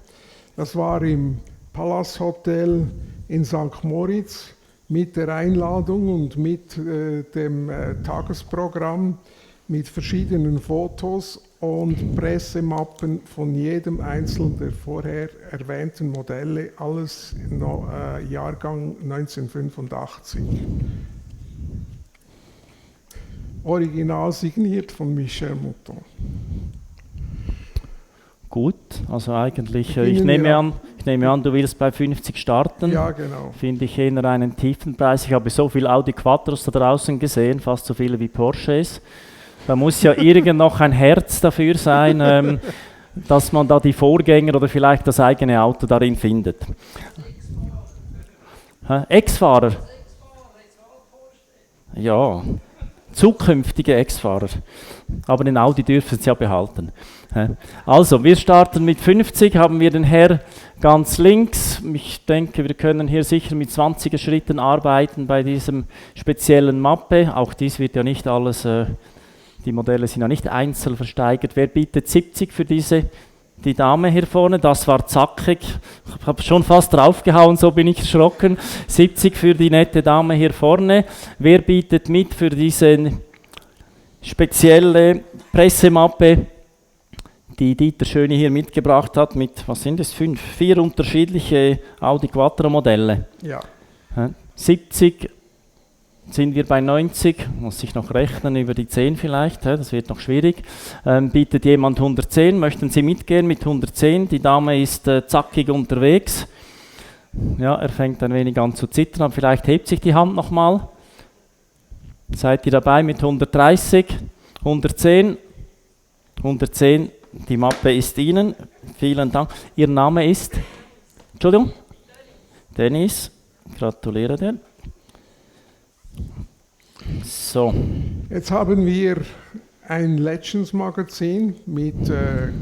Das war im Palace Hotel in St. Moritz mit der Einladung und mit dem Tagesprogramm mit verschiedenen Fotos und Pressemappen von jedem einzelnen der vorher erwähnten Modelle, alles Jahrgang 1985. Original signiert von Michèle Mouton. Gut, also eigentlich, ich nehme an, Ich nehme an, du willst bei 50 starten. Ja, genau. Finde ich eher einen tiefen Preis. Ich habe so viele Audi Quattros da draußen gesehen, fast so viele wie Porsches. Da muss ja irgend noch ein Herz dafür sein, dass man da die Vorgänger oder vielleicht das eigene Auto darin findet. Ex-Fahrer? Ja, zukünftige Ex-Fahrer. Aber den Audi dürfen sie ja behalten. Also, wir starten mit 50, haben wir den Herr ganz links. Ich denke, wir können hier sicher mit 20er Schritten arbeiten bei diesem speziellen Mappe. Auch dies wird ja nicht alles, die Modelle sind ja nicht einzeln versteigert. Wer bietet 70 für die Dame hier vorne? Das war zackig. Ich habe schon fast draufgehauen, so bin ich erschrocken. 70 für die nette Dame hier vorne. Wer bietet mit für diese spezielle Pressemappe, die Dieter Schöni hier mitgebracht hat, mit, was sind es, 4 unterschiedliche Audi Quattro Modelle. Ja. 70 sind wir bei 90, muss ich noch rechnen, über die 10 vielleicht, das wird noch schwierig. Bietet jemand 110, möchten Sie mitgehen mit 110? Die Dame ist zackig unterwegs. Ja, er fängt ein wenig an zu zittern, aber vielleicht hebt sich die Hand nochmal. Seid ihr dabei mit 130, 110, 110, die Mappe ist Ihnen. Vielen Dank. Ihr Name ist? Entschuldigung? Dennis. Gratuliere dir. So. Jetzt haben wir ein Legends-Magazin mit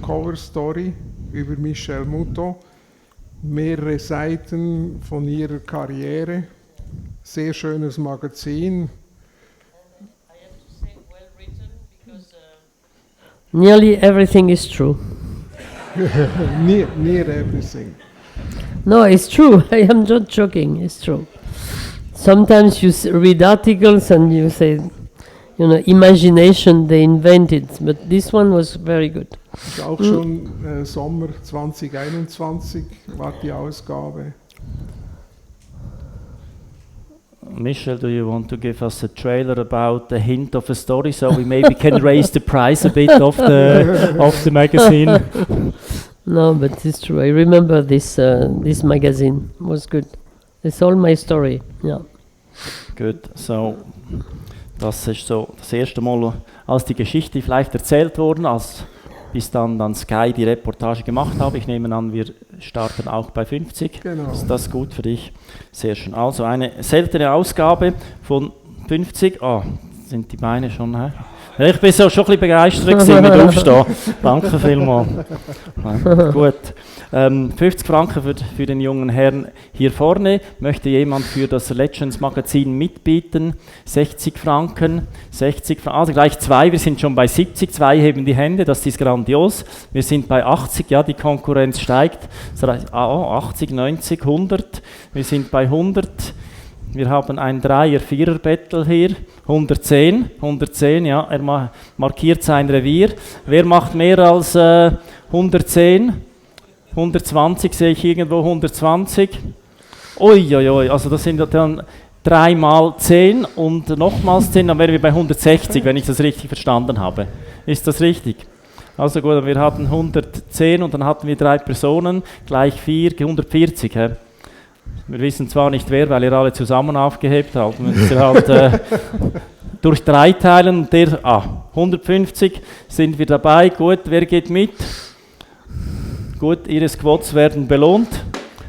Cover Story über Michèle Mouton. Mehrere Seiten von ihrer Karriere. Sehr schönes Magazin. Nearly everything is true. near everything. No, it's true. I am not joking. It's true. Sometimes you read articles and you say, you know, imagination they invented, but this one was very good. Ist auch schon Sommer 2021 war die Ausgabe. Michèle, do you want to give us a trailer about a hint of a story so we maybe can raise the price a bit of the magazine? No, but it's true. I remember this magazine was good. It's all my story. Yeah. Good. So, das ist so das erste Mal, als die Geschichte vielleicht erzählt worden, bis dann Sky die Reportage gemacht habe. Ich nehme an, wir starten auch bei 50. Genau. Ist das gut für dich? Sehr schön. Also eine seltene Ausgabe von 50. Sind die Beine schon... Ich bin so schon ein bisschen begeistert mit Aufstehen. Danke vielmals. Gut. 50 Franken für den jungen Herrn hier vorne. Möchte jemand für das Legends Magazin mitbieten? 60 Franken. 60 Franken. Also gleich 2. Wir sind schon bei 70. 2 heben die Hände. Das ist grandios. Wir sind bei 80. Ja, die Konkurrenz steigt. 80, 90, 100. Wir sind bei 100. Wir haben ein 3er-4er-Battle hier, 110, ja, er markiert sein Revier. Wer macht mehr als 110? 120 sehe ich irgendwo, 120. Uiuiui, also das sind dann 3 mal 10 und nochmals 10, dann wären wir bei 160, wenn ich das richtig verstanden habe. Ist das richtig? Also gut, wir hatten 110 und dann hatten wir 3 Personen, gleich 4, 140. Hä? Wir wissen zwar nicht wer, weil ihr alle zusammen aufgehebt habt. Müsst ihr halt durch 3 teilen. 150 sind wir dabei. Gut, wer geht mit? Gut, Ihre Squads werden belohnt.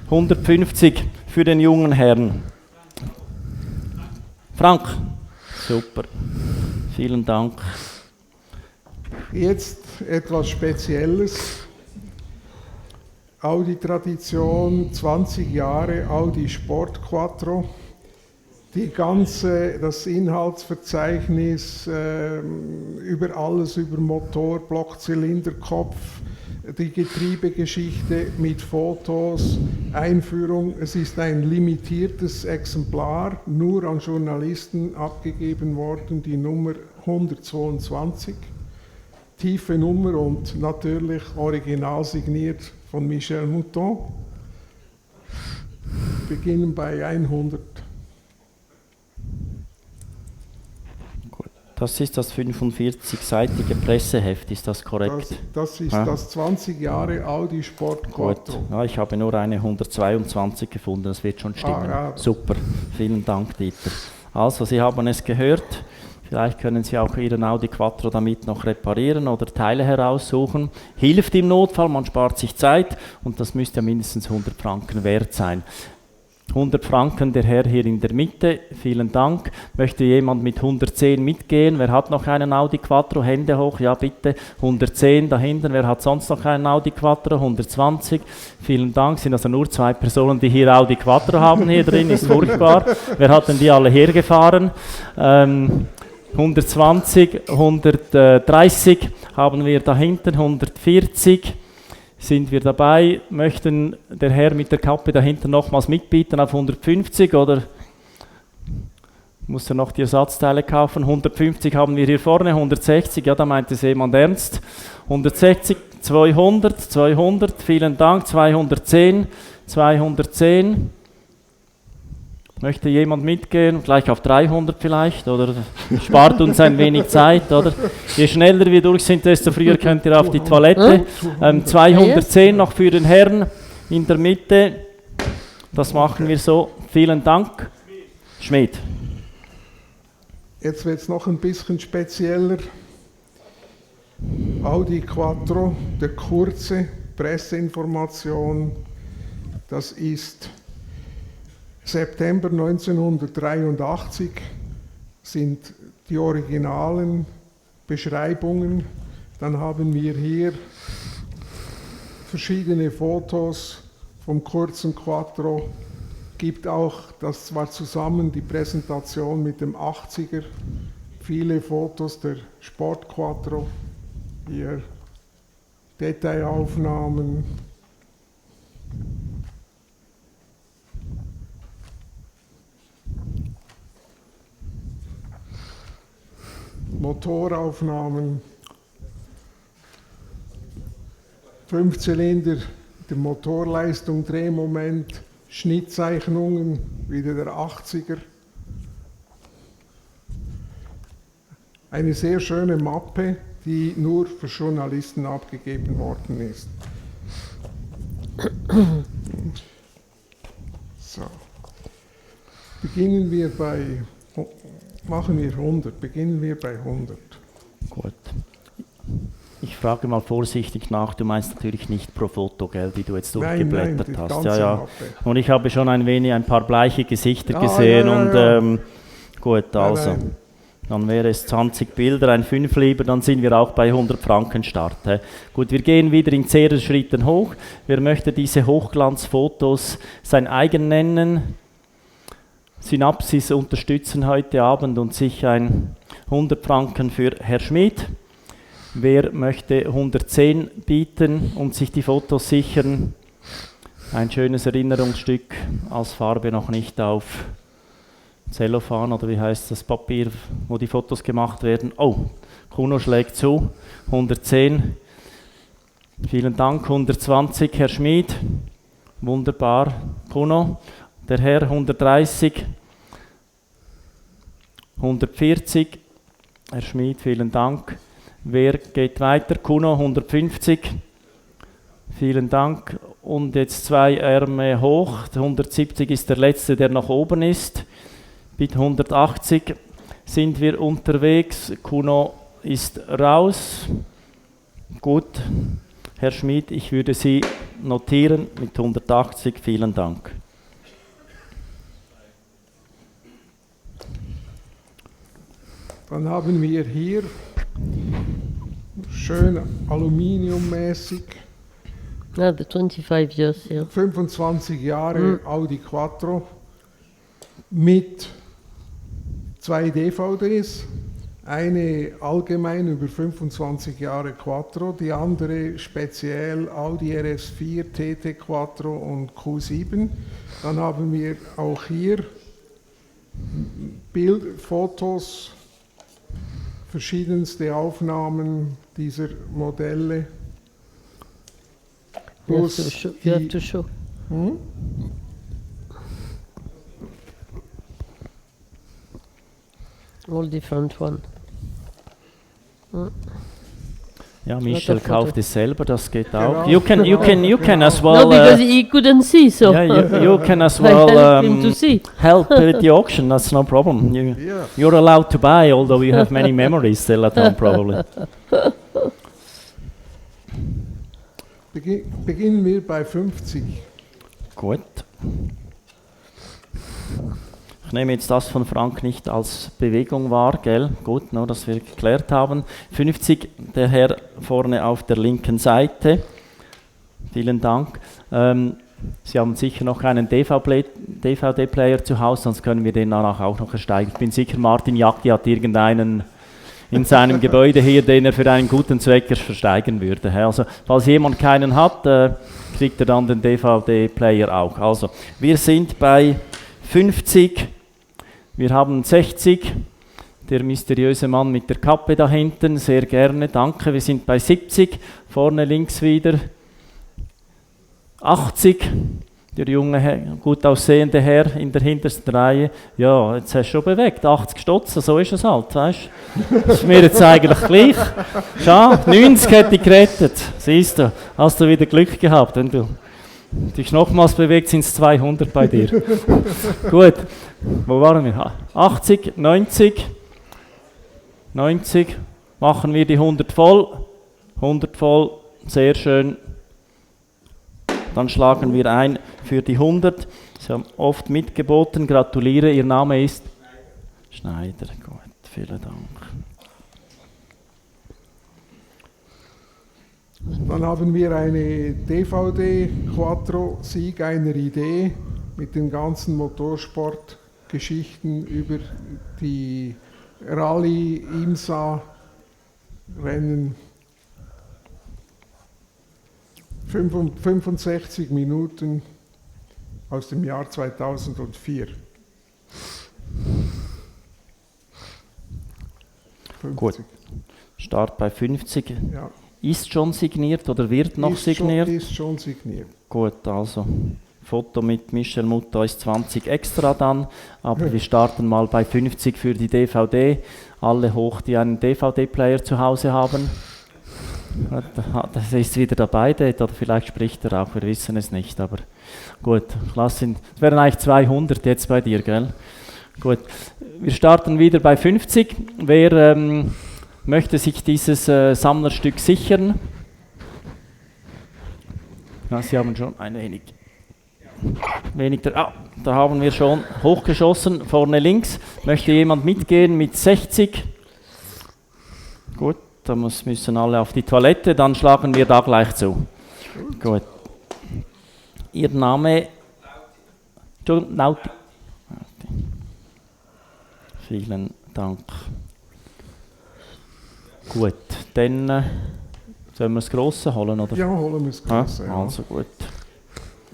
150 für den jungen Herrn. Frank. Super. Vielen Dank. Jetzt etwas Spezielles. Audi-Tradition, 20 Jahre Audi Sport Quattro. Das Inhaltsverzeichnis über alles, über Motor, Blockzylinderkopf, die Getriebegeschichte mit Fotos, Einführung. Es ist ein limitiertes Exemplar, nur an Journalisten abgegeben worden, die Nummer 122. Tiefe Nummer und natürlich original signiert von Michèle Mouton. Beginnen bei 100. Gut. Das ist das 45-seitige Presseheft, ist das korrekt? Das ist das 20 Jahre Audi Sport Quattro. Gut. Ja, ich habe nur eine 122 gefunden, das wird schon stimmen. Ja. Super, vielen Dank, Dieter. Also, Sie haben es gehört. Vielleicht können Sie auch Ihren Audi Quattro damit noch reparieren oder Teile heraussuchen. Hilft im Notfall, man spart sich Zeit und das müsste ja mindestens 100 Franken wert sein. 100 Franken, der Herr hier in der Mitte, vielen Dank. Möchte jemand mit 110 mitgehen? Wer hat noch einen Audi Quattro? Hände hoch, ja bitte. 110 da hinten, wer hat sonst noch einen Audi Quattro? 120, vielen Dank. Sind also nur 2 Personen, die hier Audi Quattro haben hier drin, ist furchtbar. Wer hat denn die alle hergefahren? 120, 130 haben wir da hinten, 140. Sind wir dabei? Möchten der Herr mit der Kappe dahinter nochmals mitbieten auf 150 oder muss er noch die Ersatzteile kaufen? 150 haben wir hier vorne, 160, ja, da meint es jemand ernst. 160, 200, vielen Dank, 210. Möchte jemand mitgehen? Gleich auf 300 vielleicht? Oder spart uns ein wenig Zeit? Oder? Je schneller wir durch sind, desto früher könnt ihr auf die Toilette. 210 noch für den Herrn in der Mitte. Das machen wir so. Vielen Dank. Schmied. Jetzt wird es noch ein bisschen spezieller. Audi Quattro, der kurze Presseinformation. Das ist September 1983, sind die originalen Beschreibungen. Dann haben wir hier verschiedene Fotos vom kurzen Quattro. Gibt auch, das war zusammen die Präsentation mit dem 80er, viele Fotos der Sport Quattro. Hier Detailaufnahmen. Motoraufnahmen, 5 Zylinder, der Motorleistung, Drehmoment, Schnittzeichnungen, wieder der 80er. Eine sehr schöne Mappe, die nur für Journalisten abgegeben worden ist. So. Machen wir 100, beginnen wir bei 100. Gut. Ich frage mal vorsichtig nach, du meinst natürlich nicht pro Foto, gell, wie du jetzt durchgeblättert hast. Ja. Und ich habe schon ein paar bleiche Gesichter gesehen und gut, also. Nein. Dann wäre es 20 Bilder, ein 5 lieber, dann sind wir auch bei 100 Franken Start. Gut, wir gehen wieder in 10 Schritten hoch. Wer möchte diese Hochglanzfotos sein eigen nennen? Synapsis unterstützen heute Abend und sich ein 100 Franken für Herr Schmied. Wer möchte 110 bieten und sich die Fotos sichern? Ein schönes Erinnerungsstück, als Farbe noch nicht auf Zellophan oder wie heißt das Papier, wo die Fotos gemacht werden. Oh, Kuno schlägt zu, 110. Vielen Dank, 120 Herr Schmied. Wunderbar, Kuno. Der Herr 130, 140, Herr Schmied, vielen Dank. Wer geht weiter? Kuno 150, vielen Dank. Und jetzt 2 Ärmel hoch, 170 ist der letzte, der noch oben ist. Mit 180 sind wir unterwegs, Kuno ist raus. Gut, Herr Schmied, ich würde Sie notieren mit 180, vielen Dank. Dann haben wir hier schön aluminiummäßig. Ja, the 25 years, ja. 25 Jahre Audi Quattro mit 2 DVDs. Eine allgemein über 25 Jahre Quattro, die andere speziell Audi RS4, TT Quattro und Q7. Dann haben wir auch hier Fotos, verschiedenste Aufnahmen dieser Modelle. You have to show. All different one. Ja, Michèle kauft es selber, das geht auch. Genau. You can as well. No, because he couldn't see, so Yeah, you can as I well helped him to see. help with the auction. That's no problem. You're allowed to buy, although you have many memories still at home, probably. Beginnen wir bei 50. Gut. Ich nehme jetzt das von Frank nicht als Bewegung wahr, gell? Gut, nur dass wir geklärt haben. 50, der Herr vorne auf der linken Seite. Vielen Dank. Sie haben sicher noch einen DVD-Player zu Hause, sonst können wir den danach auch noch ersteigen. Ich bin sicher, Martin Jagdi hat irgendeinen in seinem Gebäude hier, den er für einen guten Zweck versteigern würde. Also, falls jemand keinen hat, kriegt er dann den DVD-Player auch. Also, wir sind bei 50. Wir haben 60, der mysteriöse Mann mit der Kappe da hinten, sehr gerne, danke. Wir sind bei 70, vorne links wieder. 80, der junge, gut aussehende Herr in der hintersten Reihe. Ja, jetzt hast du schon bewegt, 80 Stotzen, so ist es halt, weißt du. Das ist mir jetzt eigentlich gleich. Schau, 90 hätte ich gerettet, siehst du, hast du wieder Glück gehabt, wenn du dich nochmals bewegt, sind es 200 bei dir. Gut, wo waren wir? 80, 90, 90, machen wir die 100 voll, 100 voll, sehr schön. Dann schlagen wir ein für die 100. Sie haben oft mitgeboten, gratuliere, Ihr Name ist? Schneider, gut, vielen Dank. Dann haben wir eine DVD Quattro, Sieg einer Idee, mit den ganzen Motorsportgeschichten über die Rallye, IMSA, Rennen. 65 Minuten aus dem Jahr 2004. Gut, Start bei 50. Ja. Ist schon signiert oder wird noch signiert? Ist schon signiert. Gut, also Foto mit Michèle Mouton ist 20 extra dann, aber wir starten mal bei 50 für die DVD. Alle hoch, die einen DVD-Player zu Hause haben. Das ist wieder dabei, oder vielleicht spricht er auch, wir wissen es nicht, aber gut, klasse. Es wären eigentlich 200 jetzt bei dir, gell? Gut, wir starten wieder bei 50. Wer möchte sich dieses Sammlerstück sichern? Ja, Sie haben schon ein wenig da haben wir schon hochgeschossen, vorne links. Möchte jemand mitgehen mit 60? Gut, da müssen alle auf die Toilette, dann schlagen wir da gleich zu. Gut. Ihr Name? Nauti. Vielen Dank. Gut, dann sollen wir das Grosse holen, oder? Ja, holen wir das Grosse. Ja. Also gut.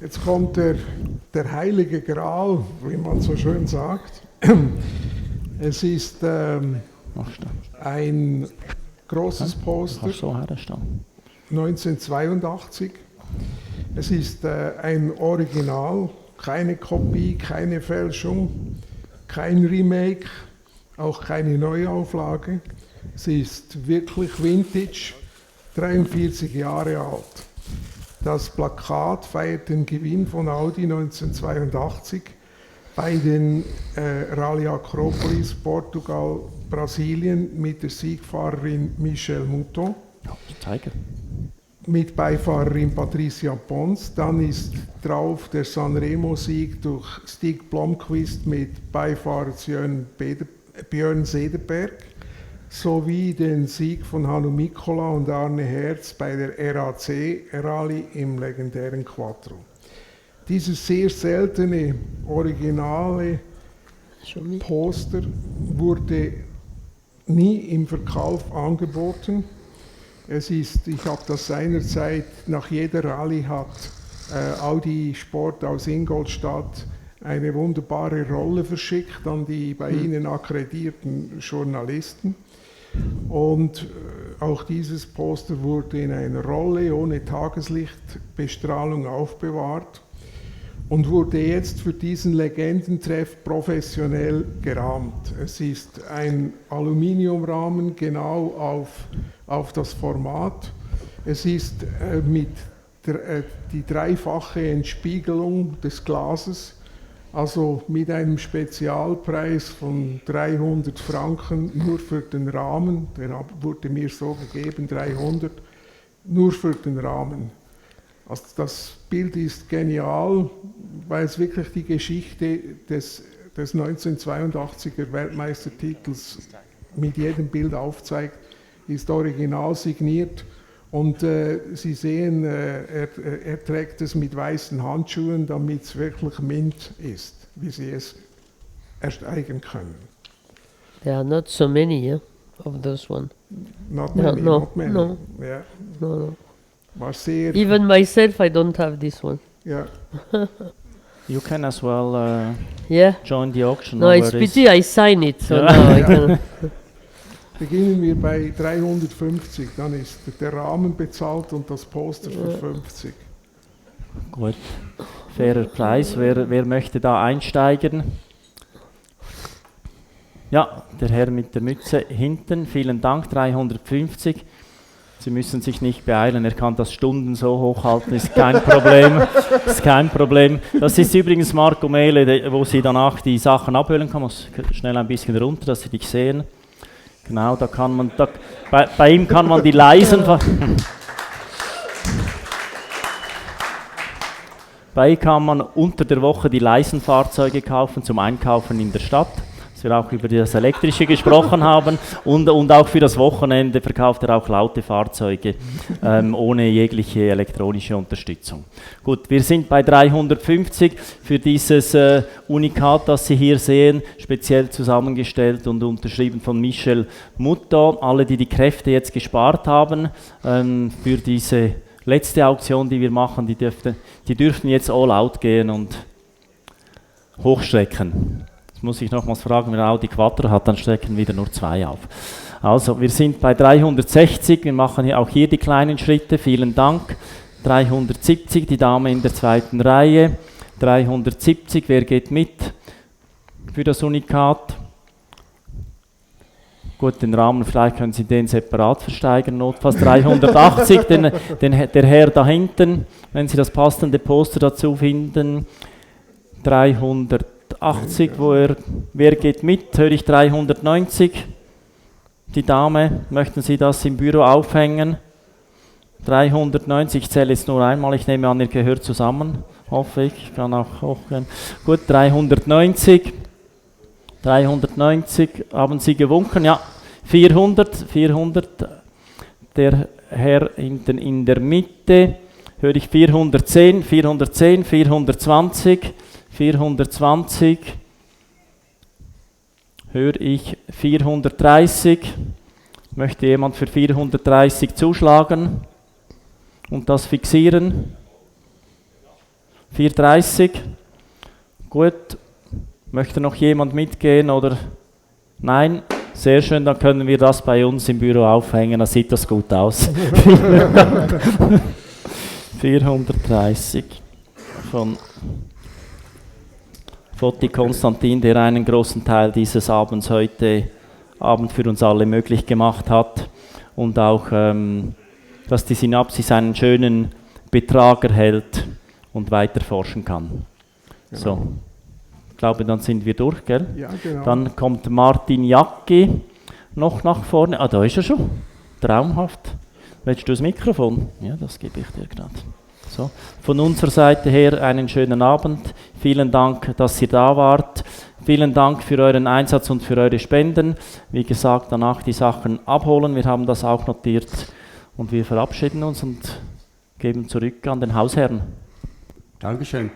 Jetzt kommt der heilige Gral, wie man so schön sagt. Es ist ein großes Poster, 1982. Es ist ein Original, keine Kopie, keine Fälschung, kein Remake, auch keine Neuauflage. Es ist wirklich Vintage, 43 Jahre alt. Das Plakat feiert den Gewinn von Audi 1982 bei den Rallye Acropolis, Portugal, Brasilien mit der Siegfahrerin Michèle Mouton, mit Beifahrerin Patricia Pons. Dann ist drauf der Sanremo-Sieg durch Stig Blomqvist mit Beifahrer Björn Sederberg, sowie den Sieg von Hannu Mikkola und Arne Herz bei der RAC Rallye im legendären Quattro. Dieses sehr seltene, originale Poster wurde nie im Verkauf angeboten. Ich habe das seinerzeit, nach jeder Rallye hat Audi Sport aus Ingolstadt eine wunderbare Rolle verschickt an die bei ihnen akkreditierten Journalisten. Und auch dieses Poster wurde in einer Rolle ohne Tageslichtbestrahlung aufbewahrt. und wurde jetzt für diesen Legendentreff professionell gerahmt. Es ist ein Aluminiumrahmen genau auf das Format. Es ist mit die dreifache Entspiegelung des Glases, also mit einem Spezialpreis von 300 Franken nur für den Rahmen, der wurde mir so gegeben, 300, nur für den Rahmen. Also das Bild ist genial, weil es wirklich die Geschichte des 1982er Weltmeistertitels mit jedem Bild aufzeigt, ist original signiert. Und Sie sehen, er trägt es mit weißen Handschuhen, damit es wirklich mint ist, wie Sie es ersteigen können. There are not so many, yeah, of those one. Not many, not many. No. Yeah. No. War sehr. Even myself, I don't have this one. Yeah. You can as well join the auction. No, it's pity I sign it, so yeah. now I can. Beginnen wir bei 350, dann ist der Rahmen bezahlt und das Poster für 50. Gut, fairer Preis. Wer möchte da einsteigen? Ja, der Herr mit der Mütze hinten, vielen Dank, 350. Sie müssen sich nicht beeilen, er kann das Stunden so hochhalten, ist kein Problem. Ist kein Problem. Das ist übrigens Marco Mele, wo Sie danach die Sachen abhöhlen kann. Muss schnell ein bisschen runter, dass Sie dich sehen. Genau, da kann man, bei ihm kann man die leisen. Bei ihm kann man unter der Woche die leisen Fahrzeuge kaufen zum Einkaufen in der Stadt. Dass wir auch über das Elektrische gesprochen haben. Und auch für das Wochenende verkauft er auch laute Fahrzeuge ohne jegliche elektronische Unterstützung. Gut, wir sind bei 350 für dieses Unikat, das Sie hier sehen, speziell zusammengestellt und unterschrieben von Michèle Mouton. Alle, die die Kräfte jetzt gespart haben für diese letzte Auktion, die wir machen, die dürften jetzt all out gehen und hochstrecken. Muss ich nochmals fragen, wenn er Audi Quattro hat, dann strecken wieder nur 2 auf. Also, wir sind bei 360, wir machen auch hier die kleinen Schritte, vielen Dank. 370, die Dame in der zweiten Reihe. 370, wer geht mit für das Unikat? Gut, den Rahmen, vielleicht können Sie den separat versteigern, notfalls 380, der Herr da hinten, wenn Sie das passende Poster dazu finden. 380, wer geht mit? Höre ich 390? Die Dame, möchten Sie das im Büro aufhängen? 390, ich zähle jetzt nur einmal, ich nehme an, ihr gehört zusammen, hoffe ich, kann auch hochgehen. Gut, 390, haben Sie gewunken? Ja, 400, der Herr hinten in der Mitte, höre ich 410, 420, höre ich 430, möchte jemand für 430 zuschlagen und das fixieren? 430, gut, möchte noch jemand mitgehen oder nein? Sehr schön, dann können wir das bei uns im Büro aufhängen, dann sieht das gut aus. 430 von Foti Konstantin, der einen großen Teil dieses Abends heute Abend für uns alle möglich gemacht hat und auch, dass die Synapsis einen schönen Betrag erhält und weiter forschen kann. Genau. So, ich glaube, dann sind wir durch, gell? Ja, genau. Dann kommt Martin Jacki noch nach vorne. Ah, da ist er schon. Traumhaft. Willst du das Mikrofon? Ja, das gebe ich dir gerade. So. Von unserer Seite her einen schönen Abend. Vielen Dank, dass ihr da wart. Vielen Dank für euren Einsatz und für eure Spenden. Wie gesagt, danach die Sachen abholen. Wir haben das auch notiert. Und wir verabschieden uns und geben zurück an den Hausherrn. Dankeschön.